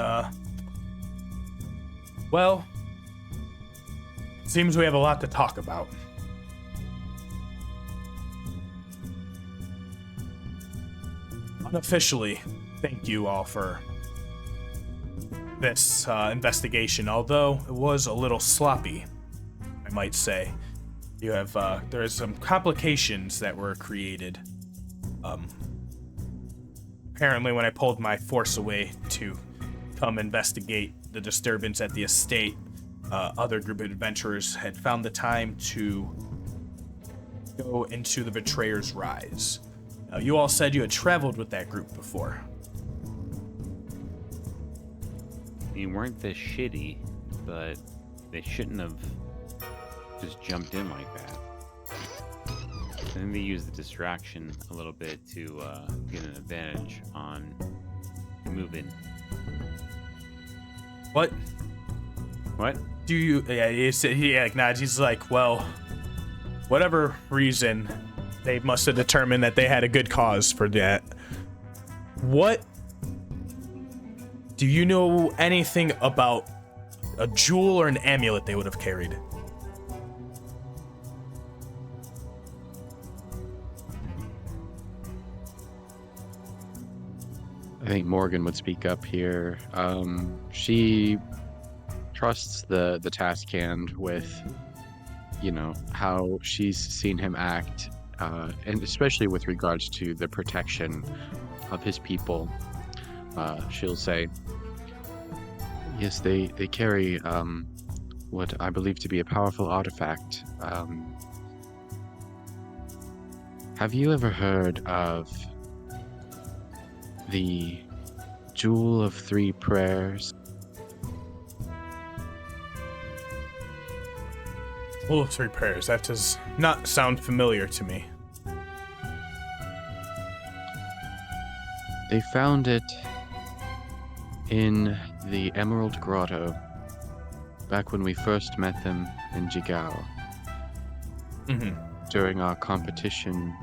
S1: well, seems we have a lot to talk about. Unofficially, thank you all for this investigation, although it was a little sloppy, I might say. You have, there is some complications that were created. Apparently when I pulled my force away to come investigate the disturbance at the estate, other group of adventurers had found the time to go into the Betrayer's Rise. Now, you all said you had traveled with that group before.
S2: You weren't this shitty, but they shouldn't have just jumped in like that. I think they used the distraction a little bit to get an advantage on moving.
S1: What?
S2: What?
S1: Do you... Yeah, he acknowledged. He's like, well, whatever reason, they must have determined that they had a good cause for that. What... Do you know anything about a jewel or an amulet they would have carried?
S4: I think Morgen would speak up here. She trusts the task hand with, how she's seen him act, and especially with regards to the protection of his people. She'll say, yes, they carry what I believe to be a powerful artifact. Have you ever heard of the Jewel of Three Prayers?
S1: Jewel of Three Prayers. That does not sound familiar to me.
S4: They found it in the Emerald Grotto back when we first met them in Jigao.
S1: Mm-hmm.
S4: during our competition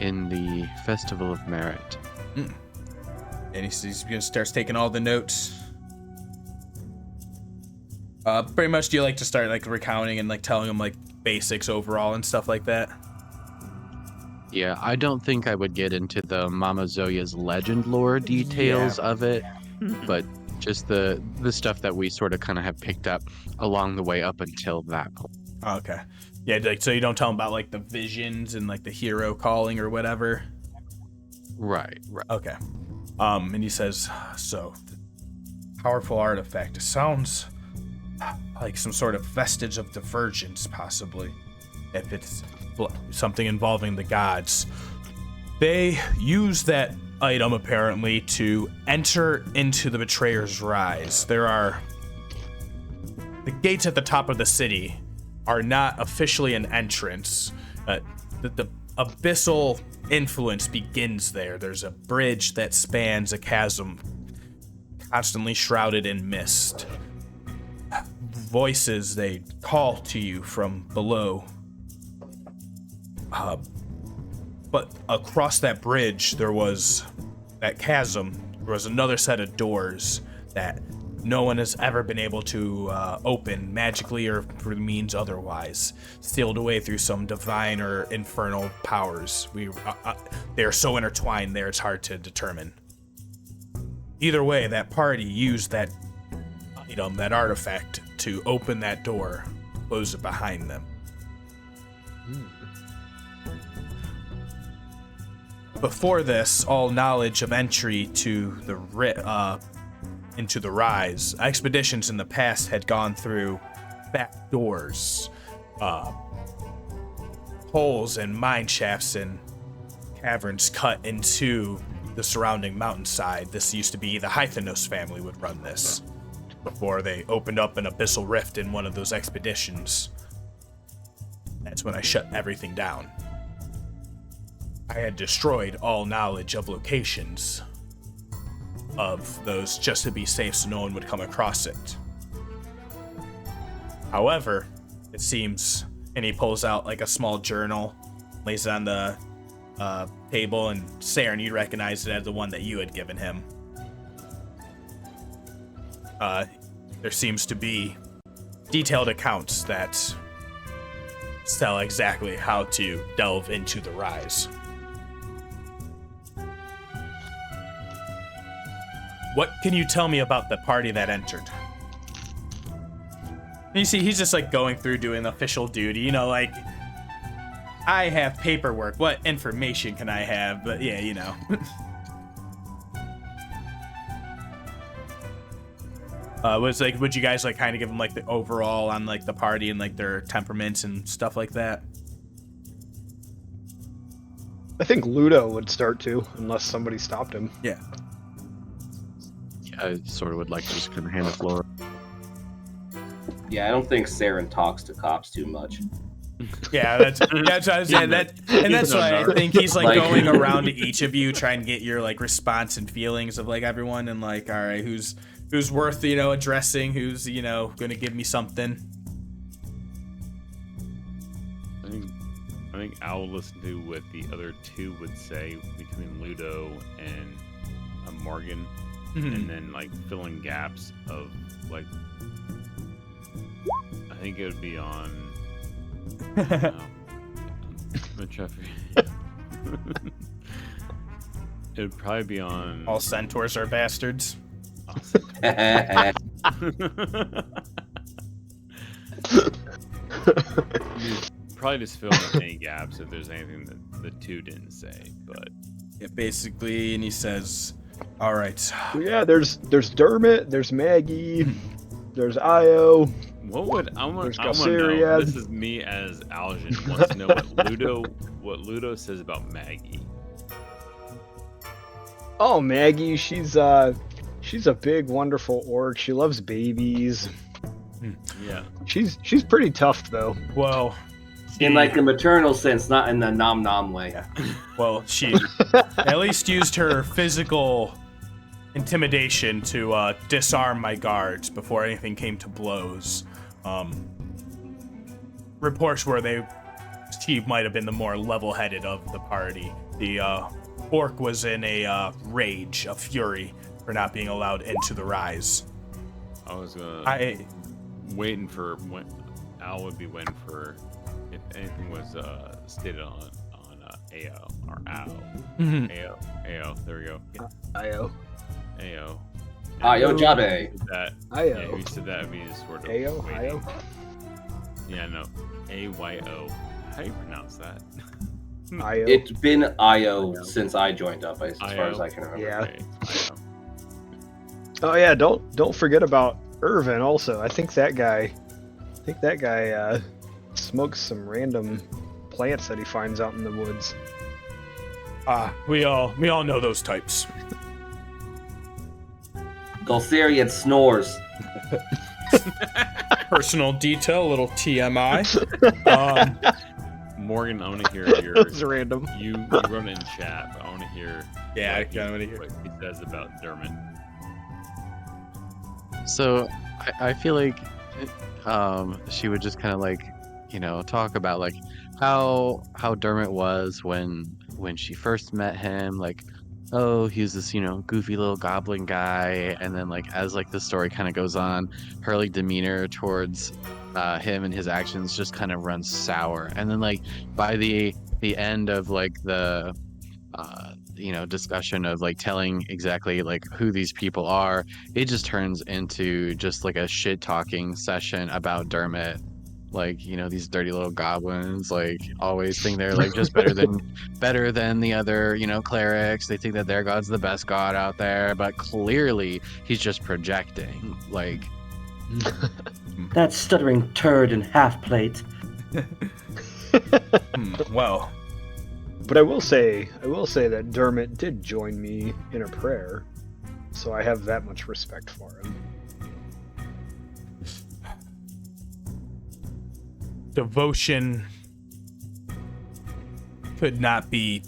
S4: in the Festival of Merit.
S1: And he's gonna start taking all the notes. Pretty much, do you like to start like recounting and like telling him like basics overall and stuff like that?
S4: Yeah, I don't think I would get into the Mama Zoya's legend lore details of it, but just the stuff that we sort of kind of have picked up along the way up until that point.
S1: Okay. Yeah, like, so you don't tell him about like the visions and like the hero calling or whatever?
S4: Right.
S1: Okay. And he says, so, powerful artifact. It sounds like some sort of vestige of divergence, possibly. If it's something involving the gods. They use that item, apparently, to enter into the Betrayer's Rise. The gates at the top of the city are not officially an entrance. The abyssal influence begins there. There's a bridge that spans a chasm, constantly shrouded in mist. Voices, they call to you from below. But across that bridge, that chasm, there was another set of doors that no one has ever been able to open magically or through means otherwise, sealed away through some divine or infernal powers. They're so intertwined there, it's hard to determine. Either way, that party used that item, that artifact, to open that door, close it behind them. Before this, all knowledge of entry to into the Rise, expeditions in the past had gone through back doors, holes and mine shafts and caverns cut into the surrounding mountainside. This used to be the Hythenos family would run this before they opened up an abyssal rift in one of those expeditions. That's when I shut everything down. I had destroyed all knowledge of locations of those just to be safe so no one would come across it. However, it seems, and he pulls out like a small journal, lays it on the table, and Saeryn, you recognize it as the one that you had given him. There seems to be detailed accounts that tell exactly how to delve into the Rise. What can you tell me about the party that entered? And you see, he's just like going through doing official duty, you know, like, I have paperwork, what information can I have? But yeah, you know. Would you guys like kind of give them like the overall on like the party and like their temperaments and stuff like that?
S5: I think Ludo would start to, unless somebody stopped him.
S1: Yeah.
S4: I sort of would like to just kind of hand the floor.
S3: Yeah, I don't think Saeryn talks to cops too much.
S1: Yeah, that's what I was saying. That's why I think he's like going around to each of you, trying to get your like response and feelings of like everyone, and like, all right, who's worth, you know, addressing, who's, you know, gonna give me something.
S2: I think I'll listen to what the other two would say between Ludo and Morgen.
S1: Mm-hmm.
S2: And then like fill in gaps of like, I think it would be on it would probably be on
S1: All centaurs are bastards.
S2: Probably just fill in any gaps if there's anything that the two didn't say, but
S1: Yeah, basically, and he says, all right.
S5: Yeah, there's Dermot, there's Maggie, there's Io.
S2: What would I want to know?
S5: Galceria.
S2: This is me as Aljin wants to know what Ludo says about Maggie.
S5: Oh, Maggie, she's a big, wonderful orc. She loves babies.
S2: Yeah.
S5: She's pretty tough though.
S1: Well,
S3: In like a maternal sense, not in the nom way.
S1: Yeah. Well, she at least used her physical intimidation to disarm my guards before anything came to blows. Reports were they She might have been the more level-headed of the party. The orc was in a rage, a fury, for not being allowed into the rise.
S2: I was waiting for when Al would be waiting for if anything was stated on AO or AO. AO. There we go.
S5: IO.
S2: AO.
S3: Ayo Jabe.
S2: Yeah, if you said that, I mean, just sort of.
S5: IO.
S2: waiting. Yeah, no. AYO. How do you pronounce that?
S5: IO.
S3: It's been IO since I joined up, as far as I can remember.
S5: Yeah.
S2: Okay, IO.
S5: Oh yeah, don't forget about Irvin also. I think that guy smokes some random plants that he finds out in the woods.
S1: We all know those types.
S3: Gulsarian snores.
S1: Personal detail, a little TMI.
S2: Morgan, I want to hear your.
S5: That was random.
S2: You wrote it in chat, but I want to hear.
S1: Yeah,
S2: what
S1: I want to hear.
S2: what he says about Dermot.
S4: So I feel like she would just kind of like, talk about like how Dermot was when she first met him, like, oh, he was this, goofy little goblin guy, and then like as like the story kind of goes on, her like demeanor towards him and his actions just kind of runs sour, and then like by the end of like the discussion of like telling exactly like who these people are, it just turns into just like a shit talking session about Dermot. Like, these dirty little goblins like always think they're like just better than the other, clerics. They think that their god's the best god out there, but clearly he's just projecting. Like
S3: That stuttering turd and half plate.
S1: Well,
S5: But I will say that Dermot did join me in a prayer, so I have that much respect for him.
S1: devotion could not be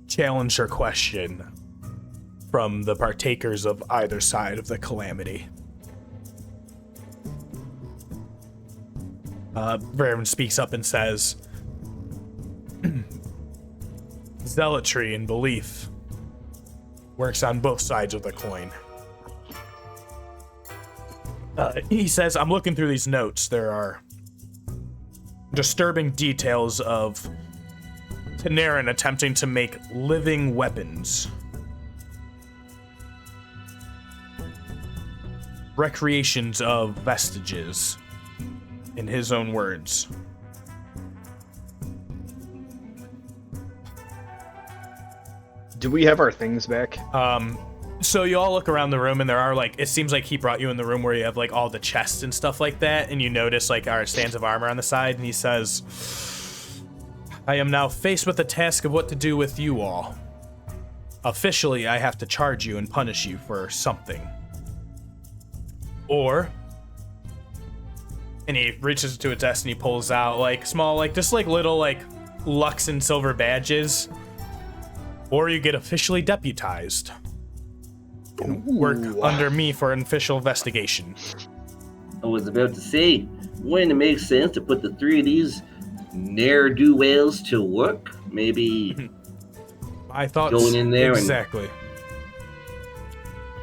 S1: challenged or questioned from the partakers of either side of the calamity. Reverend speaks up and says, zealotry and belief works on both sides of the coin. He says, I'm looking through these notes. There are disturbing details of Tenerin attempting to make living weapons. Recreations of vestiges, in his own words.
S5: Do we have our things back?
S1: So you all look around the room, and there are like, it seems like he brought you in the room where you have like all the chests and stuff like that, and you notice like our stands of armor on the side, and he says, I am now faced with the task of what to do with you all. Officially, I have to charge you and punish you for something. Or, and he reaches to a desk and he pulls out like small, like just like little like Lux and silver badges. Or you get officially deputized. And work under me for an official investigation.
S3: I was about to say, wouldn't it make sense to put the three of these ne'er-do-wells to work? Maybe
S1: I thought
S3: going in there
S1: exactly.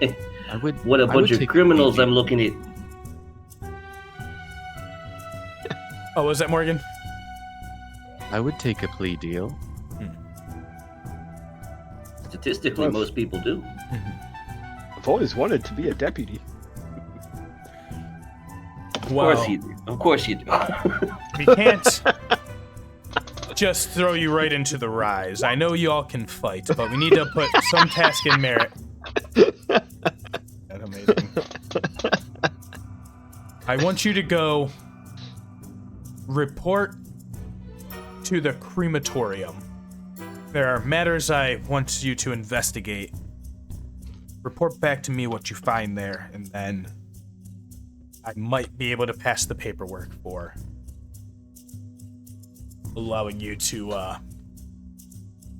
S3: and
S4: I
S3: what a bunch
S4: would
S3: of criminals
S4: take
S3: I'm looking at.
S1: Oh, was that Morgan?
S4: I would take a plea deal.
S3: Statistically,
S5: Well,
S3: most people do.
S5: I've always wanted to be a deputy.
S3: Of course you do. Of course you do.
S1: We can't just throw you right into the rise. I know you all can fight, but we need to put some task in merit. That's amazing. I want you to go report to the crematorium. There are matters I want you to investigate. Report back to me what you find there, and then I might be able to pass the paperwork for allowing you to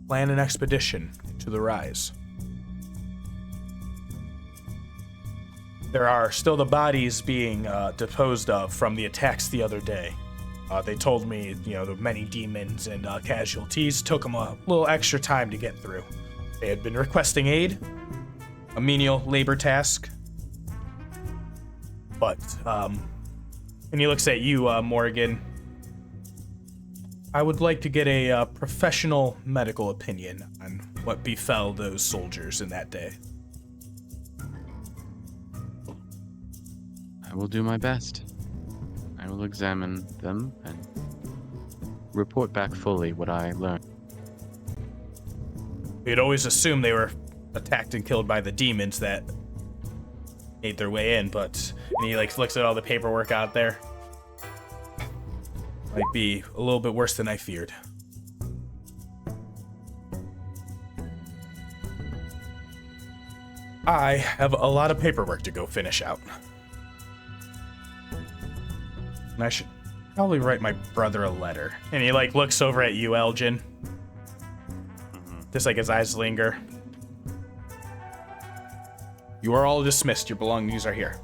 S1: plan an expedition to the rise. There are still the bodies being disposed of from the attacks the other day. They told me, the many demons and casualties took them a little extra time to get through. They had been requesting aid, a menial labor task. But, and he looks at you, Morgan. I would like to get a professional medical opinion on what befell those soldiers in that day.
S4: I will do my best. I will examine them and report back fully what I learned.
S1: We'd always assumed they were attacked and killed by the demons that made their way in, but and he looks at all the paperwork out there. Might be a little bit worse than I feared. I have a lot of paperwork to go finish out. And I should probably write my brother a letter. And he looks over at you, Aljin. Just his eyes linger. You are all dismissed. Your belongings are here.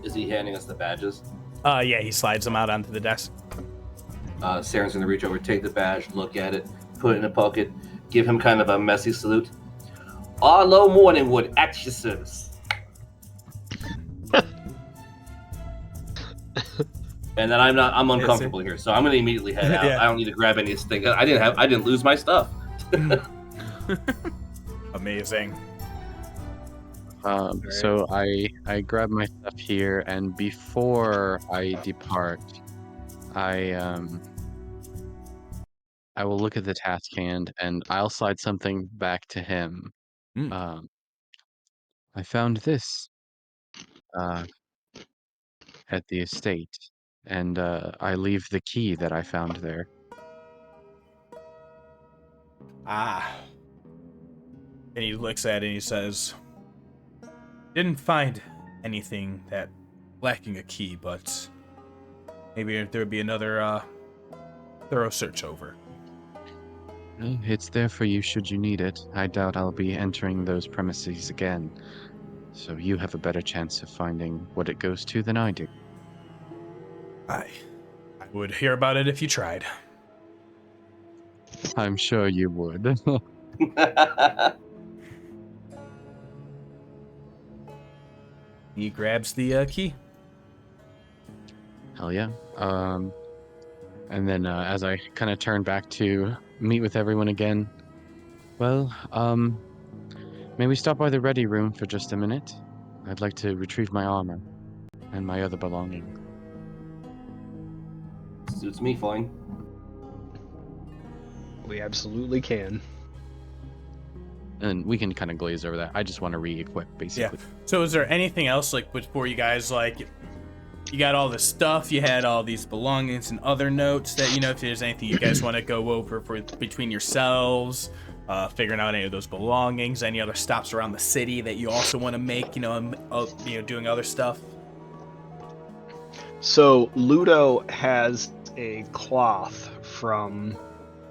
S3: Is he handing us the badges?
S1: Yeah, he slides them out onto the desk.
S3: Saren's gonna reach over, take the badge, look at it, put it in a pocket, give him kind of a messy salute. Arlo Morningwood, at your service. And then I'm uncomfortable here, so I'm gonna immediately head out.
S1: Yeah.
S3: I don't need to grab anything. I didn't lose my stuff.
S1: Amazing.
S4: So I grab my stuff here, and before I depart, I will look at the task hand, and I'll slide something back to him. I found this at the estate, and I leave the key that I found there.
S1: Ah. And he looks at it and he says, didn't find anything that lacking a key, but maybe there would be another thorough search over.
S4: Well, it's there for you should you need it. I doubt I'll be entering those premises again, so you have a better chance of finding what it goes to than I do.
S1: I would hear about it if you tried.
S4: I'm sure you would.
S1: He grabs the key.
S4: Hell yeah. And then as I kind of turn back to meet with everyone again, well, may we stop by the ready room for just a minute? I'd like to retrieve my armor and my other belongings.
S3: Suits me fine.
S5: We absolutely can.
S4: And we can kind of glaze over that. I just want to re-equip, basically.
S1: Yeah. So is there anything else before you guys you got all this stuff, you had all these belongings and other notes that if there's anything you guys want to go over between yourselves, figuring out any of those belongings, any other stops around the city that you also want to make, doing other stuff.
S5: So Ludo has a cloth from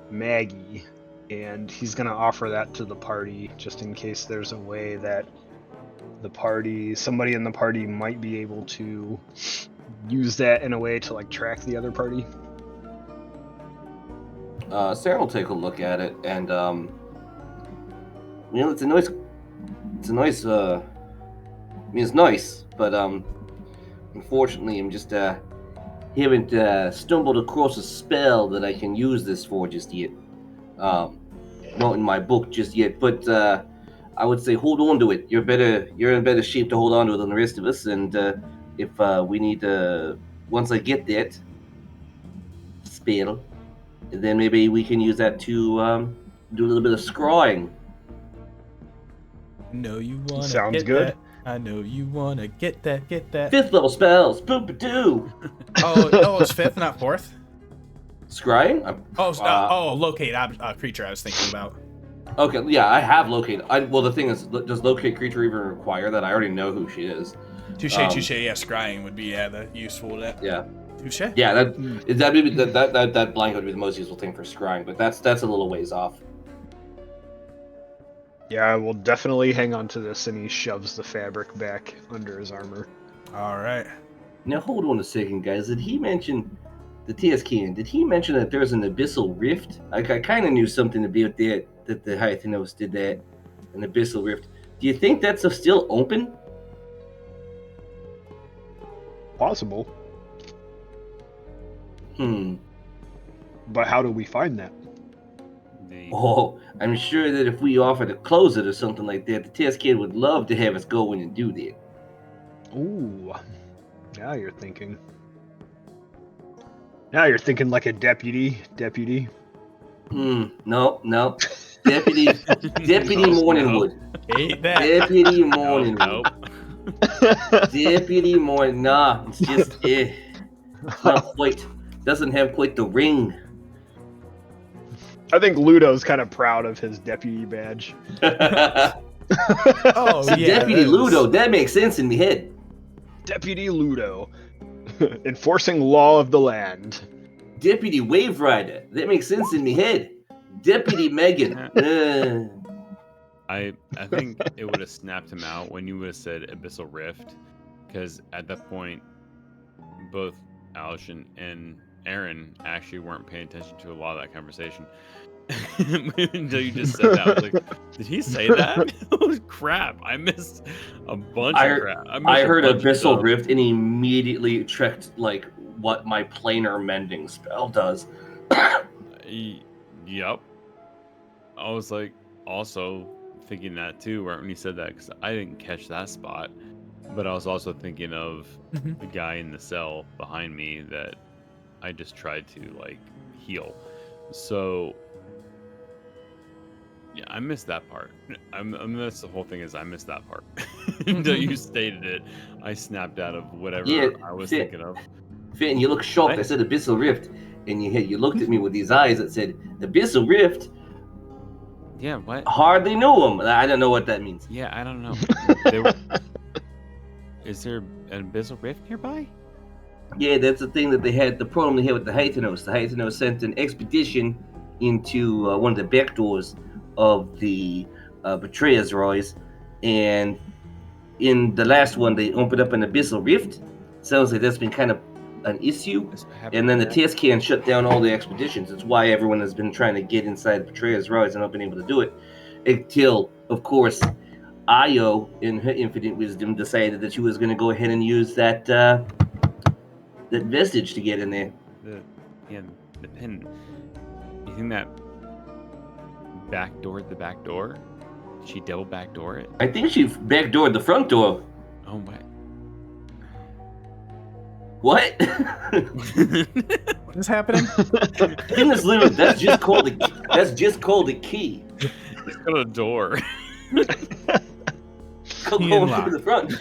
S5: Maggie, and he's going to offer that to the party just in case there's a way that somebody in the party might be able to use that in a way to track the other party.
S3: Sarah will take a look at it, and it's a nice. It's nice, but unfortunately, I'm just haven't stumbled across a spell that I can use this for just yet. Not in my book just yet, but I would say hold on to it. You're in better shape to hold on to it than the rest of us, and if we need to, once I get that spell, then maybe we can use that to do a little bit of scrying.
S1: No, you wanna
S5: Sounds
S1: get
S5: good.
S1: That. I know you wanna get that.
S3: 5th level spells, boop-a-doo.
S1: Oh, it's 5th, not 4th.
S3: Scrying?
S1: Locate creature I was thinking about.
S3: Okay, yeah, I have locate. Well, the thing is, does locate creature even require that? I already know who she is.
S1: Touche. Yeah, scrying would be the useful.
S3: Yeah.
S1: Touche.
S3: Yeah, that blanket would be the most useful thing for scrying, but that's a little ways off.
S5: Yeah, I will definitely hang on to this, and he shoves the fabric back under his armor.
S1: All right.
S3: Now hold on a second, guys. Did he mention the TSK, did he mention that there's an abyssal rift? I kind of knew something about that the Hythenos did that, an abyssal rift. Do you think that's still open?
S5: Possible. But how do we find that?
S3: Oh, I'm sure that if we offer to close it or something like that, the TSK would love to have us go in and do that.
S5: Ooh. Now you're thinking. Now you're thinking like a deputy.
S3: No. Deputy Morningwood.
S1: Hate that.
S3: Deputy Morningwood.
S2: Nope.
S3: Deputy Morning. Nah, it's just it's not quite. Doesn't have quite the ring.
S5: I think Ludo's kind of proud of his deputy badge.
S1: Oh,
S3: So
S1: yeah.
S3: Deputy Ludo, that makes sense in my head.
S5: Deputy Ludo. Enforcing law of the land.
S3: Deputy Wave Rider, that makes sense in my head. Deputy Megen.
S2: I think it would have snapped him out when you would have said Abyssal Rift, because at that point, both Aljin and Aaron actually weren't paying attention to a lot of that conversation. Until you just said that, I was like, did he say that? Oh crap! I missed a bunch of crap.
S3: I heard Abyssal Rift and immediately checked like what my planar mending spell does.
S2: Yep. I was like, also thinking that too, right when you said that, because I didn't catch that spot. But I was also thinking of the guy in the cell behind me that I just tried to like heal. So yeah, I missed that part. That's the whole thing, is I missed that part. Until you stated it, I snapped out of whatever I was thinking of.
S3: Finn, you look shocked. I said Abyssal Rift, and you looked at me with these eyes that said Abyssal Rift.
S2: Yeah, what?
S3: Hardly knew him. I don't know what that means.
S2: Yeah, I don't know. Is there an Abyssal Rift nearby?
S3: Yeah, that's the thing that they had, the problem they had with the Hythenos. The Hythenos sent an expedition into one of the back doors of the Betrayer's Rise, and in the last one, they opened up an Abyssal Rift. Sounds like that's been kind of an issue. And then the TSK shut down all the expeditions. It's why everyone has been trying to get inside the Betrayer's Rise and not been able to do it. Until, of course, Io, in her infinite wisdom, decided that she was going to go ahead and use that vestige to get in there.
S2: The pin. You think that backdoored the back door? Did she double backdoor it?
S3: I think she backdoored the front door.
S2: Oh my.
S3: What?
S1: What is happening?
S3: Goodness, literally, that's just called a key.
S2: It's got a door.
S3: Go through the front.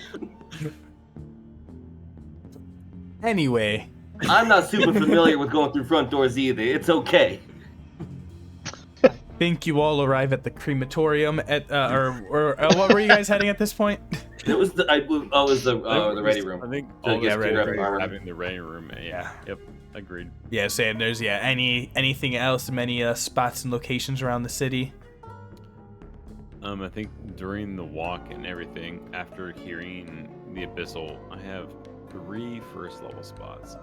S1: Anyway,
S3: I'm not super familiar with going through front doors either. It's okay.
S1: think you all arrive at the crematorium at or what were you guys heading at this point?
S3: It was the ready room.
S2: I think
S3: So
S2: all
S3: yeah,
S2: this
S3: ready room.
S2: having the ready room. Yeah. Yep. Agreed.
S1: Yeah, saying there's anything else, many spots and locations around the city.
S2: I think during the walk and everything, after hearing the Abyssal, I have 3 first level slots.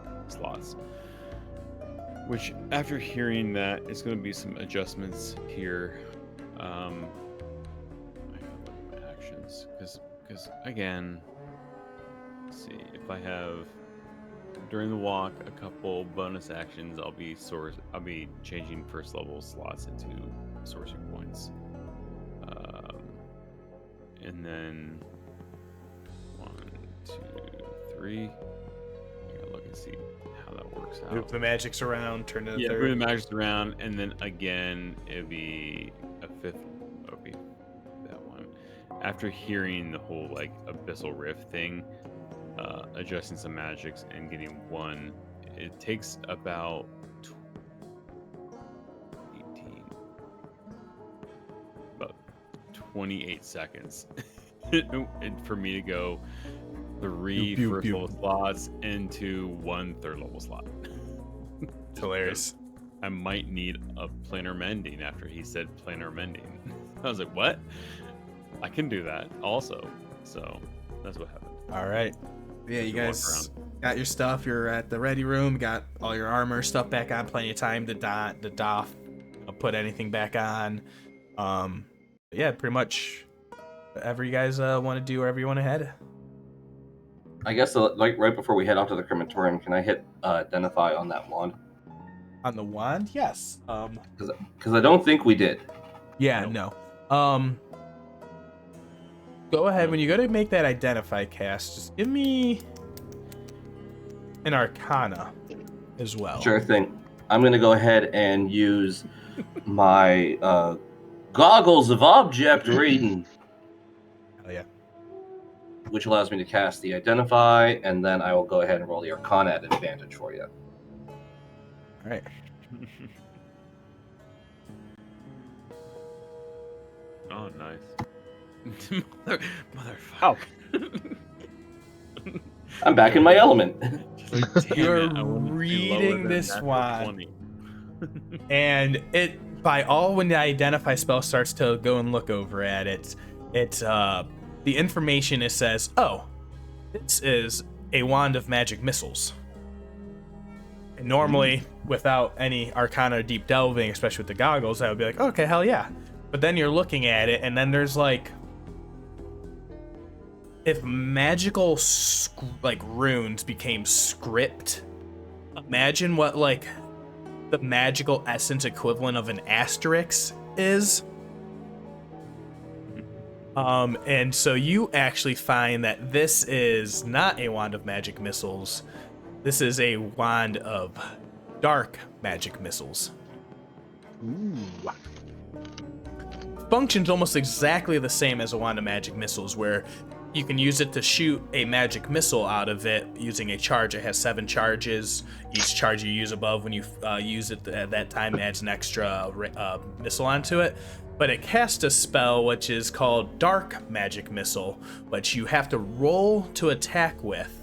S2: Which, after hearing that, it's going to be some adjustments here. I gotta look at my actions, because again, let's see, if I have during the walk a couple bonus actions, I'll be changing first level slots into sorcery points. And then 1, 2, 3. I gotta look and see how that works out.
S1: Move the magics around, turn to the third.
S2: Move the magics around, and then again it'd be a 5th. It would be that one. After hearing the whole like Abyssal Rift thing, adjusting some magics and getting 1, it takes about 28 seconds for me to go 3 first level slots into 1 third level slot.
S1: It's hilarious.
S2: I might need a planar mending after he said planar mending. I was like, what? I can do that also. So that's what happened.
S1: All right. Yeah, you
S2: Walk
S1: guys
S2: around.
S1: got your stuff. You're at the ready room. Got all your armor stuff back on. Plenty of time to doff, put anything back on. Yeah, pretty much whatever you guys want to do, wherever you want to head.
S3: I guess like right before we head off to the crematorium, can I hit identify on that wand?
S1: On the wand, yes.
S3: Because I don't think we did.
S1: Yeah, no. Go ahead when you go to make that identify cast. Just give me an Arcana as well.
S3: Sure thing. I'm gonna go ahead and use my goggles of object reading.
S1: Oh yeah.
S3: Which allows me to cast the identify, and then I will go ahead and roll the Arcana at advantage for you.
S1: All right.
S2: Oh, nice. Motherfucker.
S5: Oh.
S3: I'm back in my element.
S1: You're reading this wand, and it by all when the identify spell starts to go and look over at it, the information it says, oh, this is a wand of magic missiles. And normally, without any Arcana or deep delving, especially with the goggles, I would be like, okay, hell yeah. But then you're looking at it, and then there's like, if magical runes became script, imagine what like the magical essence equivalent of an asterisk is. And so you actually find that this is not a wand of magic missiles. This is a wand of dark magic missiles.
S5: Ooh.
S1: Functions almost exactly the same as a wand of magic missiles, where you can use it to shoot a magic missile out of it using a charge. It has 7 charges. Each charge you use above when you use it at that time adds an extra missile onto it. But it casts a spell which is called Dark Magic Missile, which you have to roll to attack with.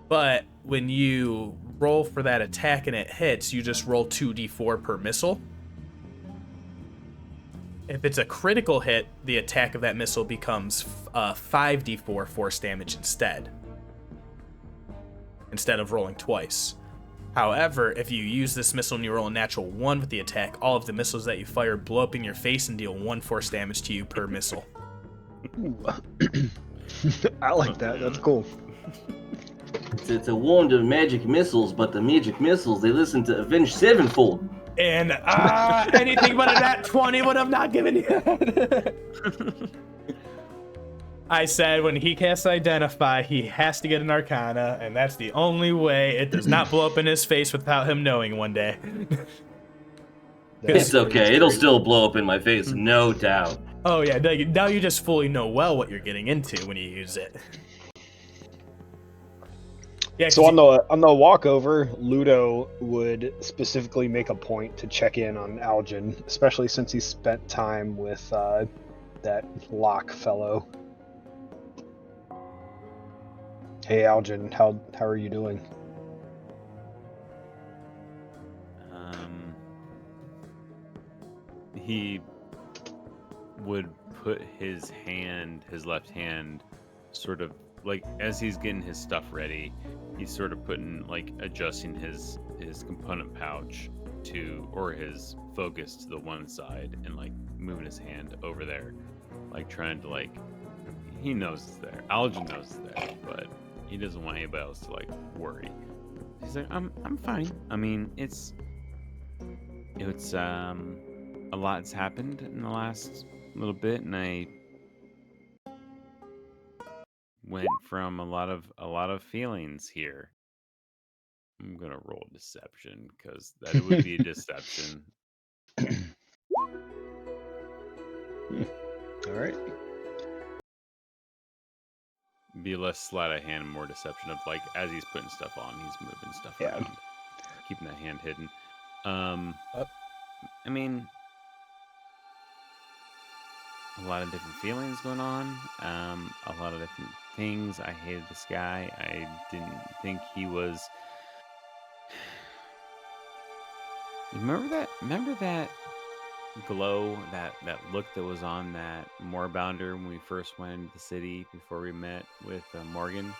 S1: But when you roll for that attack and it hits, you just roll 2d4 per missile. If it's a critical hit, the attack of that missile becomes 5d4 force damage instead of rolling twice. However, if you use this missile and you roll a natural 1 with the attack, all of the missiles that you fire blow up in your face and deal 1 force damage to you per missile.
S5: I like that. That's cool.
S3: It's a wand of magic missiles, but the magic missiles, they listen to Avenged Sevenfold.
S1: And anything but a nat 20 would have not given you that. I said when he casts Identify, he has to get an Arcana, and that's the only way it does not blow up in his face without him knowing one day.
S3: It's okay. It'll still blow up in my face, no doubt.
S1: Oh yeah, now you just fully know well what you're getting into when you use it. Yeah,
S5: so on the walkover, Ludo would specifically make a point to check in on Aljin, especially since he spent time with that Locke fellow. Hey Aljin, how are you doing?
S2: He would put his left hand, sort of like as he's getting his stuff ready, he's sort of adjusting his component pouch or his focus to the one side and moving his hand over there, trying to he knows it's there. Aljin knows it's there, but he doesn't want anybody else to worry. He's like, I'm fine. I mean, it's a lot's happened in the last little bit, and I went from a lot of feelings here. I'm gonna roll deception because that would be a deception.
S5: All right.
S2: Be less sleight of hand, more deception of as he's putting stuff on, he's moving stuff around, keeping that hand hidden. I mean, a lot of different feelings going on. A lot of different things. I hated this guy. I didn't think he was. Remember that glow, that look that was on that Moorbounder when we first went into the city before we met with Morgen?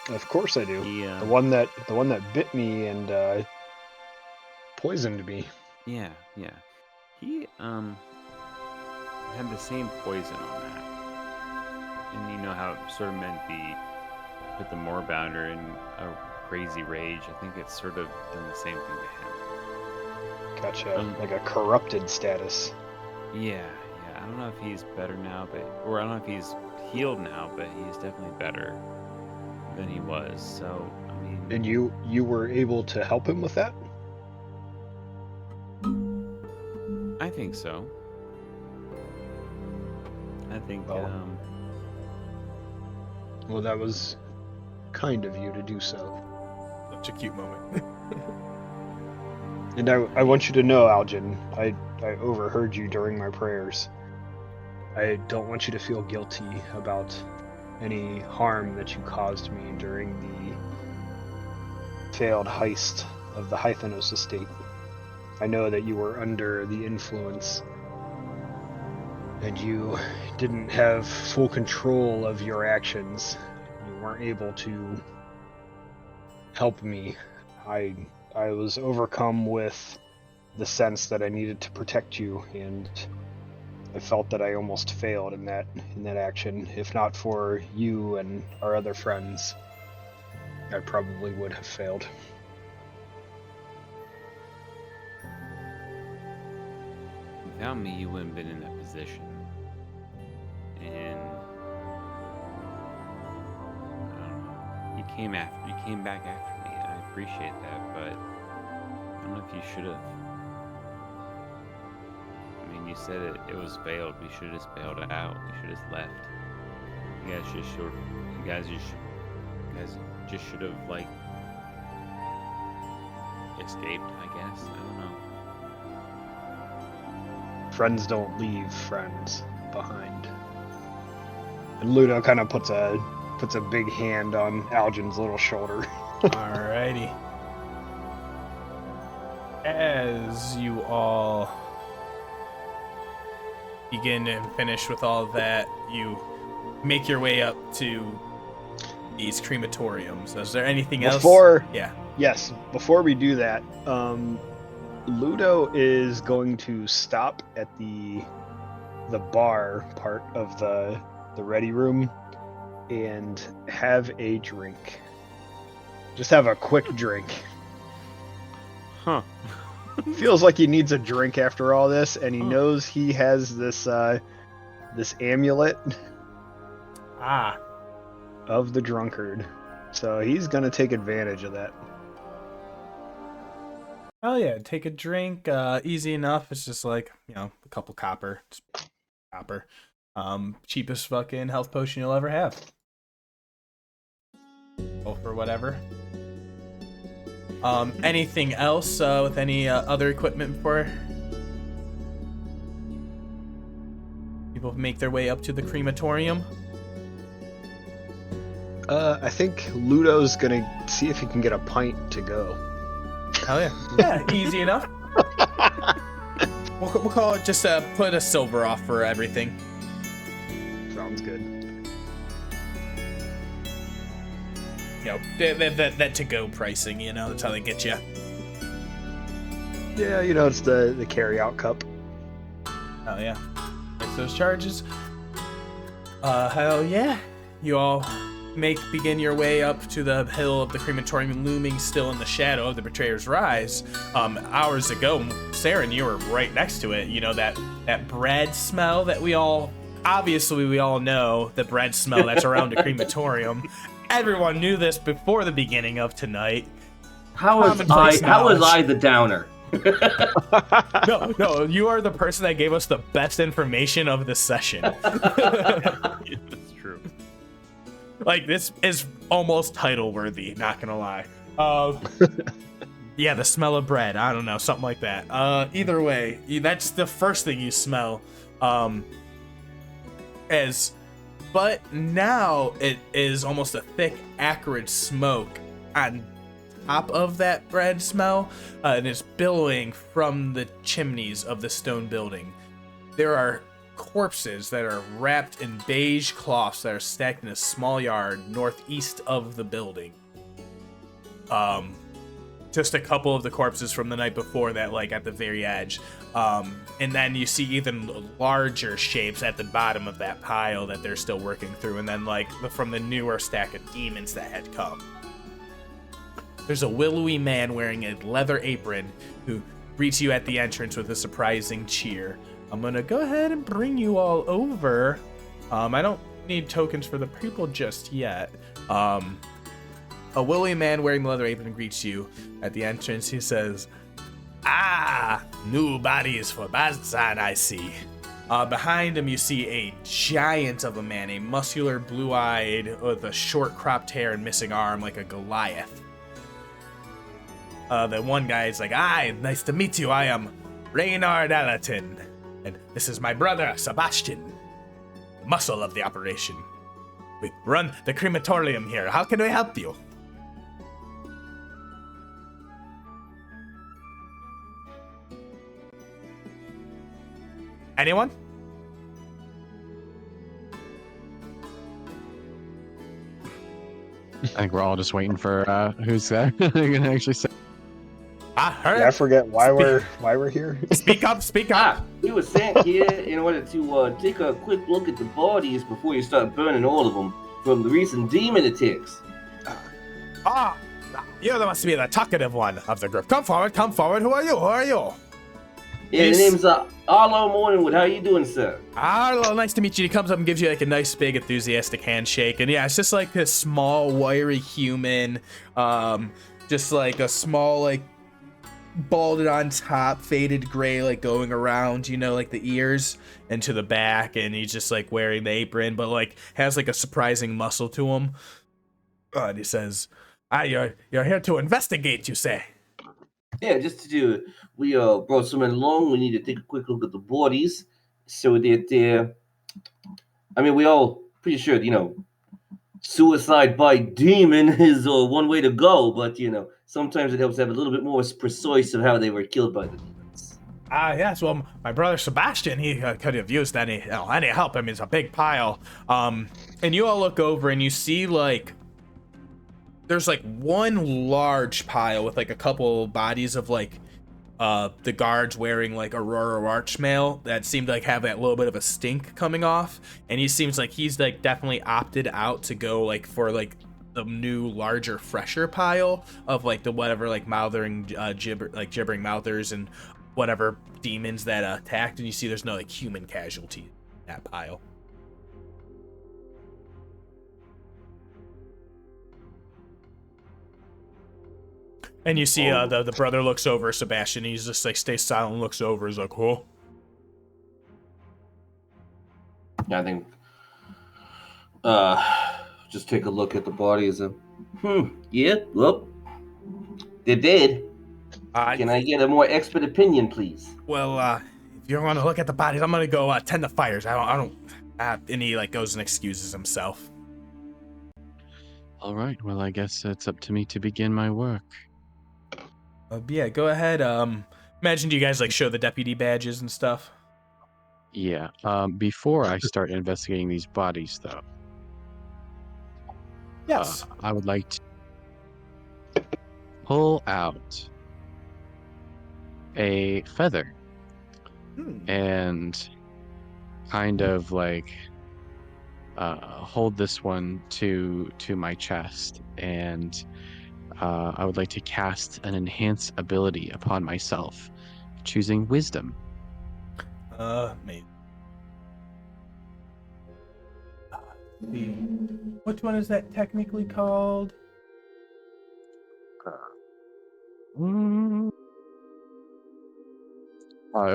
S5: Of course I do.
S2: He,
S5: The one that bit me and poisoned me.
S2: Yeah. He had the same poison on that. And you know how it sort of meant with the Moorbounder in a crazy rage. I think it's sort of done the same thing to him.
S5: Gotcha. Like a corrupted status.
S2: Yeah. I don't know if he's better now, or I don't know if he's healed now, but he's definitely better than he was. So, I mean.
S5: And you were able to help him with that?
S2: I think so. I think.
S5: Well, that was kind of you to do so.
S1: Such a cute moment.
S5: And I want you to know, Aljin, I overheard you during my prayers. I don't want you to feel guilty about any harm that you caused me during the failed heist of the Hythanos estate. I know that you were under the influence and you didn't have full control of your actions. You weren't able to help me. I was overcome with the sense that I needed to protect you, and I felt that I almost failed in that action. If not for you and our other friends, I probably would have failed.
S2: Without me, you wouldn't have been in that position. And I don't know. You came back after me, and I appreciate that, but I don't know if you should have. I mean, you said it was failed. We should have just bailed it out. We should have just left. You guys just should have like escaped, I guess. I don't know.
S5: Friends don't leave friends behind. And Ludo kind of puts a big hand on Aljin's little shoulder.
S1: Alrighty. As you all begin and finish with all of that, you make your way up to these crematoriums. Is there anything else?
S5: Yes, before we do that, Ludo is going to stop at the bar part of the ready room and have a drink. Just have a quick drink.
S2: Huh.
S5: Feels like he needs a drink after all this, and he knows he has this amulet of the drunkard. So he's gonna take advantage of that.
S1: Oh yeah, take a drink. Easy enough. It's just like, a couple copper. Copper. Cheapest fucking health potion you'll ever have. Go for whatever. Anything else with any other equipment before people make their way up to the crematorium?
S5: I think Ludo's gonna see if he can get a pint to go.
S1: Oh yeah. Yeah, easy enough. We'll call it just put a silver off for everything.
S5: Sounds good.
S1: That to-go pricing, that's how they get you.
S5: Yeah, it's the carry-out cup.
S1: Oh yeah. Makes those charges. Hell yeah. You all begin your way up to the hill of the crematorium, looming still in the shadow of the Betrayer's Rise. Hours ago, Saeryn, you were right next to it. That bread smell that we all know, the bread smell that's around a crematorium. Everyone knew this before the beginning of tonight.
S3: How was I the downer?
S1: No, you are the person that gave us the best information of the session.
S2: Yeah, that's true.
S1: Like, this is almost title worthy, not gonna lie. Yeah, the smell of bread, I don't know, something like that. Either way, that's the first thing you smell. But now it is almost a thick, acrid smoke on top of that bread smell, and it's billowing from the chimneys of the stone building. There are corpses that are wrapped in beige cloths that are stacked in a small yard northeast of the building. Just a couple of the corpses from the night before that, like at the very edge. And then you see even larger shapes at the bottom of that pile that they're still working through. And then like from the newer stack of demons that had come. There's a willowy man wearing a leather apron who greets you at the entrance with a surprising cheer. I'm gonna go ahead and bring you all over. I don't need tokens for the people just yet. A willowy man wearing the leather apron greets you at the entrance. He says, new bodies for Bazan, I see. Behind him, you see a giant of a man, a muscular, blue-eyed, with a short cropped hair and missing arm like a Goliath. The one guy is like, nice to meet you. I am Reynard Alatin, and this is my brother, Sebastian, muscle of the operation. We run the crematorium here. How can we help you? Anyone?
S4: I think we're all just waiting for who's gonna actually say.
S5: I forget why we're here.
S1: Speak up, speak up.
S3: We were sent here in order to take a quick look at the bodies before you start burning all of them from the recent demon attacks.
S1: You must be the talkative one of the group. Come forward. Who are you?
S3: Yeah, the name's Arlo Morningwood. How you doing, sir?
S1: Arlo, nice to meet you. He comes up and gives you like a nice, big, enthusiastic handshake. And yeah, it's just like this small, wiry human. Just like a small, like, balded on top, faded gray, like going around, like the ears and to the back. And he's just like wearing the apron, but like has like a surprising muscle to him. And he says, you're here to investigate, you say?
S3: Yeah, just to do. We brought someone along. We need to take a quick look at the bodies, so that we all pretty sure suicide by demon is one way to go. But sometimes it helps to have a little bit more precise of how they were killed by the demons.
S1: Yes. Well, my brother Sebastian, he could have used any help. I mean, it's a big pile. And you all look over and you see like. There's like one large pile with like a couple bodies of like the guards wearing like Aurora Archmail that seemed to like have that little bit of a stink coming off, and he seems like he's like definitely opted out to go like for like the new larger fresher pile of like the whatever like gibbering mouthers and whatever demons that attacked, and you see there's no like human casualty in that pile. And you see the brother looks over Sebastian. He's just like stays silent, looks over. He's like, "Oh."
S3: Yeah, I think. Just take a look at the bodies. Yeah. Well, they're dead. Can I get a more expert opinion, please?
S1: Well, if you want to look at the bodies, I'm gonna go tend the fires. I don't. And he like goes and excuses himself.
S4: All right. Well, I guess it's up to me to begin my work.
S1: Yeah, go ahead. Imagine you guys like show the deputy badges and stuff.
S4: Yeah. Before I start investigating these bodies, though.
S1: Yes.
S4: I would like to pull out a feather and kind of like hold this one to my chest, and I would like to cast an enhance ability upon myself, choosing wisdom.
S1: Maybe. Which one is that technically called?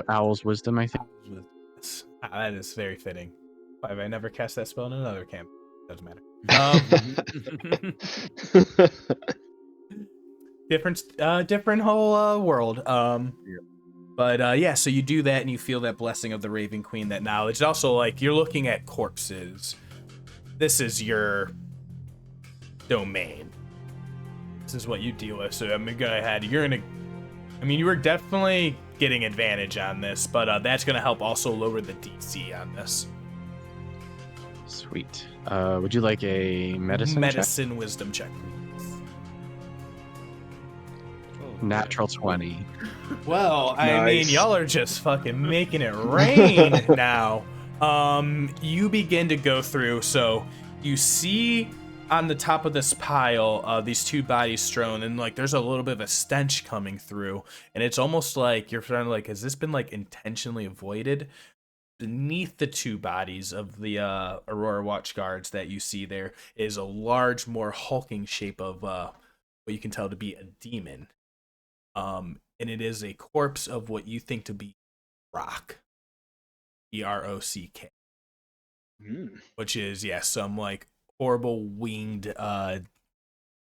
S4: Owl's wisdom, I think.
S1: Yes. That is very fitting. Why have I never cast that spell in another camp? Doesn't matter. Different whole world. But yeah, so you do that and you feel that blessing of the Raven Queen, that knowledge. Also, like, you're looking at corpses. This is your domain. This is what you deal with. So I'm gonna go ahead. You were definitely getting advantage on this, but that's going to help also lower the DC on this.
S4: Sweet. Would you like a medicine check?
S1: Medicine wisdom check.
S4: Natural 20.
S1: Well, I
S5: Nice.
S1: mean, y'all are just fucking making it rain now. You begin to go through, so you see on the top of this pile, these two bodies strewn, and like there's a little bit of a stench coming through, and it's almost like you're trying to like, has this been like intentionally avoided? Beneath the two bodies of the Aurora Watch guards that you see there is a large, more hulking shape of what you can tell to be a demon. And it is a corpse of what you think to be Rock. Erock. Which is, some like horrible winged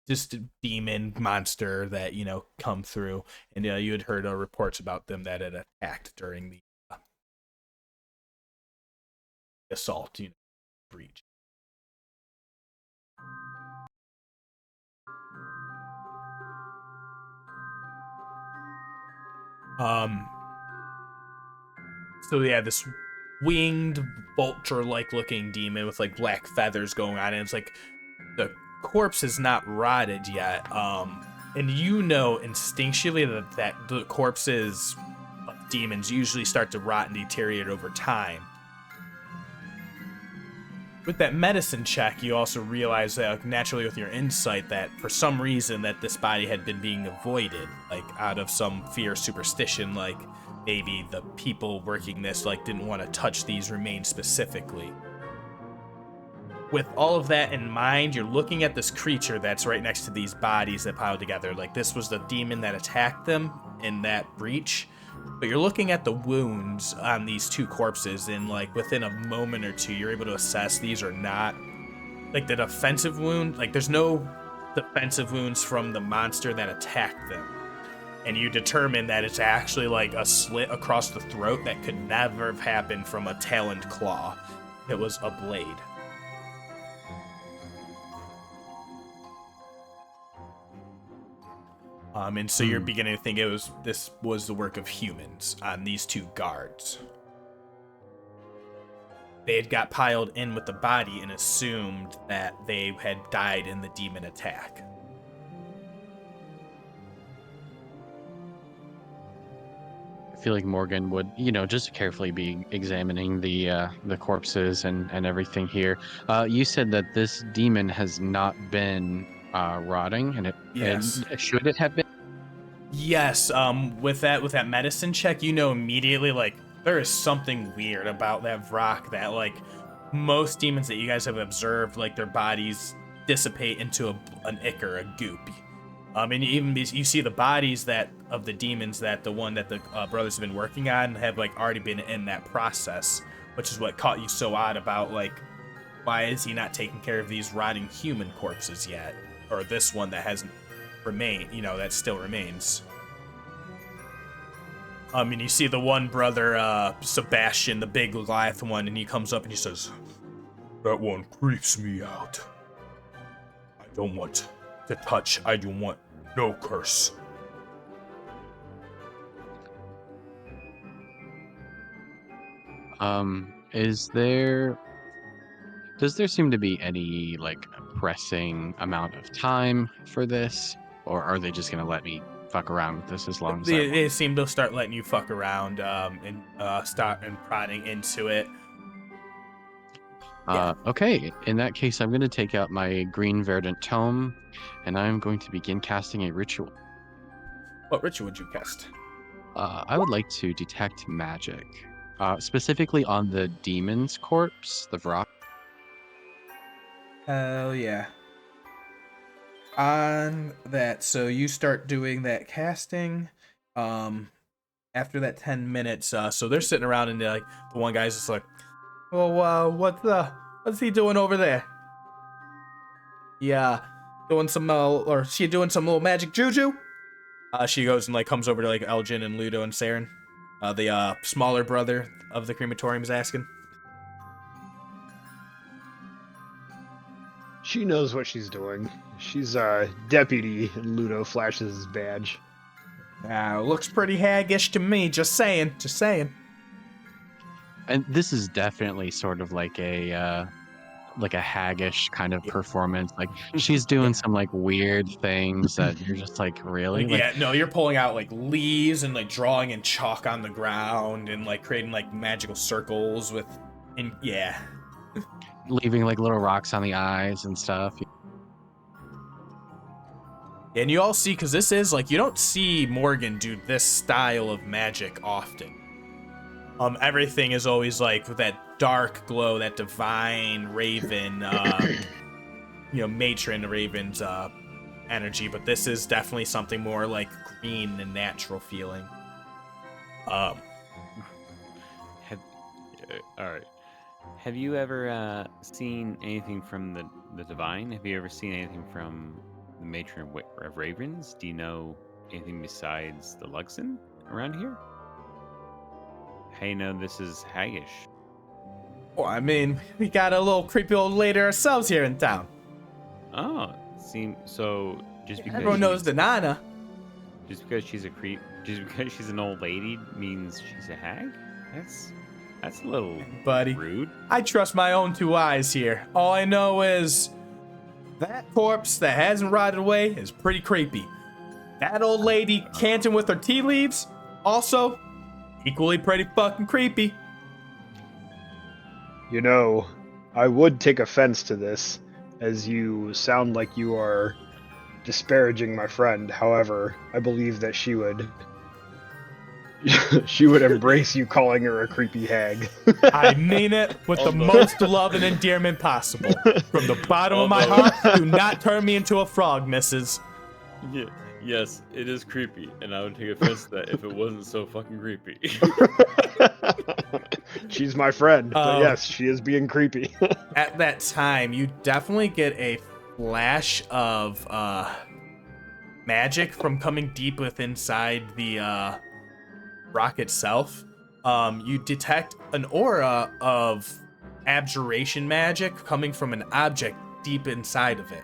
S1: just a demon monster that, come through. And you had heard reports about them that had attacked during the assault, breach. So this winged vulture-like looking demon with like black feathers going on, and it's like the corpse is not rotted yet. And instinctually that the corpses of demons usually start to rot and deteriorate over time. With that medicine check, you also realize that naturally with your insight that for some reason that this body had been being avoided, like out of some fear or superstition, like maybe the people working this like didn't want to touch these remains specifically. With all of that in mind, you're looking at this creature that's right next to these bodies that piled together. Like this was the demon that attacked them in that breach. But you're looking at the wounds on these two corpses, and like within a moment or two, you're able to assess these are not like the defensive wound. Like there's no defensive wounds from the monster that attacked them. And you determine that it's actually like a slit across the throat that could never have happened from a taloned claw. It was a blade. And so you're beginning to think this was the work of humans on these two guards. They had got piled in with the body and assumed that they had died in the demon attack.
S4: I feel like Morgan would, just carefully be examining the corpses and everything here. You said that this demon has not been rotting, and
S1: Yes.
S4: and should it have been?
S1: Yes. With that medicine check, immediately like there is something weird about that rock that like most demons that you guys have observed, like their bodies dissipate into an ichor, a goop. And even you see the bodies of the demons that the one that the brothers have been working on have like already been in that process, which is what caught you so odd about like why is he not taking care of these rotting human corpses yet, or this one that hasn't remained, that still remains. And you see the one brother, Sebastian, the big Goliath one, and he comes up and he says, "That one creeps me out. I don't want to touch. I don't want no curse."
S4: Does there seem to be any like pressing amount of time for this, or are they just gonna let me fuck around with this as long as
S1: They seem to start letting you fuck around and start and prodding into it.
S4: Okay, in that case, I'm going to take out my green verdant tome, and I'm going to begin casting a ritual.
S1: What ritual would you cast?
S4: I would like to detect magic, specifically on the demon's corpse, the Vrock.
S1: Hell yeah. On that, so you start doing that casting. After that 10 minutes, so they're sitting around and like the one guy's just like, "Oh, what's he doing over there? Yeah, doing some or she doing some little magic juju?" She goes and like comes over to like Aljin and Ludo and Saeryn. The smaller brother of the crematorium is asking.
S5: She knows what she's doing. She's a deputy, and Ludo flashes his badge.
S1: Looks pretty haggish to me. Just saying.
S4: And this is definitely sort of like a haggish kind of performance. Like she's doing some like weird things that you're just like, really?
S1: You're pulling out like leaves and like drawing in chalk on the ground and like creating like magical circles
S4: leaving like little rocks on the eyes and stuff.
S1: And you all see, because this is like, you don't see Morgan do this style of magic often. Everything is always like with that dark glow, that divine raven, matron raven's energy, but this is definitely something more like green and natural feeling.
S2: All right. Have you ever seen anything from the divine? Have you ever seen anything from the matron of ravens? Do you know anything besides the Luxon around here? How you know this is haggish?
S1: Well, I mean, we got a little creepy old lady ourselves here in town.
S2: Oh, so just because
S1: everyone knows the Nana.
S2: Just because she's a creep, just because she's an old lady means she's a hag? That's a little rude.
S1: I trust my own two eyes here. All I know is that corpse that hasn't rotted away is pretty creepy. That old lady canting with her tea leaves, also equally pretty fucking creepy.
S5: You know, I would take offense to this, as you sound like you are disparaging my friend. However, I believe that she would embrace you calling her a creepy hag.
S1: I mean it with the most love and endearment possible. From the bottom of my heart, do not turn me into a frog, missus.
S2: Yeah, yes, it is creepy, and I would take offense to that if it wasn't so fucking creepy.
S5: She's my friend, but yes, she is being creepy.
S1: At that time, you definitely get a flash of magic from coming deep within inside the rock itself. You detect an aura of abjuration magic coming from an object deep inside of it.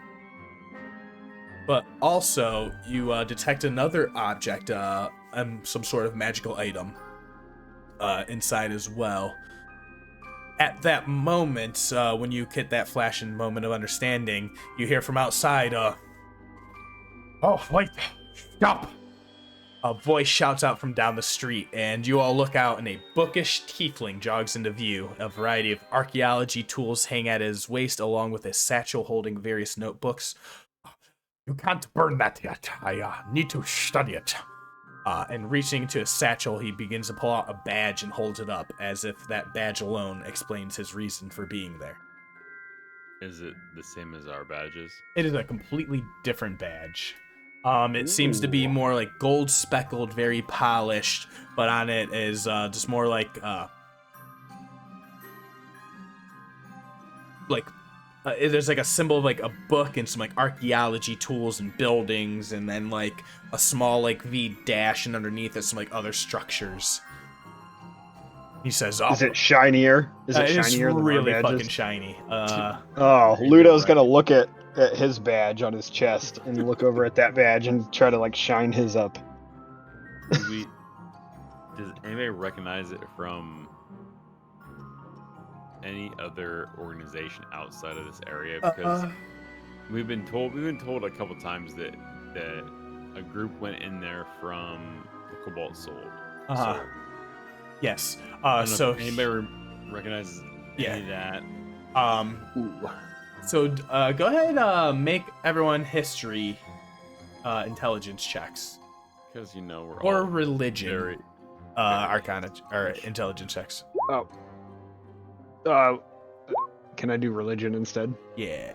S1: But also, you detect another object, some sort of magical item inside as well. At that moment, when you get that flashing moment of understanding, you hear from outside, "Oh, wait, stop!" A voice shouts out from down the street, and you all look out, and a bookish tiefling jogs into view. A variety of archaeology tools hang at his waist, along with a satchel holding various notebooks. "You can't burn that yet. I need to study it." And reaching into his satchel, he begins to pull out a badge and holds it up, as if that badge alone explains his reason for being there.
S2: Is it the same as our badges?
S1: It is a completely different badge. It seems to be more like gold speckled, very polished, but on it is just more like there's like a symbol of like a book and some like archaeology tools and buildings, and then like a small like V dash, and underneath it some like other structures. He says,
S5: "Is it shinier? Is it shinier than
S1: really
S5: our badges?"
S1: fucking shiny.
S5: Ludo's gonna look at his badge on his chest and look over at that badge and try to like shine his up.
S2: Does anybody recognize it from any other organization outside of this area? Because we've been told a couple times that a group went in there from the Cobalt Sword.
S1: Yes.
S2: So anybody recognizes any of that?
S1: So go ahead, make everyone history intelligence checks.
S2: Because we're
S1: or
S2: all
S1: religion
S2: very
S1: arcana or intelligence checks.
S5: Can I do religion instead?
S1: Yeah.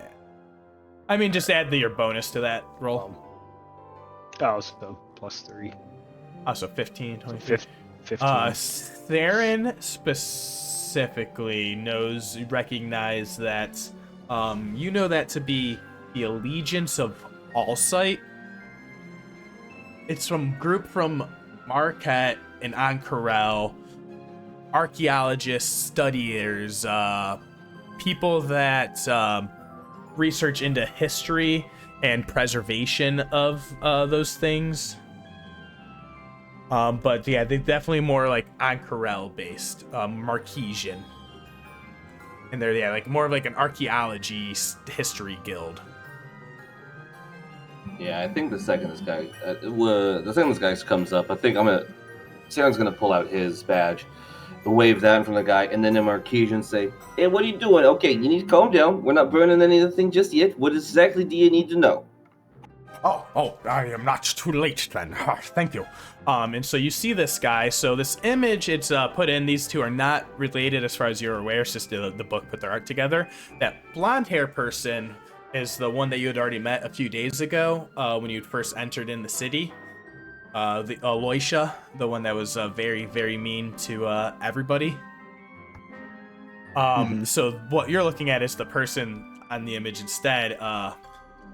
S1: I mean, just add your bonus to that roll.
S5: So +3.
S1: So 15, 20,
S5: 15.
S1: Saeryn specifically recognize that, you know that to be the allegiance of Allsight. It's from group from Marquette and Ankarel, archaeologists, studiers, people that research into history and preservation of those things. But yeah, they definitely more like Ank'Harel based, Marquesian. And they're like more of like an archaeology history guild.
S3: Yeah, I think the second this guy comes up, I think Saren's gonna pull out his badge, wave that in front of the guy, and then the Marquesian say, "Hey, what are you doing? Okay, you need to calm down. We're not burning anything just yet. What exactly do you need to know?"
S1: Oh, I am not too late then. Thank you. And so you see this guy. So this image, it's put in. These two are not related as far as you're aware. It's just the book put their art together. That blonde hair person is the one that you had already met a few days ago when you first entered in the city. The Aloysia, the one that was very, very mean to everybody. So what you're looking at is the person on the image instead.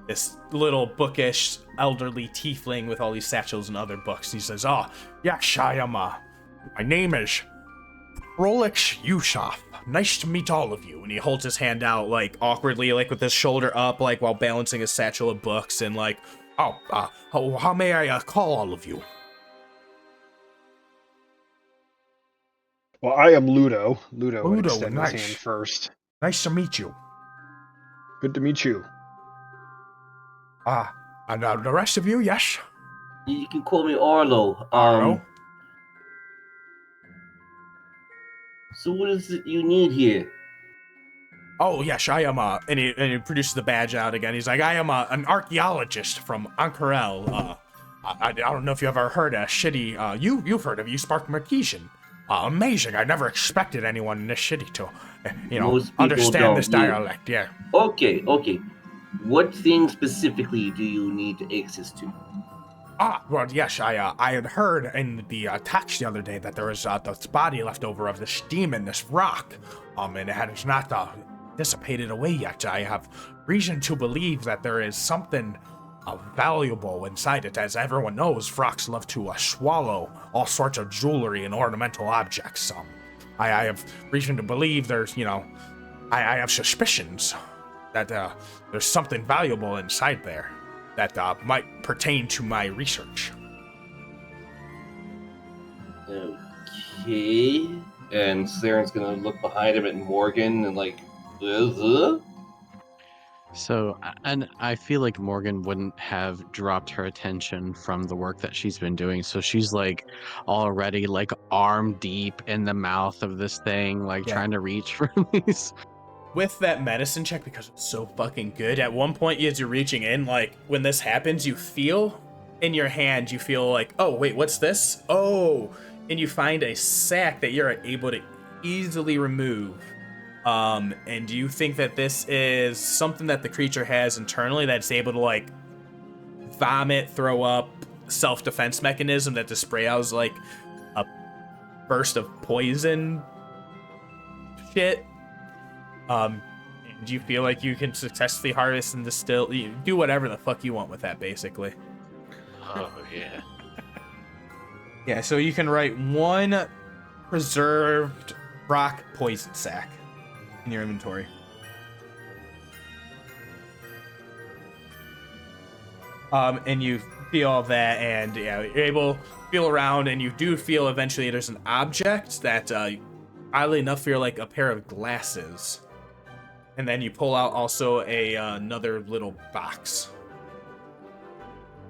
S1: This little bookish elderly tiefling with all these satchels and other books. And he says, "Oh, yes, I am. My name is Rolix Yushaf. Nice to meet all of you." And he holds his hand out, like, awkwardly, like, with his shoulder up, like, while balancing his satchel of books, and, like, how may I call all of you?
S5: Well, I am Ludo. Ludo would
S1: Ludo,
S5: extend
S1: nice.
S5: his hand first.
S1: Nice to meet you.
S5: Good to meet you.
S1: And the rest of you, yes?
S3: You can call me Arlo.
S1: Arlo?
S3: So what is it you need here?
S1: Oh, yes, I am, and he produces the badge out again. He's like, "I am an archaeologist from Ank'Harel. I don't know if you ever heard a shitty, you've heard of you, Spark Marquesian. Amazing. I never expected anyone in this city to, understand this dialect, yeah.
S3: Okay. What thing specifically do you need access to?
S1: Well, yes, I had heard in the text the other day that there was this body left over of this demon, this rock, and it has not dissipated away yet. I have reason to believe that there is something valuable inside it. As everyone knows, rocks love to swallow all sorts of jewelry and ornamental objects. I have reason to believe there's, I have suspicions that there's something valuable inside there that might pertain to my research."
S3: Okay. And Saren's gonna look behind him at Morgen and like,
S4: So, and I feel like Morgan wouldn't have dropped her attention from the work that she's been doing. So she's like already like arm deep in the mouth of this thing, like trying to reach for these.
S1: With that medicine check, because it's so fucking good, at one point as you're reaching in, like, when this happens, you feel in your hand, you feel like, oh, wait, what's this? Oh, and you find a sack that you're able to easily remove. And you think that this is something that the creature has internally that's able to, like, vomit, throw up, self-defense mechanism that the spray out is like a burst of poison shit. And you feel like you can successfully harvest and distill, you do whatever the fuck you want with that, basically.
S4: Oh, yeah.
S1: Yeah, so you can write 1 preserved rock poison sack in your inventory. And you feel all that, and you're able to feel around, and you do feel eventually there's an object that, oddly enough, feel like a pair of glasses. And then you pull out also another little box.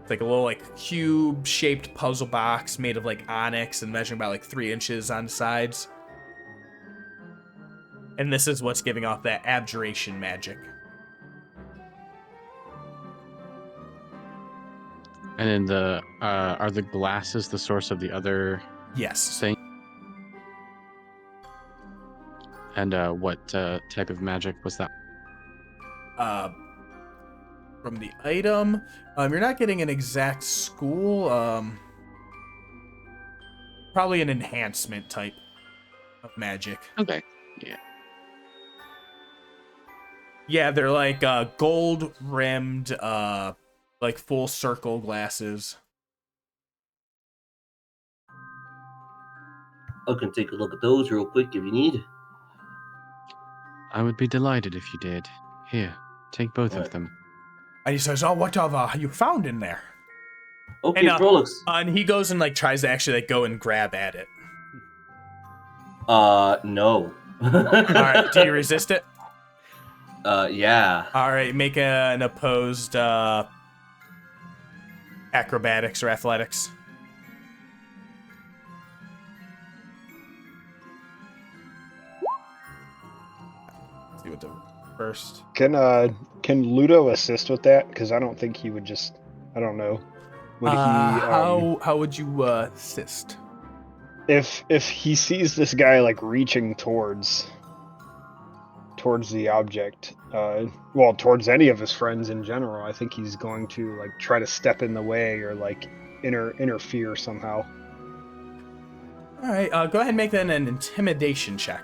S1: It's like a little like cube-shaped puzzle box made of like onyx and measuring about like 3 inches on the sides. And this is what's giving off that abjuration magic.
S4: And then are the glasses the source of the other
S1: Yes.
S4: thing? And what type of magic was that?
S1: From the item, you're not getting an exact school. Probably an enhancement type of magic.
S4: Okay. Yeah.
S1: Yeah, they're like gold rimmed, like full circle glasses.
S3: I can take a look at those real quick if you need.
S4: I would be delighted if you did. Here, take both of them.
S1: And he says, "Oh, what have you found in there?"
S3: Okay,
S1: And,
S3: Prolix.
S1: and he goes and like tries to actually like go and grab at it.
S3: No.
S1: All right, do you resist it?
S3: Yeah.
S1: All right, make an opposed acrobatics or athletics. Let's see what the first.
S5: Can Ludo assist with that? Because I don't think he would just. I don't know. Would he?
S1: How would you assist?
S5: If he sees this guy like reaching towards the object, well, towards any of his friends in general, I think he's going to like try to step in the way or like interfere somehow.
S1: All right, go ahead and make that an intimidation check.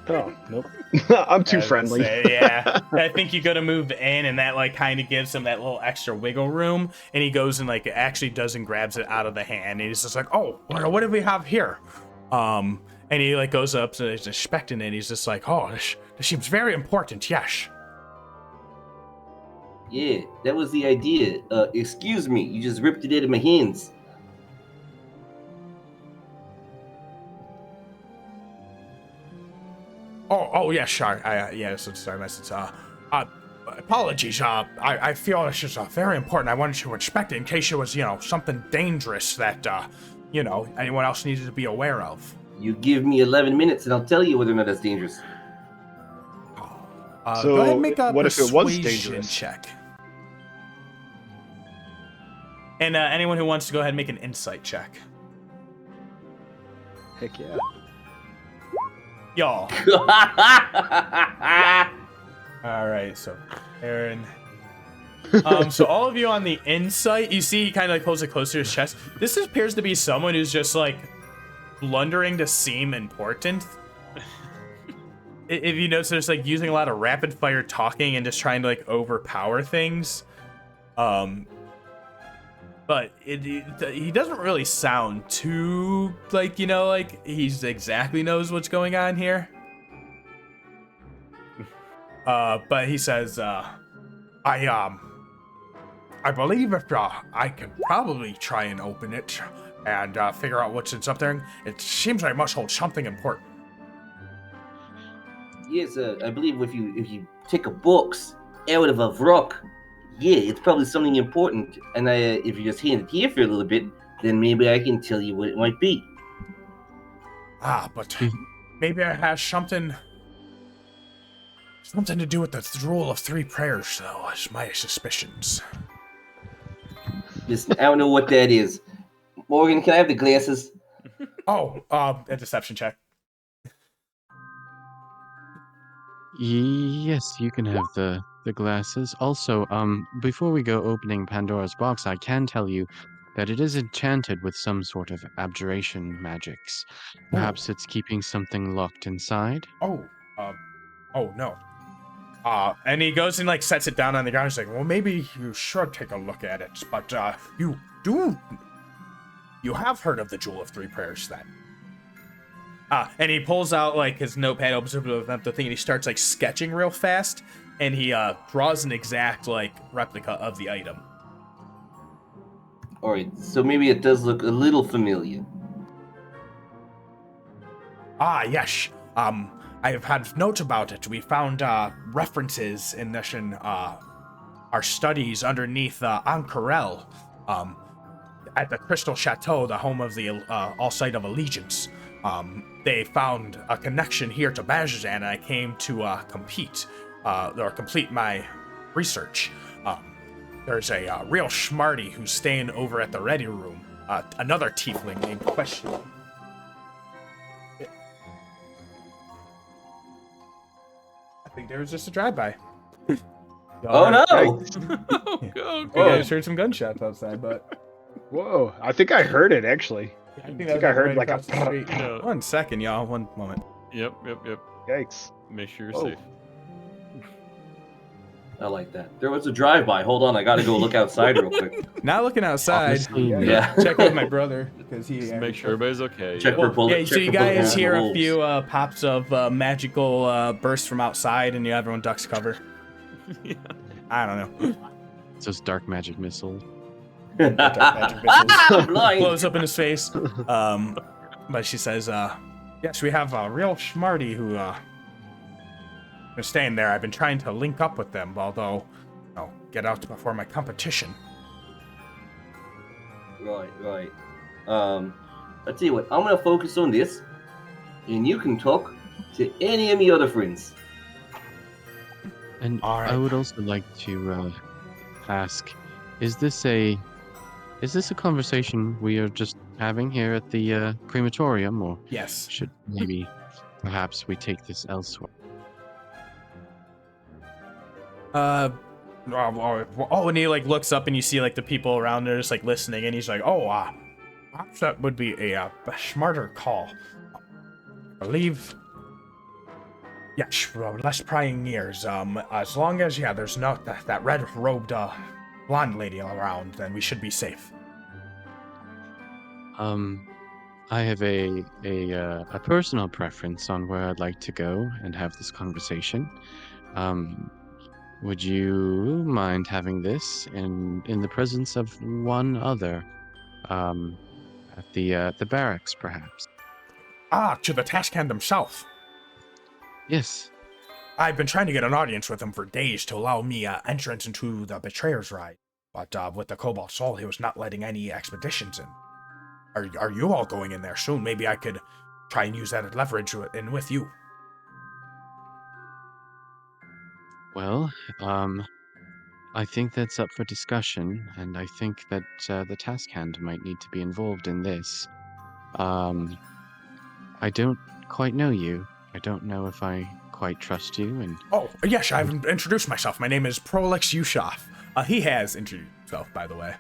S5: Oh, nope. I'm too friendly.
S1: Yeah, I think you go to move in, and that like kind of gives him that little extra wiggle room, and he goes and like actually does and grabs it out of the hand, and he's just like, "Oh, what do we have here?" And he like goes up and he's inspecting it. He's just like, "Oh, this seems very important." Yes.
S3: Yeah, that was the idea. Excuse me, you just ripped it out of my hands.
S1: Oh, yeah, sure. Sorry, message. Apologies. I feel this is very important. I wanted to inspect it in case it was, something dangerous that, anyone else needed to be aware of.
S3: You give me 11 minutes and I'll tell you whether or not that's dangerous.
S5: So,
S1: go ahead and make a
S5: what if it was
S1: persuasion
S5: dangerous?
S1: check. And anyone who wants to go ahead and make an insight check.
S5: Heck yeah.
S1: Y'all. All right, so Aaron. So all of you on the insight, you see he kind of like pulls it close to his chest. This appears to be someone who's just like blundering to seem important. If you notice, there's like using a lot of rapid fire talking and just trying to like overpower things. But he doesn't really sound too like he's exactly knows what's going on here. But he says, I believe if I can probably try and open it and figure out what's up there. It seems like it must hold something important.
S3: Yes, I believe if you take a box out of a rock, yeah, it's probably something important. And if you just hand it here for a little bit, then maybe I can tell you what it might be.
S1: But maybe it has something to do with the rule of 3 prayers, though, is my suspicions.
S3: Listen, I don't know what that is. Morgan, can I have the glasses?
S1: A deception check.
S4: Yes, you can have the glasses. Also, before we go opening Pandora's box, I can tell you that it is enchanted with some sort of abjuration magics. Perhaps it's keeping something locked inside?
S1: Oh no. And he goes and like sets it down on the ground. He's like, well, maybe you should take a look at it. But you have heard of the Jewel of 3 Prayers then? And he pulls out like his notepad, opens up the thing, and he starts like sketching real fast. And he draws an exact like replica of the item.
S3: All right, so maybe it does look a little familiar.
S1: Yes. I have had notes about it. We found references in our studies underneath Ankarel, at the Crystal Chateau, the home of the All Sight of Allegiance. They found a connection here to Bajazan, and I came to complete my research. There's a real schmarty who's staying over at the Ready Room, another tiefling named Question. I think there was just a drive-by.
S3: Oh no!
S1: You guys heard some gunshots outside, but...
S5: Whoa, I think I heard it actually.
S1: I
S5: think I heard like a...
S2: No.
S1: 1 second, y'all. 1 moment.
S2: Yep.
S5: Yikes.
S2: Make sure you're
S3: Whoa.
S2: safe.
S3: I like that. There was a drive-by. Hold on, I gotta go look outside real quick.
S1: Not looking outside.
S4: Obviously,
S3: Yeah.
S1: Check with my brother, because he...
S2: Just make sure everybody's okay.
S3: Check
S2: yeah.
S3: for bullet.
S1: Yeah, so
S3: check
S1: you
S3: for bullet
S1: guys
S3: holes in
S1: hear
S3: the
S1: a
S3: wolves.
S1: few pops of magical bursts from outside, and everyone ducks cover.
S2: Yeah.
S1: I don't know.
S4: It's those dark magic missiles.
S1: Dark magic missiles.
S3: I'm blind.
S1: Blows up in his face. But she says, yes, we have a real smarty who is staying there. I've been trying to link up with them, although, get out before my competition.
S3: Right. I tell you what, I'm gonna focus on this, and you can talk to any of me other friends.
S4: And
S1: All right.
S4: I would also like to ask, is this a conversation we are just having here at the crematorium, or
S1: Yes.
S4: should maybe perhaps we take this elsewhere?
S1: And he like looks up and you see like the people around there just like listening, and he's like, perhaps that would be a smarter call. I believe. Yes, less prying ears. As long as there's not that red-robed blonde lady around, then we should be safe.
S4: I have a personal preference on where I'd like to go and have this conversation. Would you mind having this in the presence of one other, at the barracks, perhaps?
S1: To the task hand himself.
S4: Yes.
S1: I've been trying to get an audience with him for days to allow me entrance into the Betrayer's Ride, but with the Cobalt Soul, he was not letting any expeditions in. Are you all going in there soon? Maybe I could try and use that as leverage in with you.
S4: Well, I think that's up for discussion, and I think that the task hand might need to be involved in this. I don't quite know you. I don't know if I quite trust you, and...
S1: Oh, yes, I haven't introduced myself. My name is Prolix Yushov. He has introduced himself, by the way.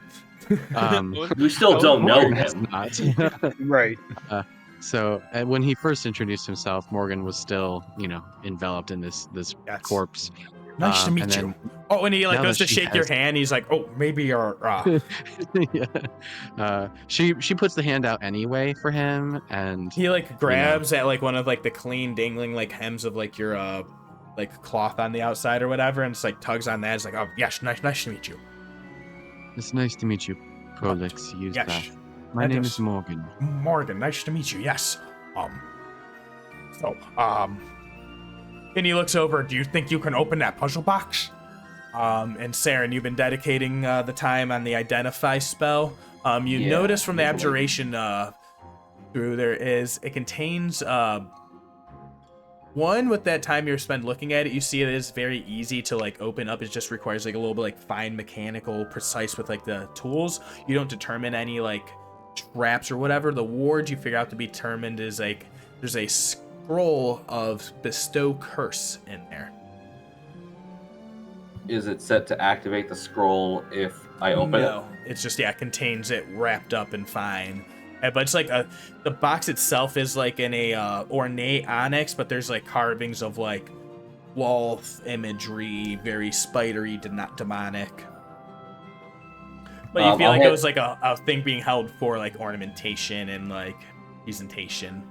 S3: We still don't know
S4: Morgen has
S3: him.
S4: not.
S5: Right.
S4: So when he first introduced himself, Morgan was still, enveloped in this
S1: Yes.
S4: corpse.
S1: Nice to
S4: and
S1: meet
S4: then-
S1: you. Oh, and he like
S4: now
S1: goes
S4: that
S1: to
S4: she
S1: shake your
S4: has-
S1: hand. He's like, oh, maybe you're...
S4: Yeah. She puts the hand out anyway for him, and
S1: He like grabs at like one of like the clean dangling like hems of like your like cloth on the outside or whatever, and it's like tugs on that. It's like, oh yes, nice to meet you.
S4: it's nice to meet you, Prolix. Use
S1: Yes.
S4: that. My
S1: That
S4: name
S1: is-
S4: is Morgan.
S1: Morgen, nice to meet you. Yes. And he looks over. Do you think you can open that puzzle box? And Saeryn, you've been dedicating the time on the identify spell. You
S3: Yeah,
S1: notice from the
S3: usually.
S1: abjuration through there is it contains one with that time you spend looking at it. You see it is very easy to like open up. It just requires like a little bit like fine mechanical precise with like the tools. You don't determine any like traps or whatever. The ward you figure out to be determined is like there's a scroll of bestow curse in there.
S3: Is it set to activate the scroll if I open it?
S1: No, it's just it contains it wrapped up and fine. But it's like the box itself is like in a ornate onyx, but there's like carvings of like wolf imagery, very spidery, not demonic. But you feel like it was like a thing being held for like ornamentation and like presentation.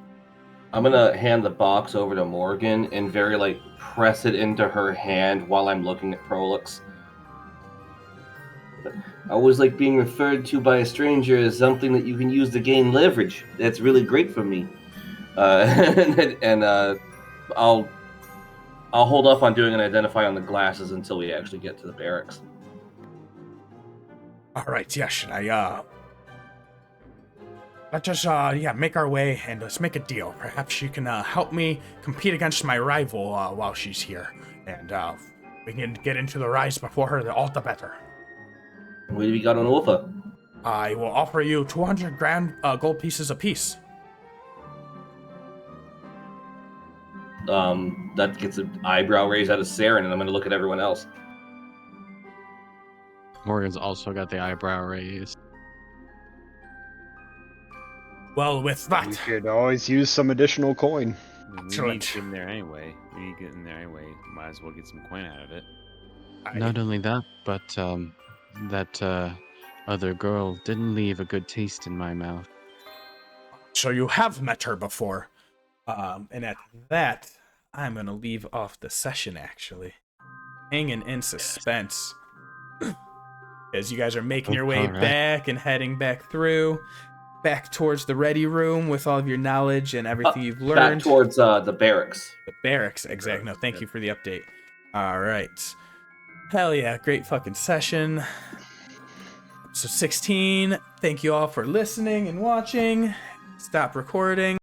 S3: I'm gonna hand the box over to Morgan and very like press it into her hand while I'm looking at Prolix. I always like being referred to by a stranger as something that you can use to gain leverage. That's really great for me. I'll hold off on doing an identify on the glasses until we actually get to the barracks.
S1: All right, yes, let's just make our way and let's make a deal. Perhaps you can help me compete against my rival while she's here, and we can get into the rise before her. All the better.
S3: What do we got on offer?
S1: I will offer you 200 gold pieces apiece.
S3: That gets an eyebrow raise out of Saeryn, and I'm going to look at everyone else.
S4: Morgan's also got the eyebrow raised.
S1: Well, with
S5: You
S1: that,
S5: could always use some additional coin.
S2: We need
S1: Excellent.
S2: to get in there anyway. Might as well get some coin out of it.
S4: Not only that, but that other girl didn't leave a good taste in my mouth.
S1: So you have met her before, and at that, I'm gonna leave off the session actually. hanging in suspense. As you guys are making your way
S4: Alright.
S1: back and heading back towards the ready room with all of your knowledge and everything you've learned.
S3: Back towards the barracks.
S1: The barracks, exactly. No, thank you for the update. All right. Hell yeah, great fucking session. So 16, thank you all for listening and watching. Stop recording.